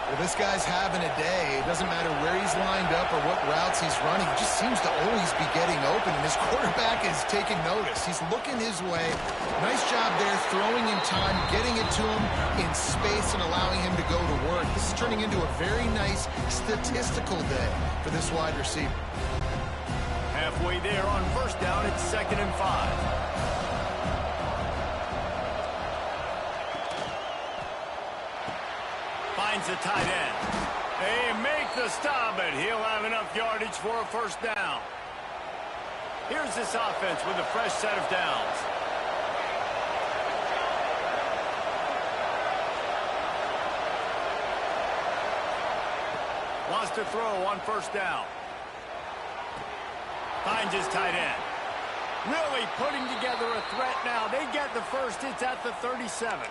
Well, this guy's having a day. It doesn't matter where he's lined up or what routes he's running. He just seems to always be getting open, and his quarterback is taking notice. He's looking his way. Nice job there, throwing in time, getting it to him in space and allowing him to go to work. This is turning into a very nice statistical day for this wide receiver. Halfway there on first down, it's 2nd and 5. Finds the tight end. They make the stop, but he'll have enough yardage for a first down. Here's this offense with a fresh set of downs. Wants to throw on first down. Finds his tight end. Really putting together a threat now. They get the first. It's at the 37th.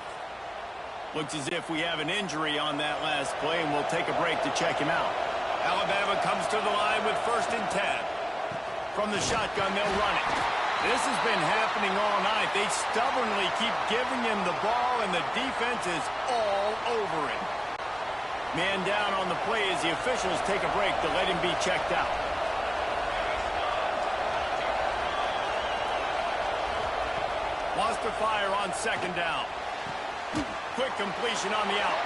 Looks as if we have an injury on that last play, and we'll take a break to check him out. Alabama comes to the line with 1st and 10. From the shotgun, they'll run it. This has been happening all night. They stubbornly keep giving him the ball, and the defense is all over it. Man down on the play as the officials take a break to let him be checked out. Wants to fire on 2nd down. Quick completion on the out.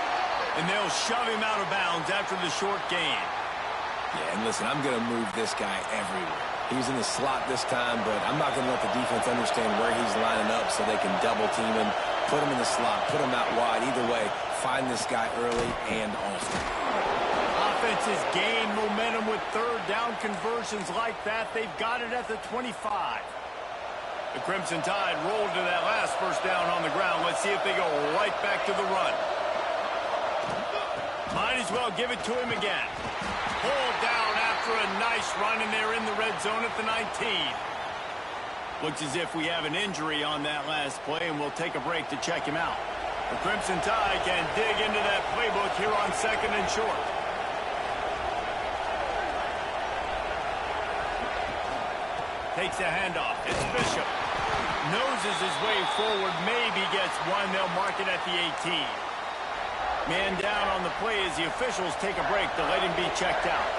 And they'll shove him out of bounds after the short gain. Yeah, and listen, I'm going to move this guy everywhere. He was in the slot this time, but I'm not going to let the defense understand where he's lining up so they can double team him, put him in the slot, put him out wide. Either way, find this guy early and often. Offenses gain momentum with third down conversions like that. They've got it at the 25. The Crimson Tide rolled to that last first down on the ground. Let's see if they go right back to the run. Might as well give it to him again. Pulled down after a nice run, and they're in the red zone at the 19. Looks as if we have an injury on that last play, and we'll take a break to check him out. The Crimson Tide can dig into that playbook here on 2nd and short. Takes a handoff. It's Bishop. Noses his way forward. Maybe gets one. They'll mark it at the 18. Man down on the play as the officials take a break to let him be checked out.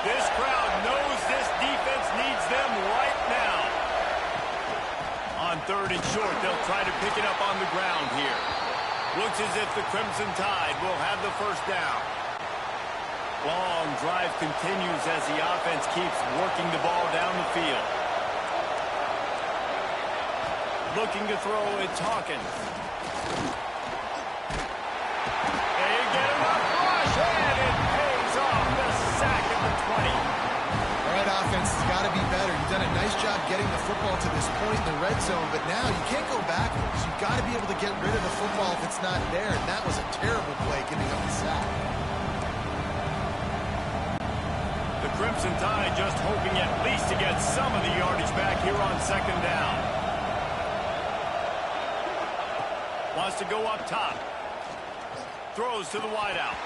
This crowd knows this defense needs them right now. On 3rd and short, they'll try to pick it up on the ground here. Looks as if the Crimson Tide will have the first down. Long drive continues as the offense keeps working the ball down the field. Looking to throw, it's Hawkins. They get enough rush, and it pays off. The sack at the 20. All right, offense has got to be better. You've done a nice job getting the football to this point in the red zone, but now you can't go backwards. You've got to be able to get rid of the football if it's not there, and that was a terrible play giving up the sack. The Crimson Tide just hoping at least to get some of the yardage back here on 2nd down. Wants to go up top. Throws to the wideout.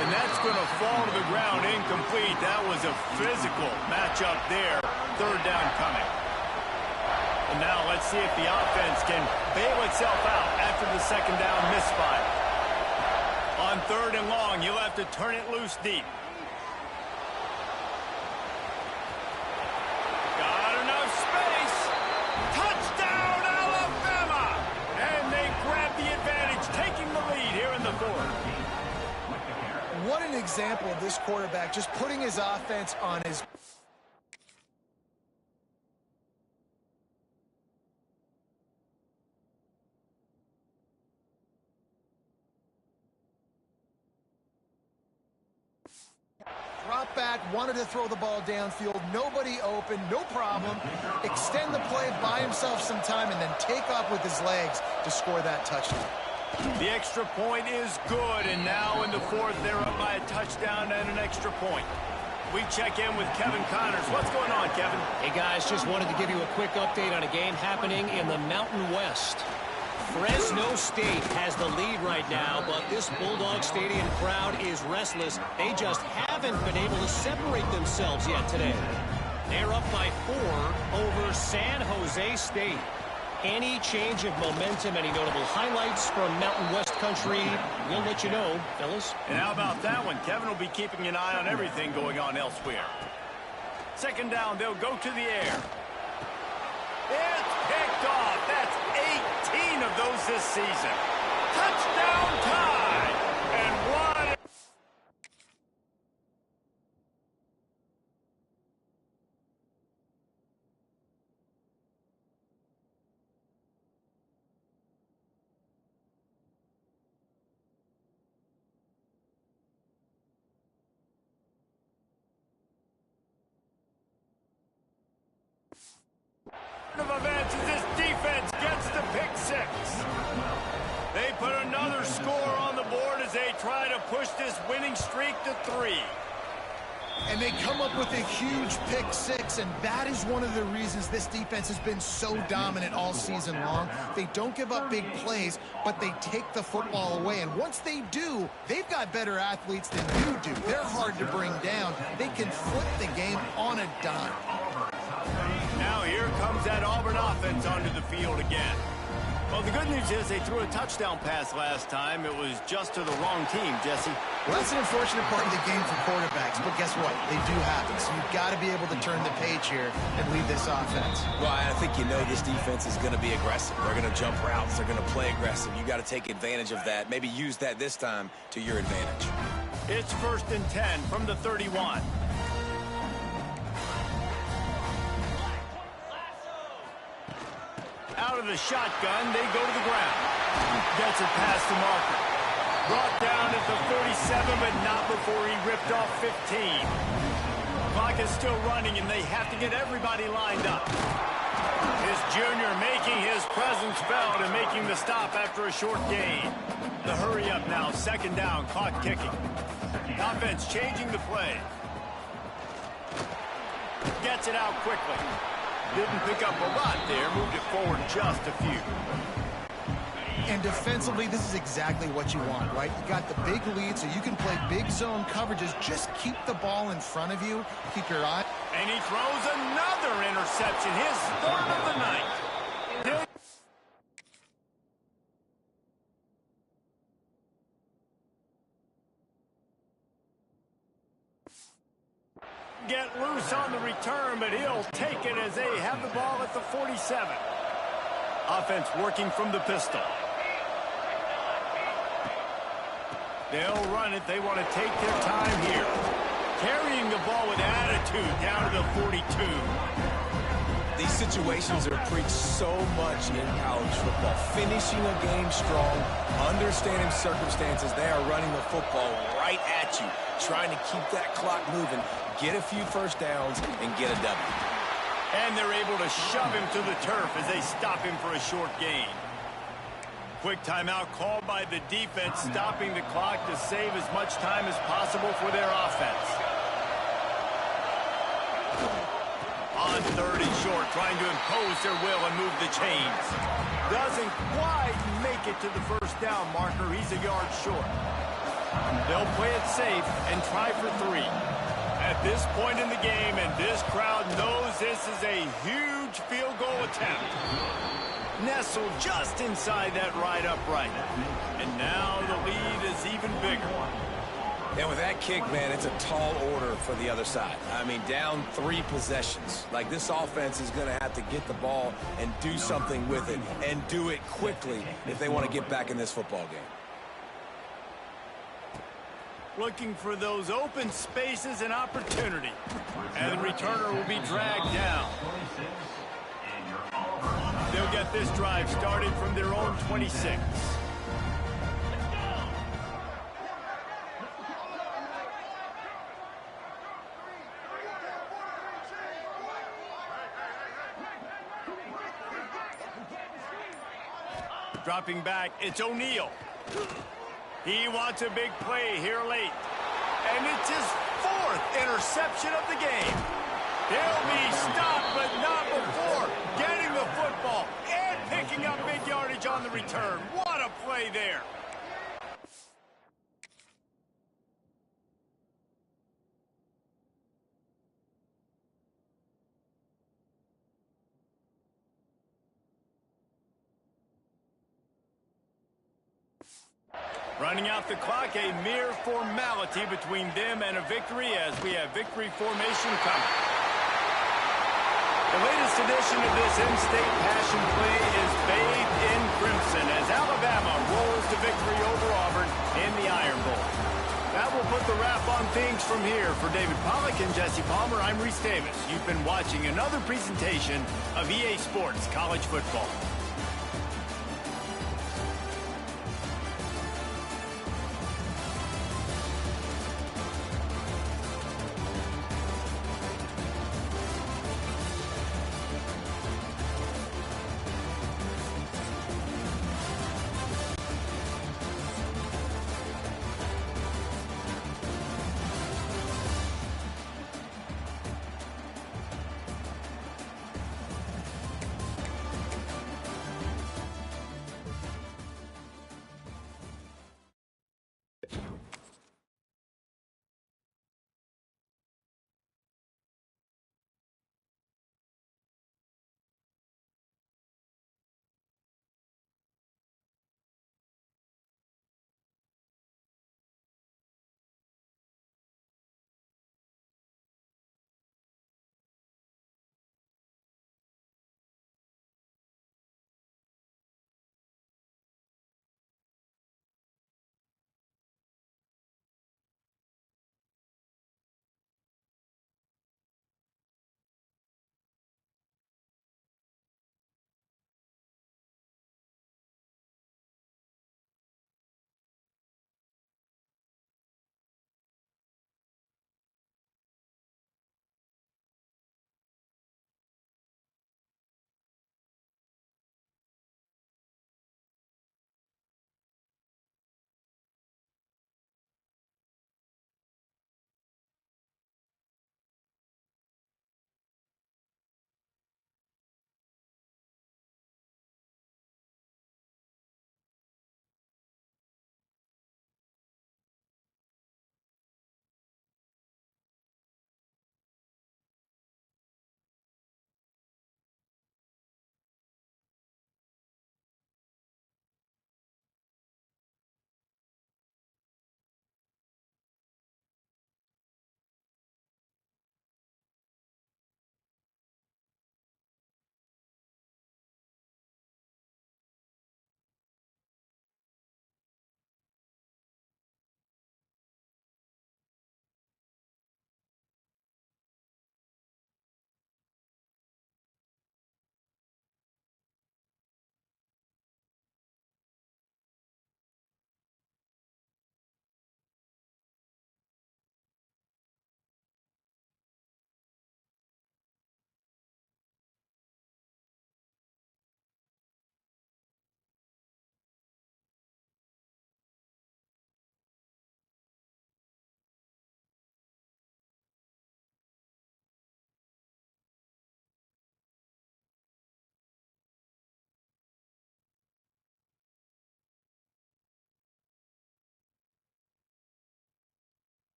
And that's going to fall to the ground incomplete. That was a physical matchup there. 3rd down coming. And now let's see if the offense can bail itself out after the 2nd down misfire. On 3rd and long, you'll have to turn it loose deep. What an example of this quarterback just putting his offense on his dropped back, wanted to throw the ball downfield, nobody open, no problem. Extend the play, buy himself some time, and then take off with his legs to score that touchdown. The extra point is good, and now in the fourth, they're up by a touchdown and an extra point. We check in with Kevin Connors. What's going on, Kevin? Hey, guys, just wanted to give you a quick update on a game happening in the Mountain West. Fresno State has the lead right now, but this Bulldog Stadium crowd is restless. They just haven't been able to separate themselves yet today. They're up by 4 over San Jose State. Any change of momentum, any notable highlights from Mountain West country, we'll let you know, fellas. And how about that one? Kevin will be keeping an eye on everything going on elsewhere. Second down, they'll go to the air. It's picked off. That's 18 of those this season. Touchdown time! And what? Of events as this defense gets the pick 6. They put another score on the board as they try to push this winning streak to 3. And they come up with a huge pick 6, and that is one of the reasons this defense has been so dominant all season long. They don't give up big plays, but they take the football away. And once they do, they've got better athletes than you do. They're hard to bring down. They can flip the game on a dime. Now here comes that Auburn offense onto the field again. Well, the good news is they threw a touchdown pass last time. It was just to the wrong team, Jesse. Well, that's an unfortunate part of the game for quarterbacks, but guess what? They do happen. So you've got to be able to turn the page here and lead this offense. Well, I think you know this defense is going to be aggressive. They're going to jump routes. They're going to play aggressive. You got to take advantage of that. Maybe use that this time to your advantage. It's 1st and 10 from the 31. Out of the shotgun, they go to the ground. Gets it past the marker. Brought down at the 47, but not before he ripped off 15. Clock is still running, and they have to get everybody lined up. His junior making his presence felt and making the stop after a short gain. The hurry up now, 2nd down, clock ticking. The offense changing the play. Gets it out quickly. Didn't pick up a lot there, moved it forward just a few. And defensively, this is exactly what you want, right? You got the big lead, so you can play big zone coverages. Just keep the ball in front of you. Keep your eye. And he throws another interception, his 3rd of the night. Get loose on the return, but he'll take it as they have the ball at the 47. Offense working from the pistol. They'll run it. They want to take their time here. Carrying the ball with attitude down to the 42. These situations are preached so much in college football. Finishing a game strong, understanding circumstances. They are running the football right at you, trying to keep that clock moving, get a few first downs, and get a W. And they're able to shove him to the turf as they stop him for a short gain. Quick timeout called by the defense, stopping the clock to save as much time as possible for their offense. On 30 short, trying to impose their will and move the chains. Doesn't quite make it to the first down marker. He's a yard short. They'll play it safe and try for 3. At this point in the game, and this crowd knows this is a huge field goal attempt. Nestled just inside that right upright. And now the lead is even bigger. And with that kick, man, it's a tall order for the other side. I mean, down 3 possessions. Like, this offense is going to have to get the ball and do something with it, and do it quickly if they want to get back in this football game. Looking for those open spaces and opportunity. And the returner will be dragged down. They'll get this drive started from their own 26. Dropping back, it's O'Neal. He wants a big play here late. And it's his 4th interception of the game. He'll be stopped, but not before getting the football and picking up big yardage on the return. What a play there. Running out the clock, a mere formality between them and a victory as we have victory formation coming. The latest edition of this in-state passion play is bathed in crimson as Alabama rolls to victory over Auburn in the Iron Bowl. That will put the wrap on things from here. For David Pollack and Jesse Palmer, I'm Reese Davis. You've been watching another presentation of EA Sports College Football.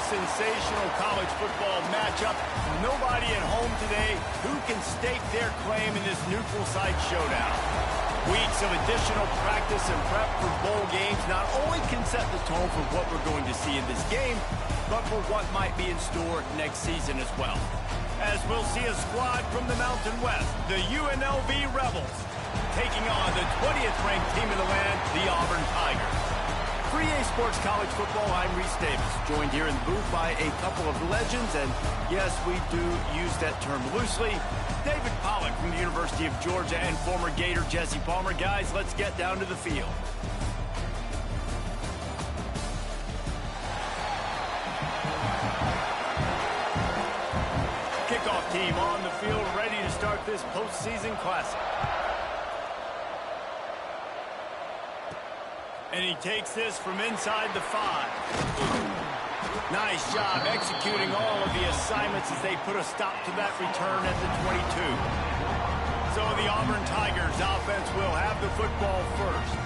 sensational college football matchup. Nobody at home today who can stake their claim in this neutral site showdown. Weeks of additional practice and prep for bowl games not only can set the tone for what we're going to see in this game, but for what might be in store next season as well. As we'll see a squad from the Mountain West, the UNLV Rebels, taking on the 20th ranked team in the land, the Auburn Tigers. For EA Sports College Football, I'm Reese Davis, joined here in the booth by a couple of legends, and yes, we do use that term loosely. David Pollack from the University of Georgia and former Gator Jesse Palmer. Guys, let's get down to the field. Kickoff team on the field, ready to start this postseason classic. And he takes this from inside the 5. Nice job executing all of the assignments as they put a stop to that return at the 22. So the Auburn Tigers offense will have the football first.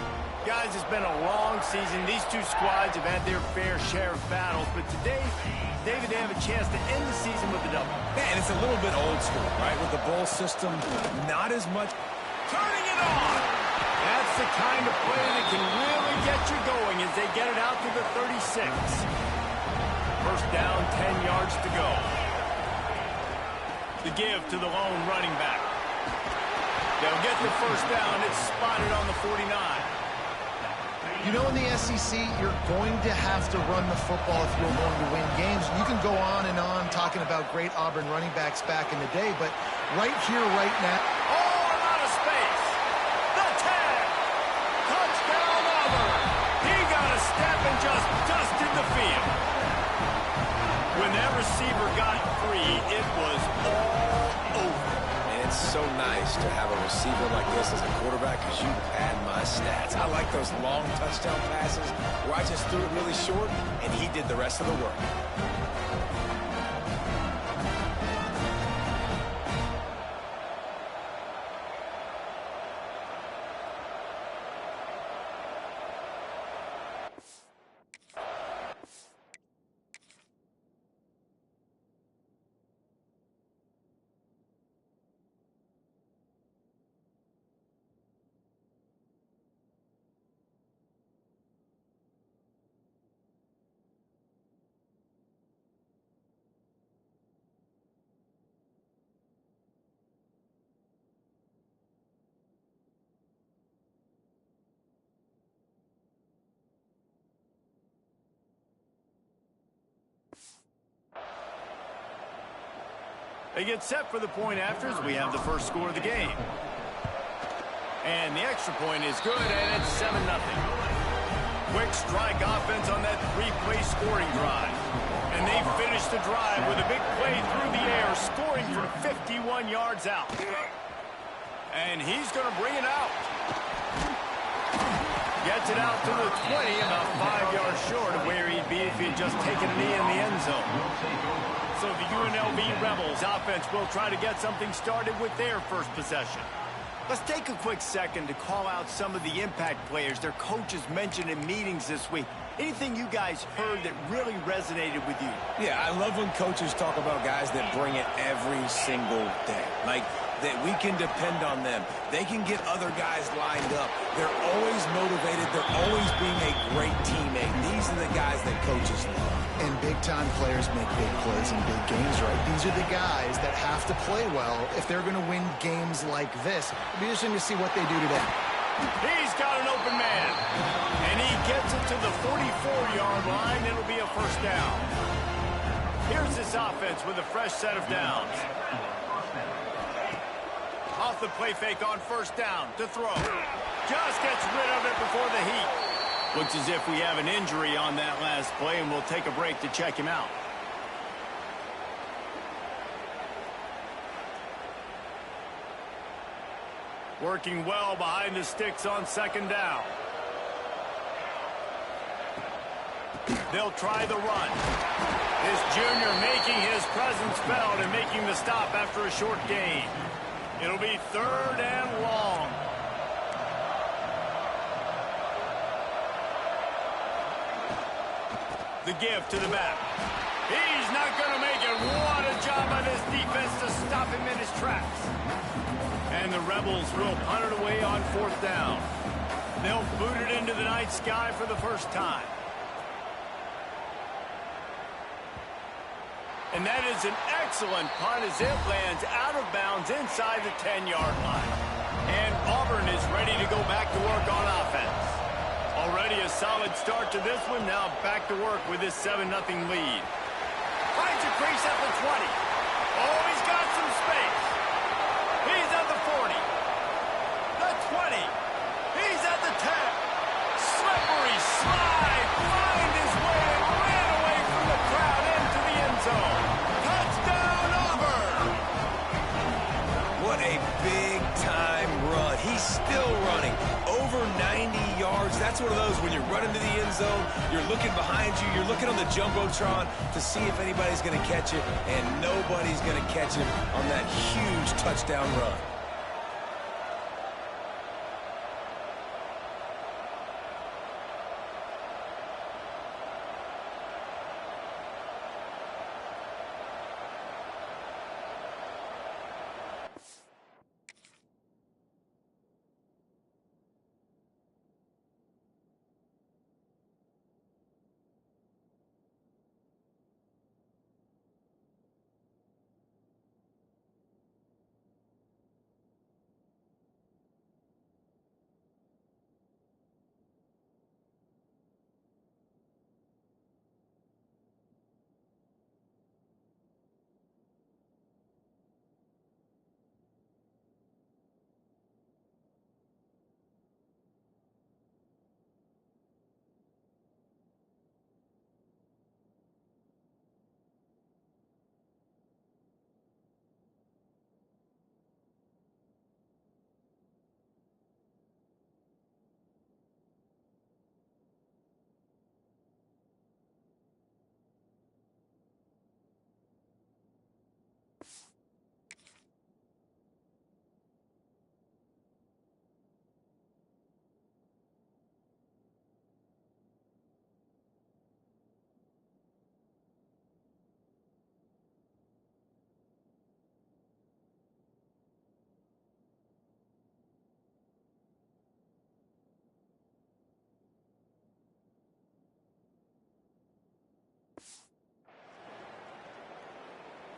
Guys, it's been a long season. These two squads have had their fair share of battles, but today, David, they have a chance to end the season with a double. Man, it's a little bit old school, right? With the bowl system, not as much. Turning it on! That's the kind of play that can really get you going as they get it out to the 36. First down, 10 yards to go. The give to the lone running back. They'll get the first down. It's spotted on the 49. You know, in the SEC, you're going to have to run the football if you're going to win games. You can go on and on talking about great Auburn running backs back in the day, but right here, right now. Oh, I'm out of space. The tag. Touchdown, Auburn. He got a step and just dusted the field. When that receiver got free, it was all over. And it's so nice to have a receiver like this as a quarterback because you pad my stats. I like those long touchdown passes where I just threw it really short and he did the rest of the work. They get set for the point afters. We have the first score of the game. And the extra point is good, and it's 7-0. Quick strike offense on that three-play scoring drive. And they finish the drive with a big play through the air, scoring from 51 yards out. And he's going to bring it out. Gets it out to the 20, about 5 yards short of where he'd be if he had just taken a knee in the end zone. So the UNLV Rebels offense will try to get something started with their first possession. Let's take a quick second to call out some of the impact players their coaches mentioned in meetings this week. Anything you guys heard that really resonated with you? Yeah, I love when coaches talk about guys that bring it every single day. Like, that we can depend on them. They can get other guys lined up. They're always motivated. They're always being a great teammate. These are the guys that coaches love. And big-time players make big plays in big games, right? These are the guys that have to play well if they're going to win games like this. It'll be interesting to see what they do today. He's got an open man. And he gets it to the 44-yard line. It'll be a first down. Here's this offense with a fresh set of downs. Off the play fake on first down to throw. Just gets rid of it before the heat. Looks as if we have an injury on that last play, and we'll take a break to check him out. Working well behind the sticks on second down. They'll try the run. This junior making his presence felt and making the stop after a short gain. It'll be third and long. The give to the back. not going to make it. What a job by this defense to stop him in his tracks. And the Rebels will punt it away on 4th down. They'll boot it into the night sky for the first time. And that is an excellent punt as it lands out of bounds inside the 10-yard line. And Auburn is ready to go back to work on offense. Already a solid start to this one. Now back to work with this 7-0 lead. Finds a crease at the 20. Oh, he's got some space. He's at the 40. The 20. He's at the 10. Slippery slide. Find his way and ran away from the crowd into the end zone. Touchdown, Auburn. What a big-time run. He's still running. Over 90 yards. That's one of those when you're running to the end zone, you're looking behind you, you're looking on the Jumbotron to see if anybody's going to catch it, and nobody's going to catch him on that huge touchdown run.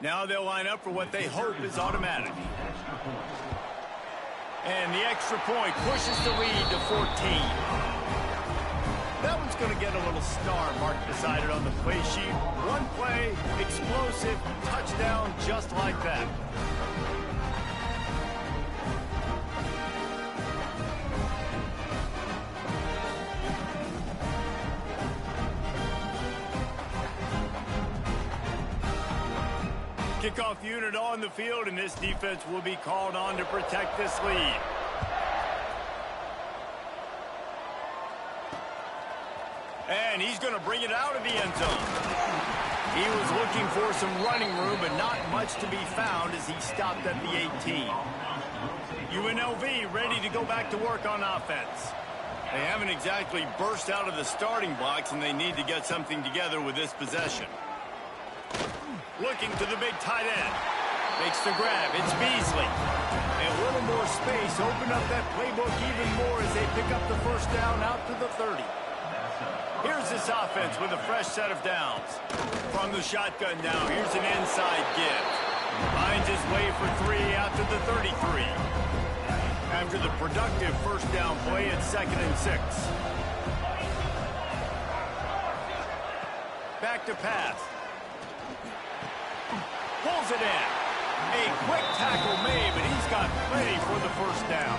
Now they'll line up for what they hope is automatic. And the extra point pushes the lead to 14. That one's going to get a little star marked beside it on the play sheet. One play, explosive, touchdown, just like that. Kickoff unit on the field, and this defense will be called on to protect this lead. And he's going to bring it out of the end zone. He was looking for some running room, but not much to be found as he stopped at the 18. UNLV ready to go back to work on offense. They haven't exactly burst out of the starting blocks, and they need to get something together with this possession. Looking to the big tight end. Makes the grab. It's Beasley. A little more space. Open up that playbook even more as they pick up the first down out to the 30. Here's this offense with a fresh set of downs. From the shotgun now, here's an inside give. Finds his way for 3 out to the 33. After the productive first down play, it's 2nd and 6. Back to pass. Pulls it in. A quick tackle made, but he's got plenty for the first down.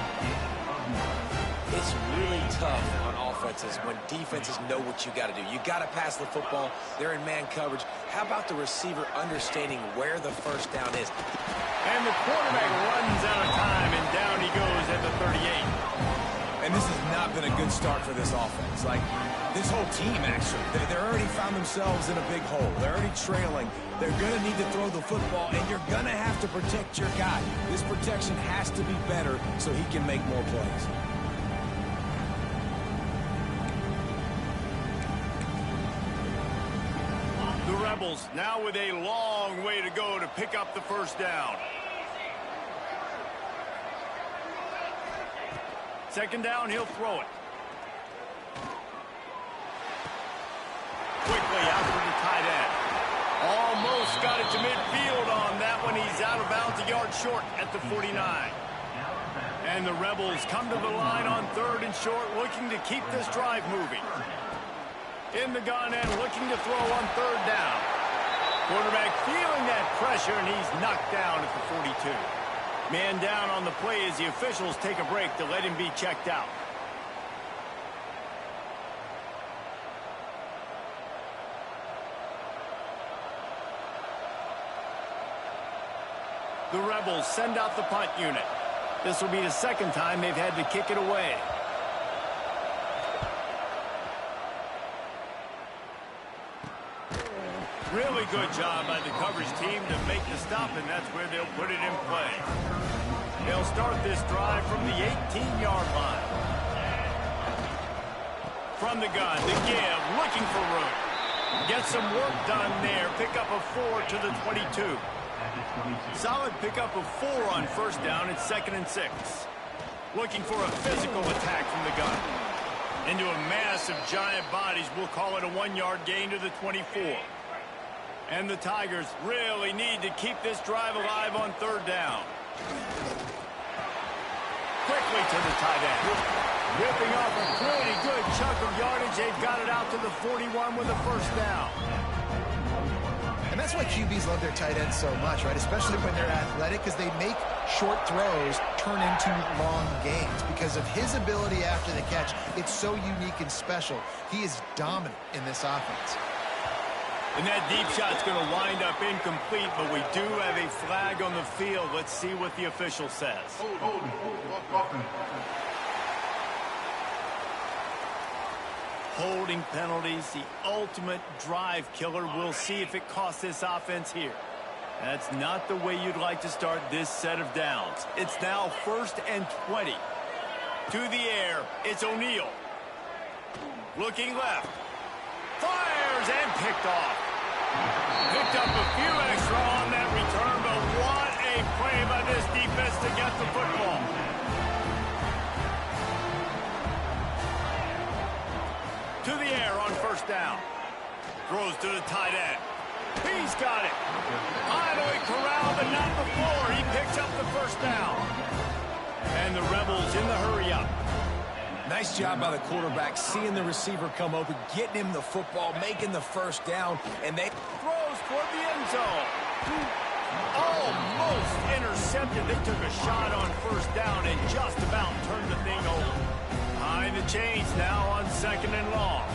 It's really tough on offenses when defenses know what you got to do. You got to pass the football. They're in man coverage. How about the receiver understanding where the first down is? And the quarterback runs out of time, and down he goes at the 38. And this has not been a good start for this offense. Like, this whole team, actually. They're already found themselves in a big hole. They're already trailing. They're going to need to throw the football, and you're going to have to protect your guy. This protection has to be better so he can make more plays. Rebels now with a long way to go to pick up the first down. Second down, he'll throw it. Quickly out to the tight end. Almost got it to midfield on that one. He's out of bounds, a yard short at the 49. And the Rebels come to the line on third and short, looking to keep this drive moving. In the gun and looking to throw on third down. Quarterback feeling that pressure, and he's knocked down at the 42. Man down on the play as the officials take a break to let him be checked out. The Rebels send out the punt unit. This will be the second time they've had to kick it away. Really good job by the coverage team to make the stop, and that's where they'll put it in play. They'll start this drive from the 18-yard line. From the gun, the give, looking for room. Get some work done there. Pick up a 4 to the 22. Solid pickup of 4 on first down. It's 2nd and 6. Looking for a physical attack from the gun. Into a mass of giant bodies. We'll call it a 1-yard gain to the 24. And the Tigers really need to keep this drive alive on third down. Quickly to the tight end. Ripping off a pretty good chunk of yardage. They've got it out to the 41 with a first down. And that's why QBs love their tight ends so much, right? Especially when they're athletic, because they make short throws turn into long gains. Because of his ability after the catch, it's so unique and special. He is dominant in this offense. And that deep shot's going to wind up incomplete, but we do have a flag on the field. Let's see what the official says. Holding penalties, the ultimate drive killer. We'll see if it costs this offense here. That's not the way you'd like to start this set of downs. It's now 1st and 20. To the air, it's O'Neal. Looking left. Fires and picked off. Picked up a few extra on that return, but what a play by this defense to get the football. To the air on first down. Throws to the tight end. He's got it. Finally corralled, but not before. He picks up the first down. And the Rebels in the hurry-up. Nice job by the quarterback, seeing the receiver come open, getting him the football, making the first down, and they throws toward the end zone. Almost intercepted. They took a shot on first down and just about turned the thing over. Behind the chains now on 2nd and long.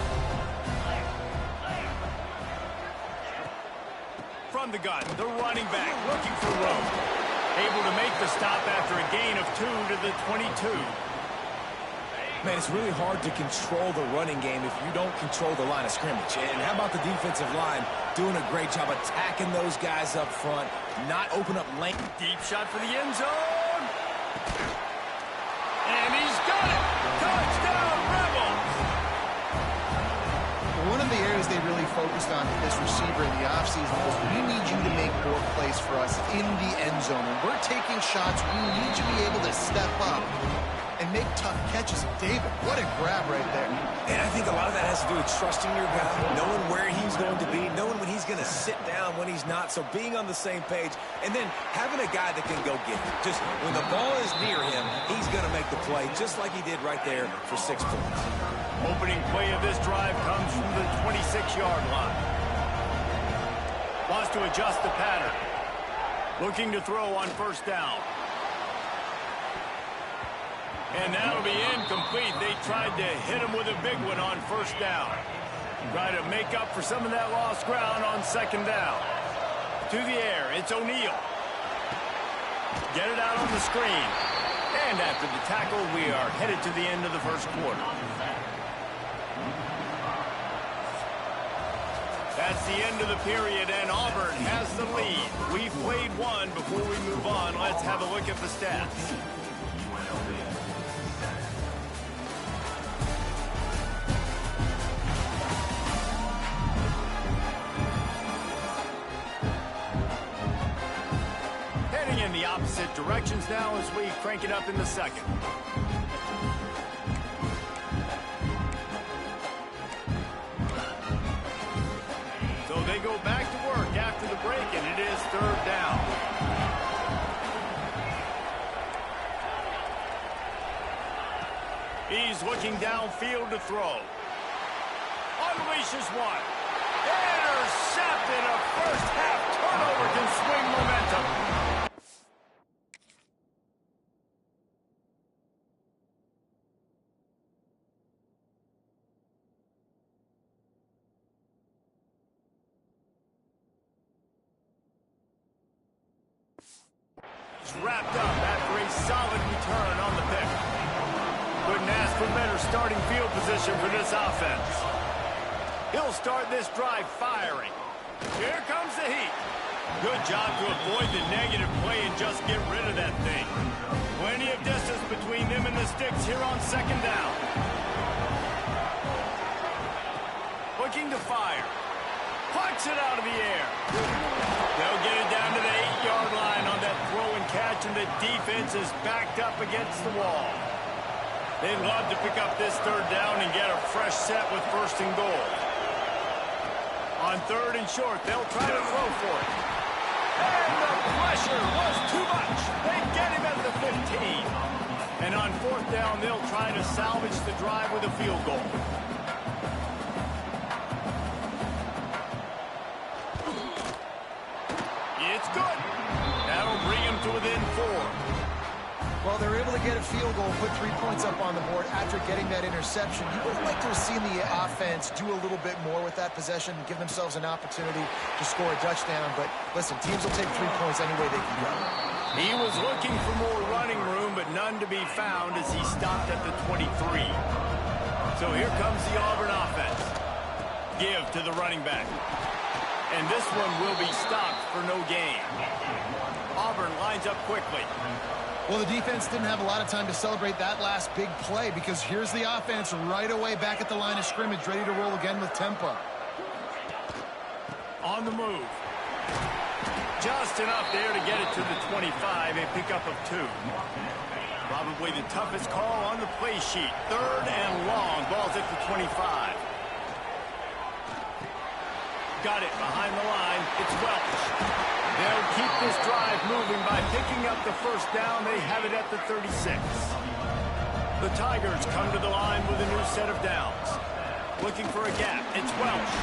From the gun, the running back looking for room. Able to make the stop after a gain of 2 to the 22. Man, it's really hard to control the running game if you don't control the line of scrimmage. And how about the defensive line doing a great job attacking those guys up front, not open up lane. Deep shot for the end zone. And he's got it. Touchdown, Rebels. One of the areas they really focused on with this receiver in the offseason was we need you to make more plays for us in the end zone. When we're taking shots, we need you to be able to step up and make tough catches. David, what a grab right there. And I think a lot of that has to do with trusting your guy, knowing where he's going to be, knowing when he's going to sit down, when he's not, so being on the same page, and then having a guy that can go get it. Just when the ball is near him, he's going to make the play, just like he did right there for 6 points. Opening play of this drive comes from the 26-yard line. Wants to adjust the pattern. Looking to throw on first down. And that'll be incomplete. They tried to hit him with a big one on first down. Try to make up for some of that lost ground on 2nd down. To the air, it's O'Neal. Get it out on the screen. And after the tackle, we are headed to the end of the first quarter. That's the end of the period, and Auburn has the lead. We've played one. Before we move on, let's have a look at the stats. the opposite directions now as we crank it up in the second. So they go back to work after the break, and it is third down. He's looking downfield to throw. Unleashes one. Intercepted. A first-half turnover can swing momentum. It's wrapped up after a solid return on the pick. Couldn't ask for better starting field position for this offense. He'll start this drive firing. Here comes the heat. Good job to avoid the negative play and just get rid of that thing. Plenty of distance between them and the sticks here on second down. Looking to fire. Pucks it out of the air. They'll get it down to the 8-yard line on that throw and catch, and the defense is backed up against the wall. They'd love to pick up this third down and get a fresh set with first and goal. On third and short, they'll try to throw for it. And the pressure was too much. They get him at the 15. And on fourth down, they'll try to salvage the drive with a field goal. It's good. That'll bring him to within 4. Well, they're able to get a field goal, put 3 points up on the board after getting that interception. You would have liked to have seen the offense do a little bit more with that possession and give themselves an opportunity to score a touchdown. But listen, teams will take 3 points any way they can go. He was looking for more running room, but none to be found as he stopped at the 23. So here comes the Auburn offense. Give to the running back. And this one will be stopped for no gain. Auburn lines up quickly. Well, the defense didn't have a lot of time to celebrate that last big play because here's the offense right away back at the line of scrimmage, ready to roll again with tempo. On the move. Just enough there to get it to the 25, a pickup of 2. Probably the toughest call on the play sheet. Third and long, ball's at the 25. Got it behind the line. It's Welch. They'll keep this drive moving by picking up the first down. They have it at the 36. The Tigers come to the line with a new set of downs. Looking for a gap. It's Welch.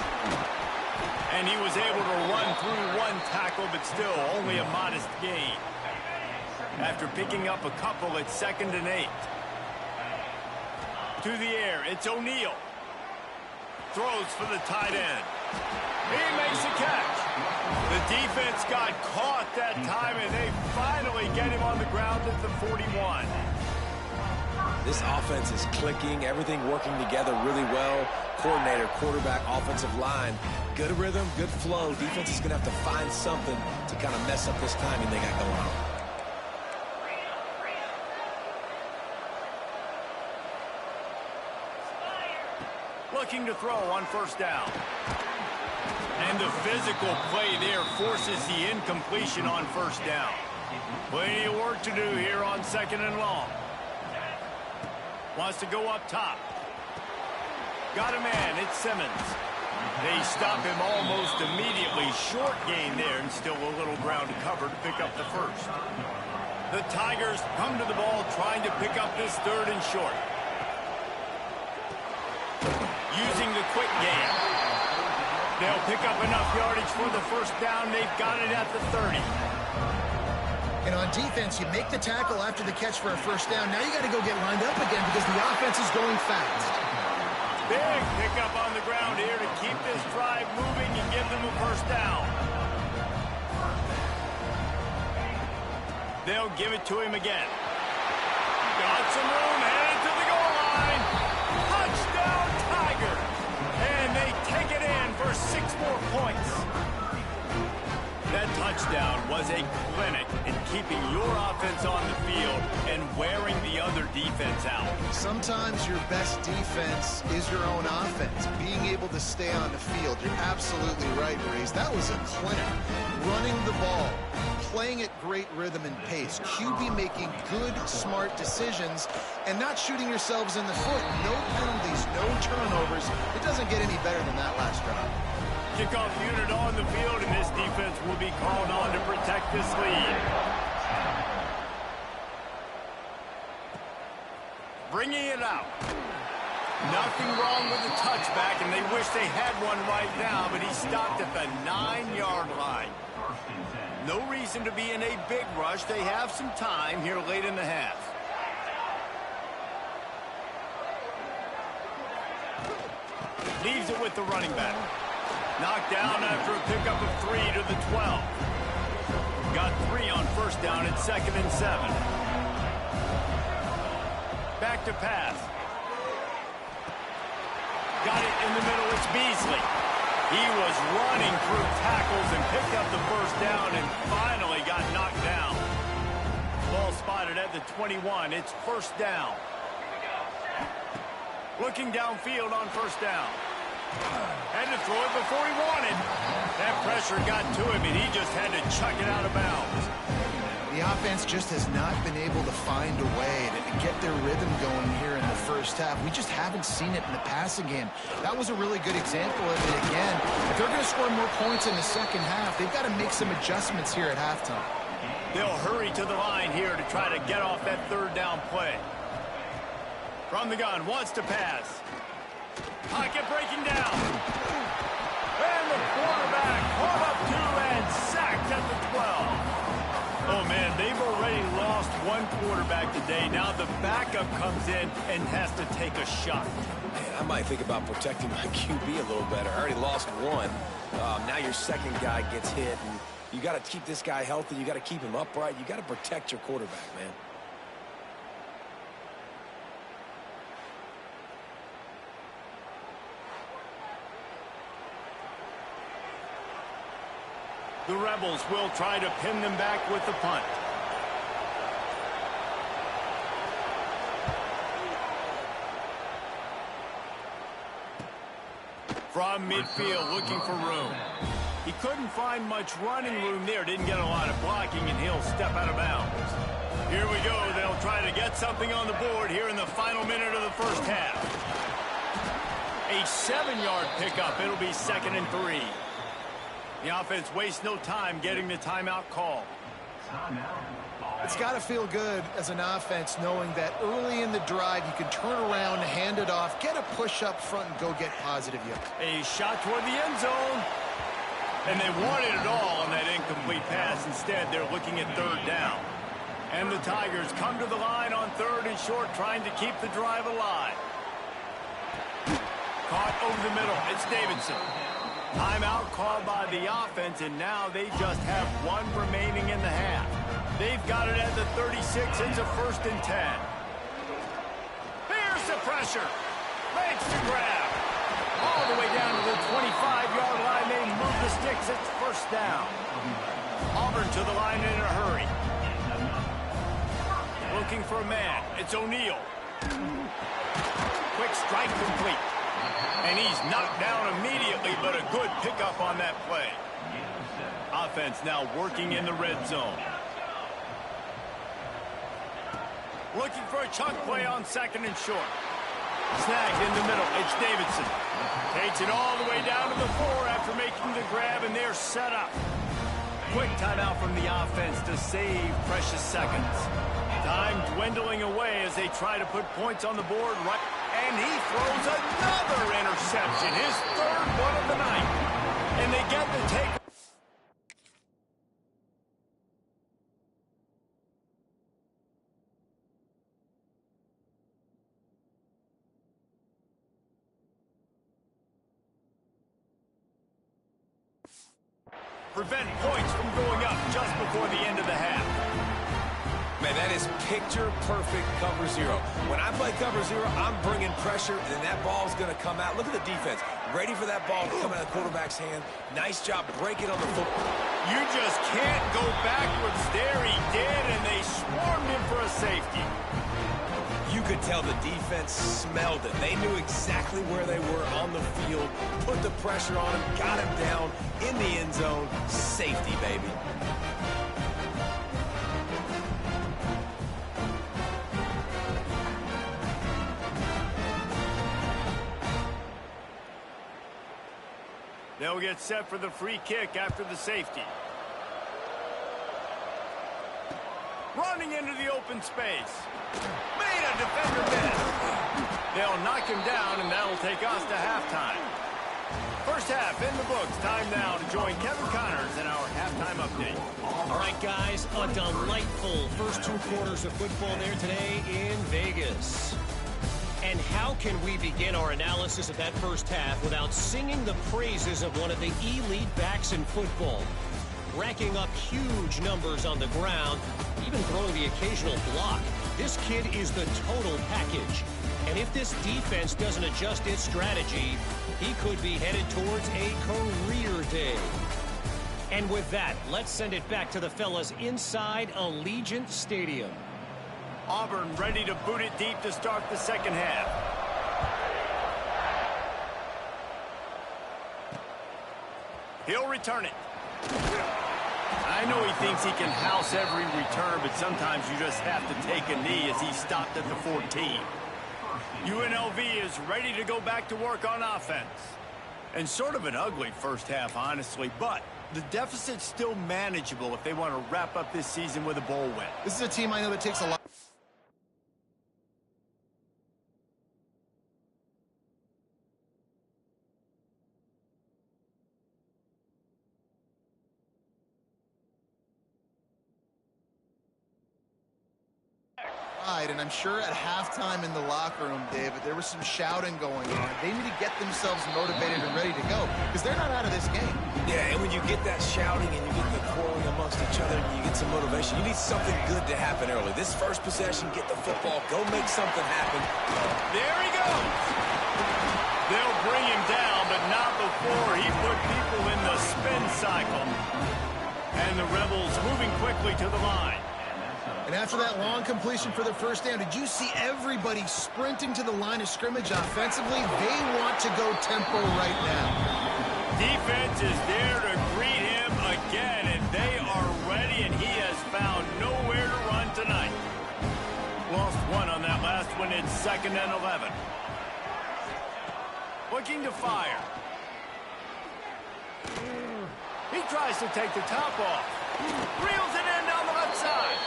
And he was able to run through one tackle, but still only a modest gain. After picking up a couple at 2nd and 8. To the air, it's O'Neal. Throws for the tight end. He makes a catch. The defense got caught that time, and they finally get him on the ground at the 41. This offense is clicking, everything working together really well. Coordinator, quarterback, offensive line. Good rhythm, good flow. Defense is going to have to find something to kind of mess up this timing they got going on. Looking to throw on first down. And the physical play there forces the incompletion on first down. Plenty of work to do here on 2nd and long. Wants to go up top. Got a man, it's Simmons. They stop him almost immediately. Short gain there and still a little ground to cover to pick up the first. The Tigers come to the ball trying to pick up this third and short. Using the quick game. They'll pick up enough yardage for the first down. They've got it at the 30. And on defense, you make the tackle after the catch for a first down. Now you got to go get lined up again because the offense is going fast. Big pickup on the ground here to keep this drive moving and give them a first down. They'll give it to him again. Got some room, headed to the goal line. Touchdown, Tiger. And they take it in for 6 more points. That touchdown was a clinic in keeping your offense on the field and wearing the other defense out. Sometimes your best defense is your own offense. Being able to stay on the field. You're absolutely right, Reese. That was a clinic. Running the ball, playing playing at great rhythm and pace. QB making good, smart decisions and not shooting yourselves in the foot. No penalties, no turnovers. It doesn't get any better than that last drive. Kickoff unit on the field, and this defense will be called on to protect this lead. Bringing it out. Nothing wrong with the touchback, and they wish they had one right now, but he stopped at the 9-yard line. No reason to be in a big rush. They have some time here late in the half. Leaves it with the running back. Knocked down after a pickup of 3 to the 12. Got 3 on first down at 2nd and 7. Back to pass. Got it in the middle. It's Beasley. He was running through tackles and picked up the first down and finally got knocked down. Ball spotted at the 21. It's first down. Looking downfield on first down. Had to throw it before he wanted. That pressure got to him, and he just had to chuck it out of bounds. The offense just has not been able to find a way to get their rhythm going here in the first half. We just haven't seen it in the passing game. That was a really good example of it again. If they're going to score more points in the second half, they've got to make some adjustments here at halftime. They'll hurry to the line here to try to get off that third down play. From the gun, wants to pass. Pocket breaking down. And the quarterback caught up to and sacked at the 12. Oh, man, they've already lost one quarterback today. Now the backup comes in and has to take a shot. Man, I might think about protecting my QB a little better. I already lost one. Now your second guy gets hit, and you got to keep this guy healthy. You got to keep him upright. You got to protect your quarterback, man. The Rebels will try to pin them back with the punt. From midfield, looking for room. He couldn't find much running room there. Didn't get a lot of blocking, and he'll step out of bounds. Here we go. They'll try to get something on the board here in the final minute of the first half. A 7-yard pickup. It'll be 2nd and 3. The offense wastes no time getting the timeout call. It's got to feel good as an offense knowing that early in the drive you can turn around, hand it off, get a push up front, and go get positive yards. A shot toward the end zone. And they wanted it all on that incomplete pass. Instead, they're looking at third down. And the Tigers come to the line on 3rd and short, trying to keep the drive alive. Caught over the middle. It's Davidson. Timeout called by the offense, and now they just have one remaining in the half. They've got it at the 36. It's a 1st and 10. Here's the pressure. Makes the grab. All the way down to the 25-yard line. They move the sticks. It's first down. Auburn to the line in a hurry. Looking for a man. It's O'Neal. Quick strike complete. And he's knocked down immediately, but a good pickup on that play. Offense now working in the red zone. Looking for a chunk play on 2nd and short. Snagged in the middle. It's Davidson. Takes it all the way down to the 4 after making the grab, and they're set up. Quick timeout from the offense to save precious seconds. Time dwindling away as they try to put points on the board. And he throws another interception, his 3rd one of the night. And they get the take. Prevent points from going up just before the end of the half. Man, that is picture-perfect cover zero. When I play cover zero, I'm bringing pressure, and that ball's going to come out. Look at the defense. Ready for that ball to come out of the quarterback's hand. Nice job breaking on the football. You just can't go backwards there. He did, and they swarmed him for a safety. You could tell the defense smelled it. They knew exactly where they were on the field, put the pressure on him, got him down in the end zone. Safety, baby. They'll get set for the free kick after the safety. Running into the open space. Made a defender miss. They'll knock him down, and that'll take us to halftime. First half in the books. Time now to join Kevin Connors in our halftime update. All right, guys, a delightful first 2 quarters of football there today in Vegas. And how can we begin our analysis of that first half without singing the praises of one of the elite backs in football? Racking up huge numbers on the ground, even throwing the occasional block. This kid is the total package. And if this defense doesn't adjust its strategy, he could be headed towards a career day. And with that, let's send it back to the fellas inside Allegiant Stadium. Auburn ready to boot it deep to start the second half. He'll return it. I know he thinks he can house every return, but sometimes you just have to take a knee as he stopped at the 14. UNLV is ready to go back to work on offense. And sort of an ugly first half, honestly, but the deficit's still manageable if they want to wrap up this season with a bowl win. This is a team I know that takes a lot. And I'm sure at halftime in the locker room, David, there was some shouting going on. They need to get themselves motivated and ready to go because they're not out of this game. Yeah, and when you get that shouting and you get the quarreling amongst each other and you get some motivation, you need something good to happen early. This first possession, get the football, go make something happen. There he goes. They'll bring him down, but not before he put people in the spin cycle. And the Rebels moving quickly to the line. And after that long completion for the first down, did you see everybody sprinting to the line of scrimmage offensively? They want to go tempo right now. Defense is there to greet him again, and they are ready, and he has found nowhere to run tonight. Lost one on that last one. It's 2nd and 11. Looking to fire. He tries to take the top off. Reels it in down the left side.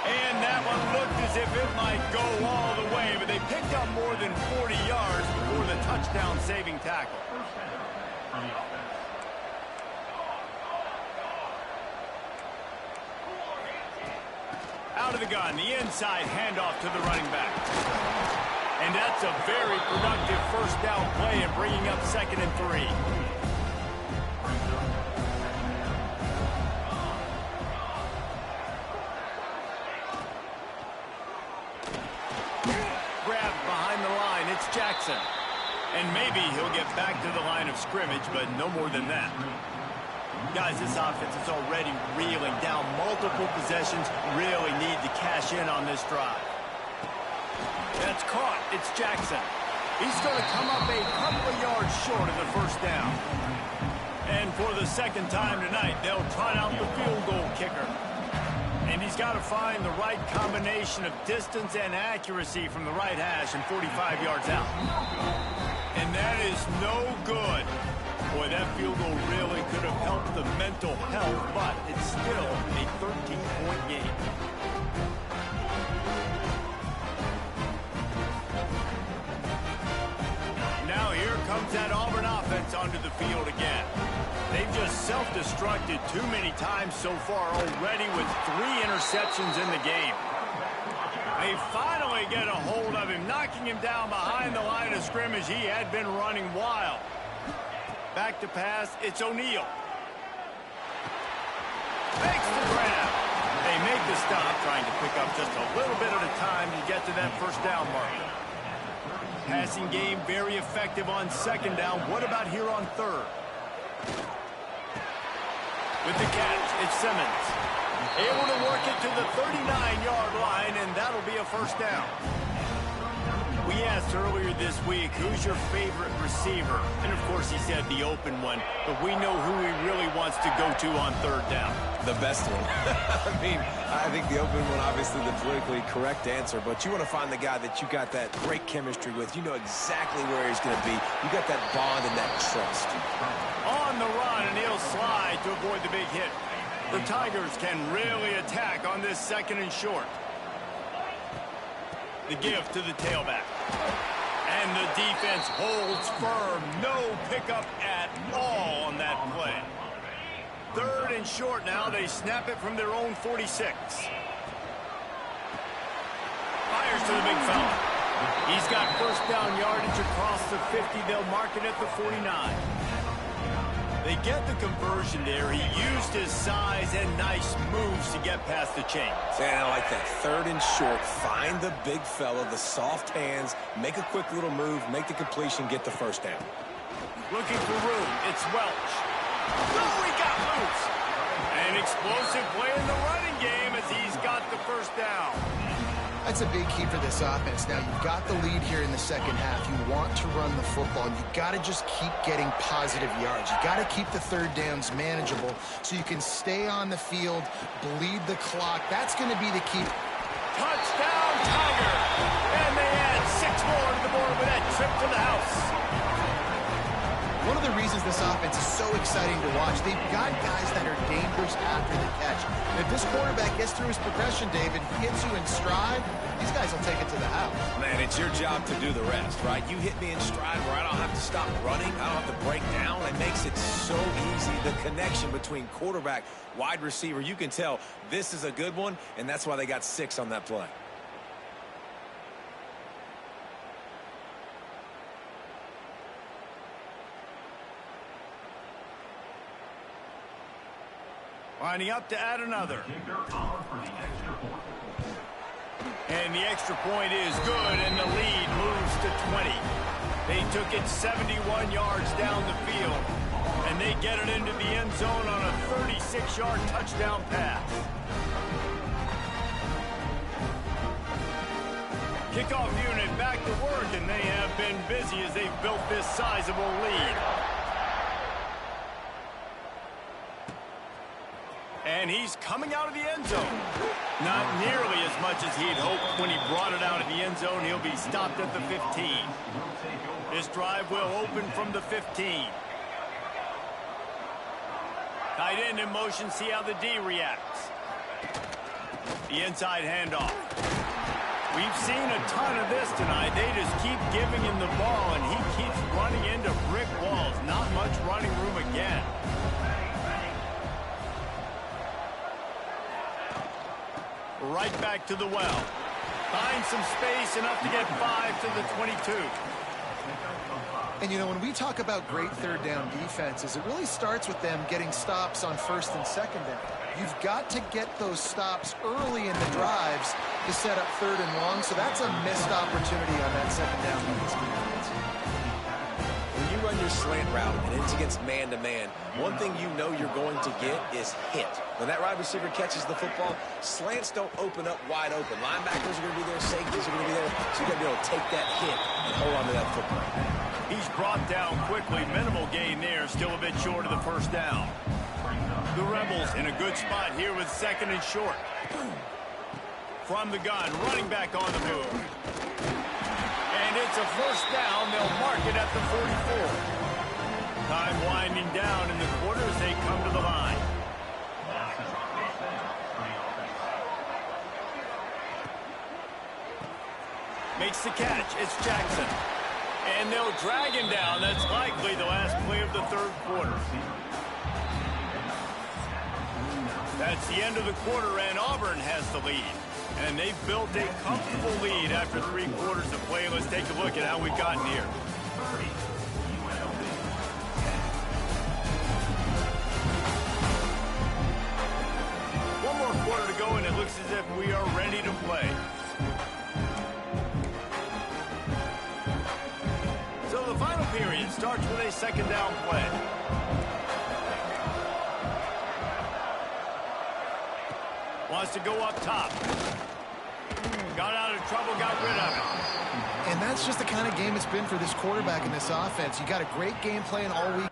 And that one looked as if it might go all the way, but they picked up more than 40 yards before the touchdown-saving tackle. Out of the gun, the inside handoff to the running back. And that's a very productive first down play and bringing up 2nd and 3. Jackson. And maybe he'll get back to the line of scrimmage, but no more than that. Guys, this offense is already reeling down multiple possessions. Really need to cash in on this drive. That's caught. It's Jackson. He's going to come up a couple of yards short of the first down. And for the second time tonight, they'll try out the field goal kicker. And he's got to find the right combination of distance and accuracy from the right hash and 45 yards out. And that is no good. Boy, that field goal really could have helped the mental health, but it's still a 13-point game. Now here comes that Auburn offense onto the field again. They've just self-destructed too many times so far already with 3 interceptions in the game. They finally get a hold of him, knocking him down behind the line of scrimmage. He had been running wild. Back to pass, it's O'Neal. Makes the grab. They make the stop, trying to pick up just a little bit at a time to get to that first down marker. Passing game very effective on 2nd down. What about here on 3rd? With the catch, it's Simmons. Able to work it to the 39-yard line, and that'll be a first down. We asked earlier this week, who's your favorite receiver? And, of course, he said the open one, but we know who he really wants to go to on 3rd down. The best one. I think the open one, obviously the politically correct answer, but you want to find the guy that you got that great chemistry with. You know exactly where he's going to be. You got that bond and that trust. the run, and he'll slide to avoid the big hit. The Tigers can really attack on this 2nd and short. The give to the tailback. And the defense holds firm. No pickup at all on that play. 3rd and short now. They snap it from their own 46. Fires to the big fella. He's got first down yardage across the 50. They'll mark it at the 49. They get the conversion there. He used his size and nice moves to get past the chains. And I like that. 3rd and short. Find the big fella, the soft hands, make a quick little move, make the completion, get the first down. Looking for room. It's Welch. Oh, he got loose. An explosive play in the running game as he's got the first down. That's a big key for this offense. Now, you've got the lead here in the second half. You want to run the football. You've got to just keep getting positive yards. You've got to keep the 3rd downs manageable so you can stay on the field, bleed the clock. That's going to be the key. Touchdown, Tiger! And they add 6 more to the board with that trip to the house. One of the reasons this offense is so exciting to watch, they've got guys that are dangerous after the catch. And if this quarterback gets through his progression, David, hits you in stride, these guys will take it to the house. Man, it's your job to do the rest, right? You hit me in stride where I don't have to stop running. I don't have to break down. It makes it so easy. The connection between quarterback, wide receiver, you can tell this is a good one, and that's why they got 6 on that play. Lining up to add another. And the extra point is good, and the lead moves to 20. They took it 71 yards down the field, and they get it into the end zone on a 36-yard touchdown pass. Kickoff unit back to work, and they have been busy as they've built this sizable lead. And he's coming out of the end zone. Not nearly as much as he'd hoped when he brought it out of the end zone. He'll be stopped at the 15. This drive will open from the 15. Tight end in motion, see how the D reacts. The inside handoff. We've seen a ton of this tonight. They just keep giving him the ball, and he keeps running into brick walls. Not much running room again. Right back to the well. Finds some space, enough to get 5 to the 22. And, you know, when we talk about great 3rd down defenses, it really starts with them getting stops on 1st and 2nd down. You've got to get those stops early in the drives to set up 3rd and long, so that's a missed opportunity on that 2nd down defense. When you run your slant route and it's against man-to-man, one thing you know you're going to get is hit. When that wide receiver catches the football, slants don't open up wide open. Linebackers are going to be there, safeties are going to be there, so you've got to be able to take that hit and hold on to that football. He's brought down quickly. Minimal gain there, still a bit short of the first down. The Rebels in a good spot here with 2nd and short. From the gun, running back on the move. And it's a first down. They'll mark it at the 44. Time winding down in the quarter as they come to the line. Makes the catch. It's Jackson. And they'll drag him down. That's likely the last play of the 3rd quarter. That's the end of the quarter, and Auburn has the lead. And they've built a comfortable lead after 3 quarters of play. Let's take a look at how we've gotten here. One more quarter to go, and it looks as if we are ready to play. So the final period starts with a 2nd down play. Wants to go up top. Got out of trouble, got rid of it. And that's just the kind of game it's been for this quarterback in this offense. You got a great game plan all week.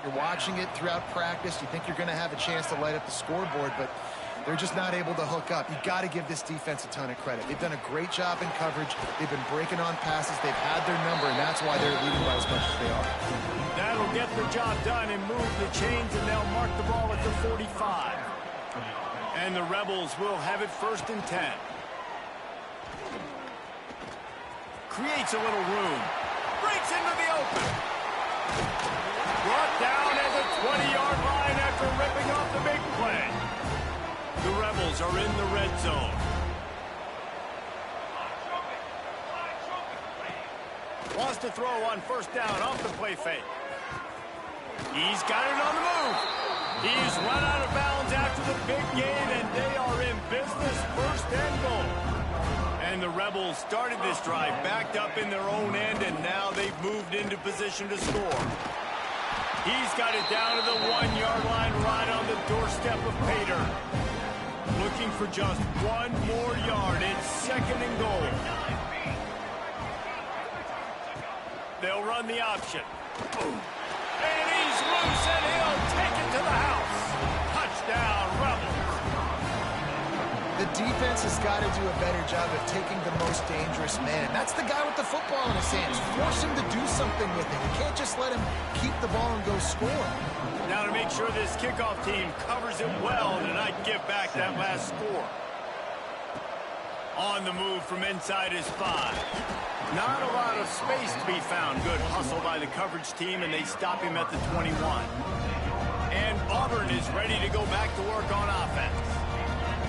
You're watching it throughout practice. You think you're going to have a chance to light up the scoreboard, but they're just not able to hook up. You got to give this defense a ton of credit. They've done a great job in coverage. They've been breaking on passes. They've had their number, and that's why they're leading by as much as they are. That'll get the job done and move the chains, and they'll mark the ball at the 45. And the Rebels will have it 1st and 10. Creates a little room. Breaks into the open. Brought down at the 20-yard line after ripping off the big play. The Rebels are in the red zone. Wants to throw on 1st down off the play fake. He's got it on the move. He's run out of bounds after the big gain, and they are in business, 1st and goal. And the Rebels started this drive backed up in their own end, and now they've moved into position to score. He's got it down to the 1-yard line right on the doorstep of Pater. Looking for just 1 more yard. It's 2nd and goal. They'll run the option. And he's loose, and he'll take it to the house. Touchdown, Rebels. The defense has got to do a better job of taking the most dangerous man. That's the guy with the football in his hands. Force him to do something with it. You can't just let him keep the ball and go score. Now to make sure this kickoff team covers it well and not give back that last score. On the move from inside his 5. Not a lot of space to be found. Good hustle by the coverage team, and they stop him at the 21. And Auburn is ready to go back to work on offense.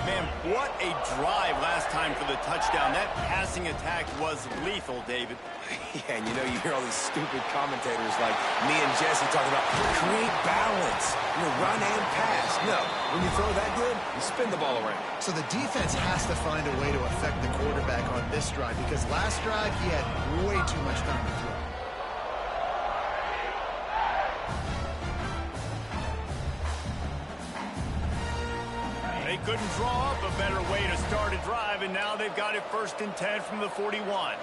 Man, what a drive last time for the touchdown. That passing attack was lethal, David. Yeah, and you know, you hear all these stupid commentators like me and Jesse talking about create balance, run and pass. No, when you throw that good, you spin the ball around. So the defense has to find a way to affect the quarterback on this drive, because last drive he had way too much time to throw. They couldn't draw up a better way to start a drive, and now they've got it 1st and 10 from the 41.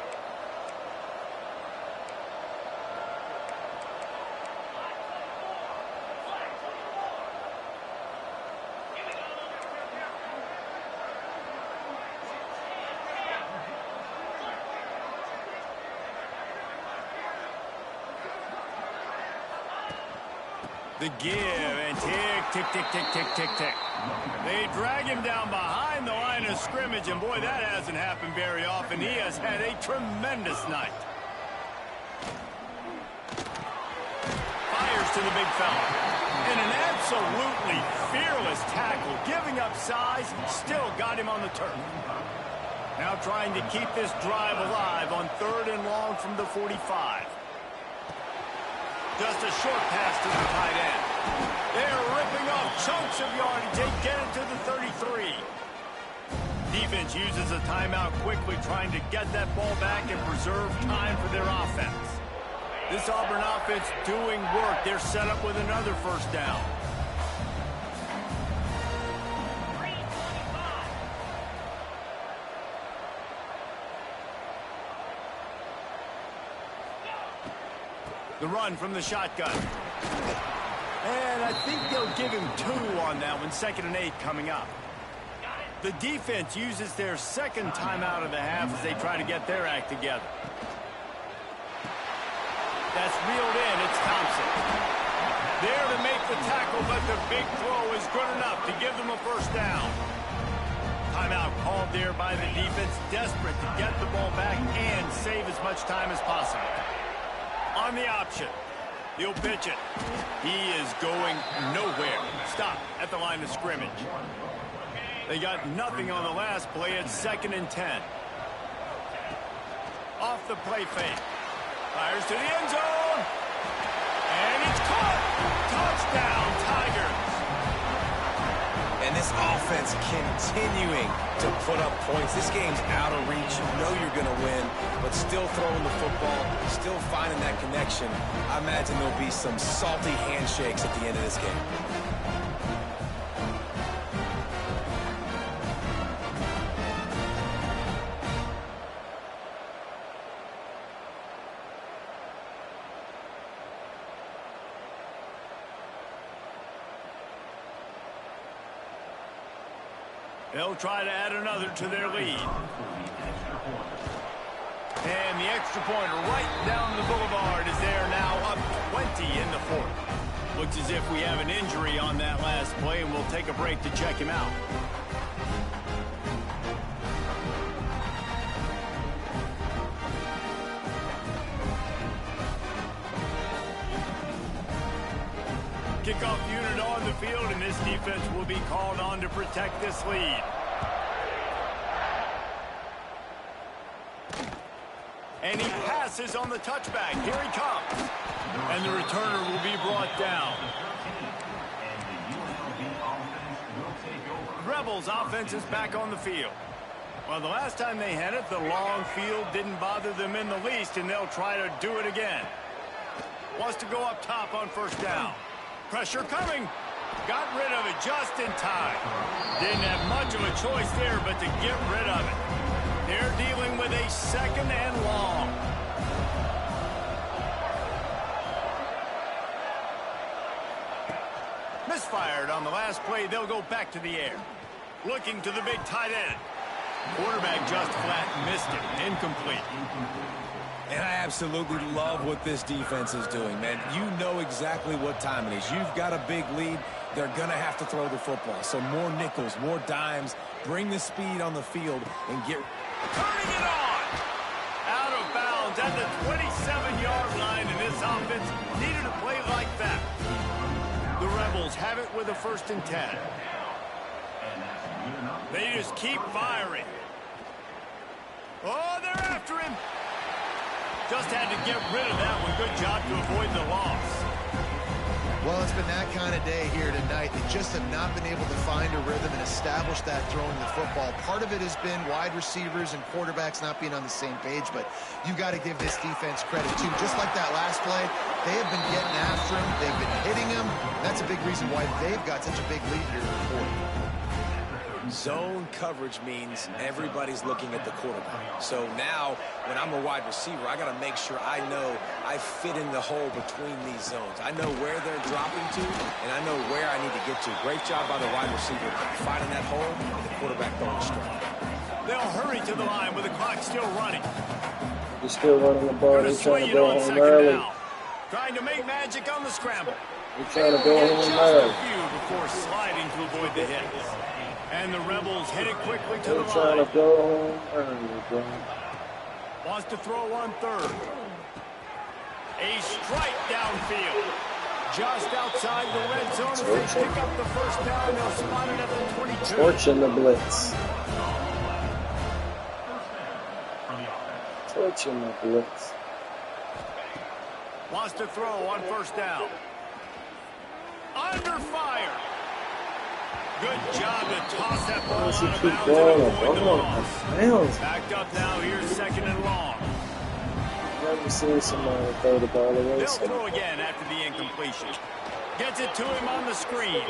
The give, and tick, tick, tick, tick, tick, tick, tick. They drag him down behind the line of scrimmage, and boy, that hasn't happened very often. He has had a tremendous night. Fires to the big fella. And an absolutely fearless tackle, giving up size, still got him on the turf. Now trying to keep this drive alive on 3rd and long from the 45. Just a short pass to the tight end. They're ripping off chunks of yardage. They get it to the 33. Defense uses a timeout quickly, trying to get that ball back and preserve time for their offense. This Auburn offense doing work. They're set up with another 1st down. The run from the shotgun. And I think they'll give him 2 on that one. 2nd and 8 coming up. The defense uses their 2nd timeout of the half as they try to get their act together. That's reeled in. It's Thompson. There to make the tackle, but the big throw is good enough to give them a 1st down. Timeout called there by the defense, desperate to get the ball back and save as much time as possible. On the option. He'll pitch it. He is going nowhere. Stop at the line of scrimmage. They got nothing on the last play. It's 2nd and 10. Off the play fake. Fires to the end zone. And it's caught. Touchdown, Tigers. And this offense continuing to put up points. This game's out of reach. You know you're going to win, but still throwing the football, still finding that connection. I imagine there'll be some salty handshakes at the end of this game. They'll try to add another to their lead. And the extra point right down the boulevard is there now, up 20 in the fourth. Looks as if we have an injury on that last play, and we'll take a break to check him out. Kickoff unit on the field, and this defense will be called on to protect this lead. And he passes on the touchback. Here he comes. And the returner will be brought down. Rebels offense is back on the field. Well, the last time they had it, the long field didn't bother them in the least, and they'll try to do it again. Wants to go up top on first down. Pressure coming. Got rid of it just in time. Didn't have much of a choice there, but to get rid of it. They're dealing with a second and long. Misfired on the last play. They'll go back to the air. Looking to the big tight end. Quarterback just flat missed it. Incomplete. And I absolutely love what this defense is doing, man. You know exactly what time it is. You've got a big lead. They're going to have to throw the football. So more nickels, more dimes. Bring the speed on the field and get... Turning it on! Out of bounds at the 27-yard line, and this offense needed a play like that. The Rebels have it with a 1st and 10. They just keep firing. Oh, they're after him. Just had to get rid of that one. Good job to avoid the loss. Well, it's been that kind of day here tonight. They just have not been able to find a rhythm and establish that throwing the football. Part of it has been wide receivers and quarterbacks not being on the same page, but you got to give this defense credit, too. Just like that last play, they have been getting after him. They've been hitting him. That's a big reason why they've got such a big lead here in the fourth. Zone coverage means everybody's looking at the quarterback. So now, when I'm a wide receiver, I got to make sure I know I fit in the hole between these zones. I know where they're dropping to, and I know where I need to get to. Great job by the wide receiver finding that hole, and the quarterback throwing straight. They'll hurry to the line with the clock still running. He's still running the ball. He's trying to go home early. Trying to make magic on the scramble. He's trying to go home early. Just a few before sliding to avoid the hit. And the Rebels headed quickly to the line. Trying to go home early, bro. Wants to throw on 3rd. A strike downfield. Just outside the red zone. As they pick up the 1st down, they'll spot it at the 22. Torching the blitz. Torching the blitz. Wants to throw on 1st down. Under fire. Good job to toss that ball out of bounds and avoid the loss. Backed up now, here's 2nd and long. Never seen somebody throw the ball away. They'll throw again after the incompletion. Gets it to him on the screen.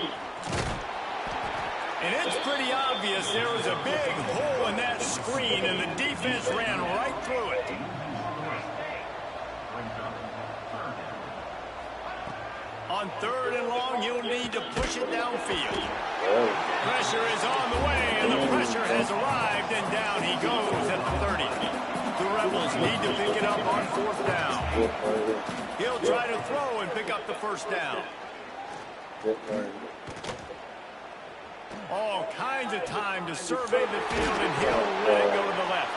And it's pretty obvious there was a big hole in that screen, and the defense ran right through it. On 3rd and long, you'll need to push it downfield. Pressure is on the way, and the pressure has arrived, and down he goes at the 30. The Rebels need to pick it up on 4th down. He'll try to throw and pick up the 1st down. All kinds of time to survey the field, and he'll let it go to the left.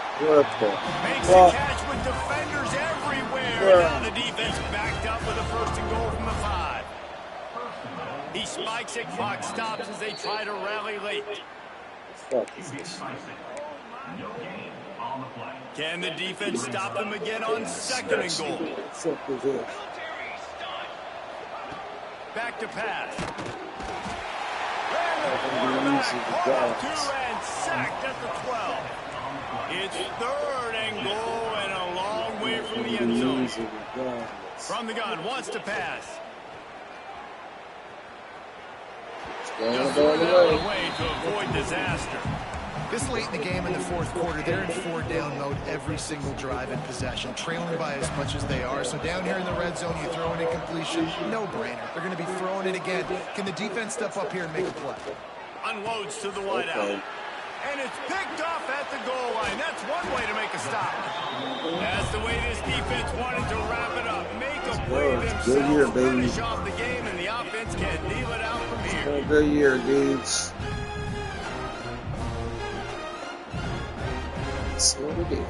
Makes the catch with defenders everywhere. Now the defense backed up with a 1st and goal from the 5. He spikes it, clock stops as they try to rally late. Can the defense stop them again on 2nd and goal? Back to pass. And sacked at the 12. It's 3rd and goal and a long way from the end zone. From the gun, wants to pass. Just throwing it out of the way to avoid disaster. This late in the game in the 4th quarter, they're in 4-down mode every single drive in possession, trailing by as much as they are. So down here in the red zone, you throw an incompletion, no-brainer. They're going to be throwing it again. Can the defense step up here and make a play? Unloads to the wideout. And it's picked off at the goal line. That's one way to make a stop. That's the way this defense wanted to wrap it up. Make a play Good year, themselves, baby. finish off the game, and the offense can deal it out from here. Good year, dudes. Let's see what we do.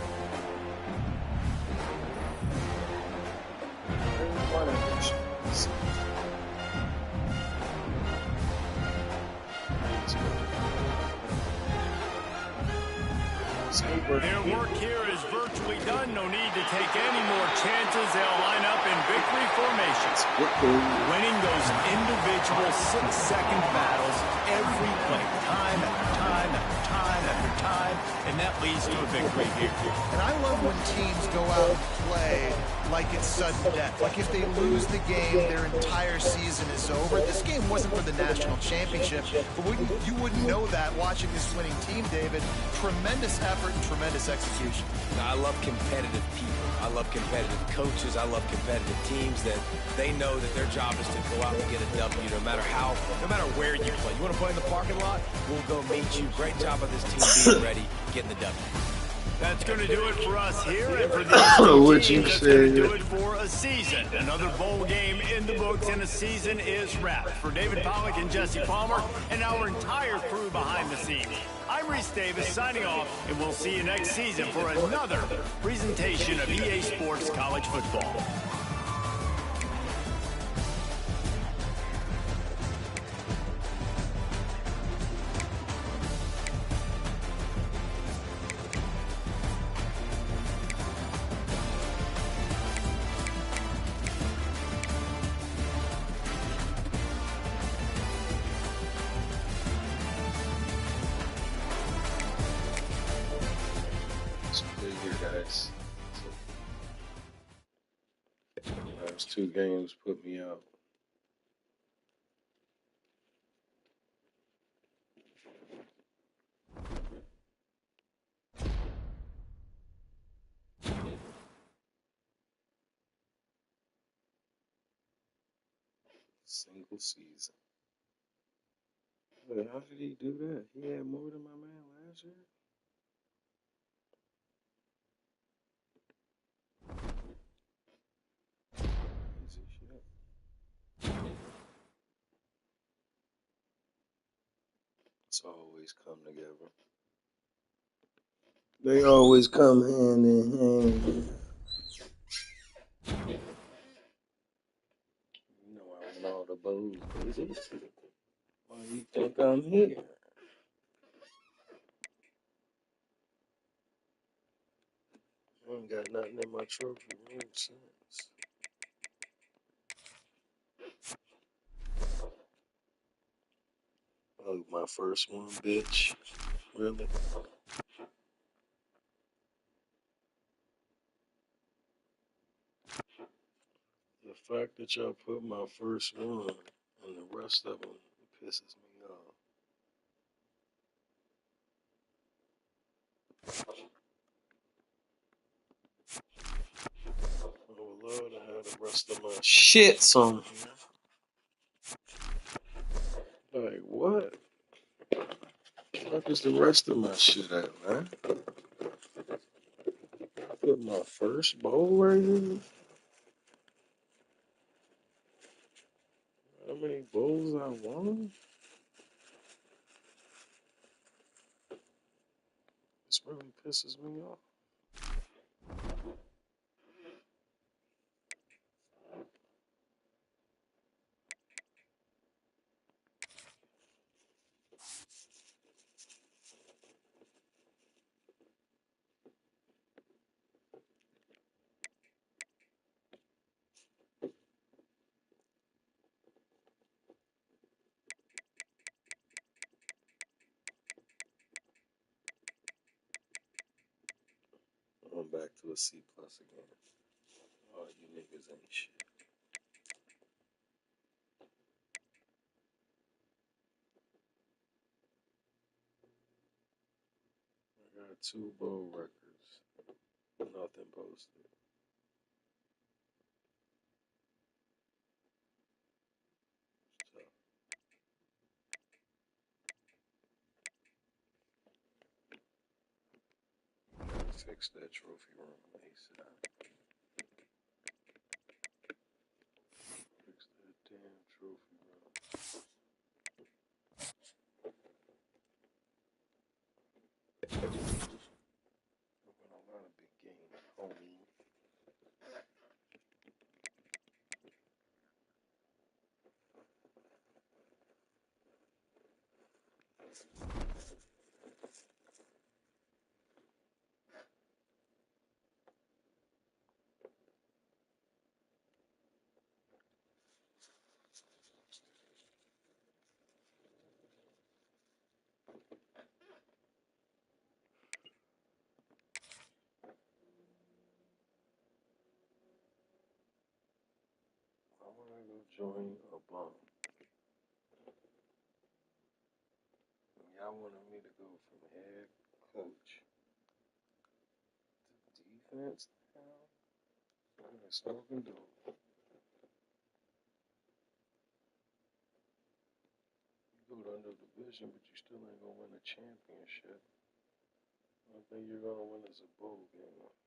Their work here is virtually done. No need to take any more chances. They'll line up in victory formations. Winning those individual 6-second battles every play, time after time after time after time, and that leads to a victory here. And I love when teams go out and play like it's sudden death. Like if they lose the game, their entire season is over. This game wasn't for the national championship, but you wouldn't know that watching this winning team, David. Tremendous effort and tremendous execution. I love competitive people. I love competitive coaches. I love competitive teams that they know that their job is to go out and get a W no matter where you play. You want to play in the parking lot? We'll go meet you. Great job of this team being ready, getting the W. That's going to do it for us here, and for these two teams, that's going to do it for a season. Another bowl game in the books, and a season is wrapped. For David Pollack and Jesse Palmer, and our entire crew behind the scenes, I'm Reese Davis signing off, and we'll see you next season for another presentation of EA Sports College Football. Last 2 games put me out. Single season. Wait, how did he do that? He had more than my man last year? Easy shit. It's always come together. They always come hand in hand. You know I want all the bows, baby. Why you think I'm here? I ain't got nothing in my trophy room since. Oh, my first one, bitch. Really? The fact that y'all put my first one and the rest of them pisses me off. I would love to have the rest of my shits on here. Like, what? What is the rest of my shit at, man? I put my first bowl right here. How many bowls I won? This really pisses me off. I'm back to a C plus again. Oh, you niggas ain't shit. I got 2 bowl records. Nothing posted. So, fix that trophy room ASAP. Fix that damn trophy room. I'm gonna learn a big game, homie. I wanna go join a bum. Y'all wanted me to go from head coach to defense now? I'm smoking dope. You go to another division, but you still ain't gonna win a championship. I think you're gonna win as a bowl game.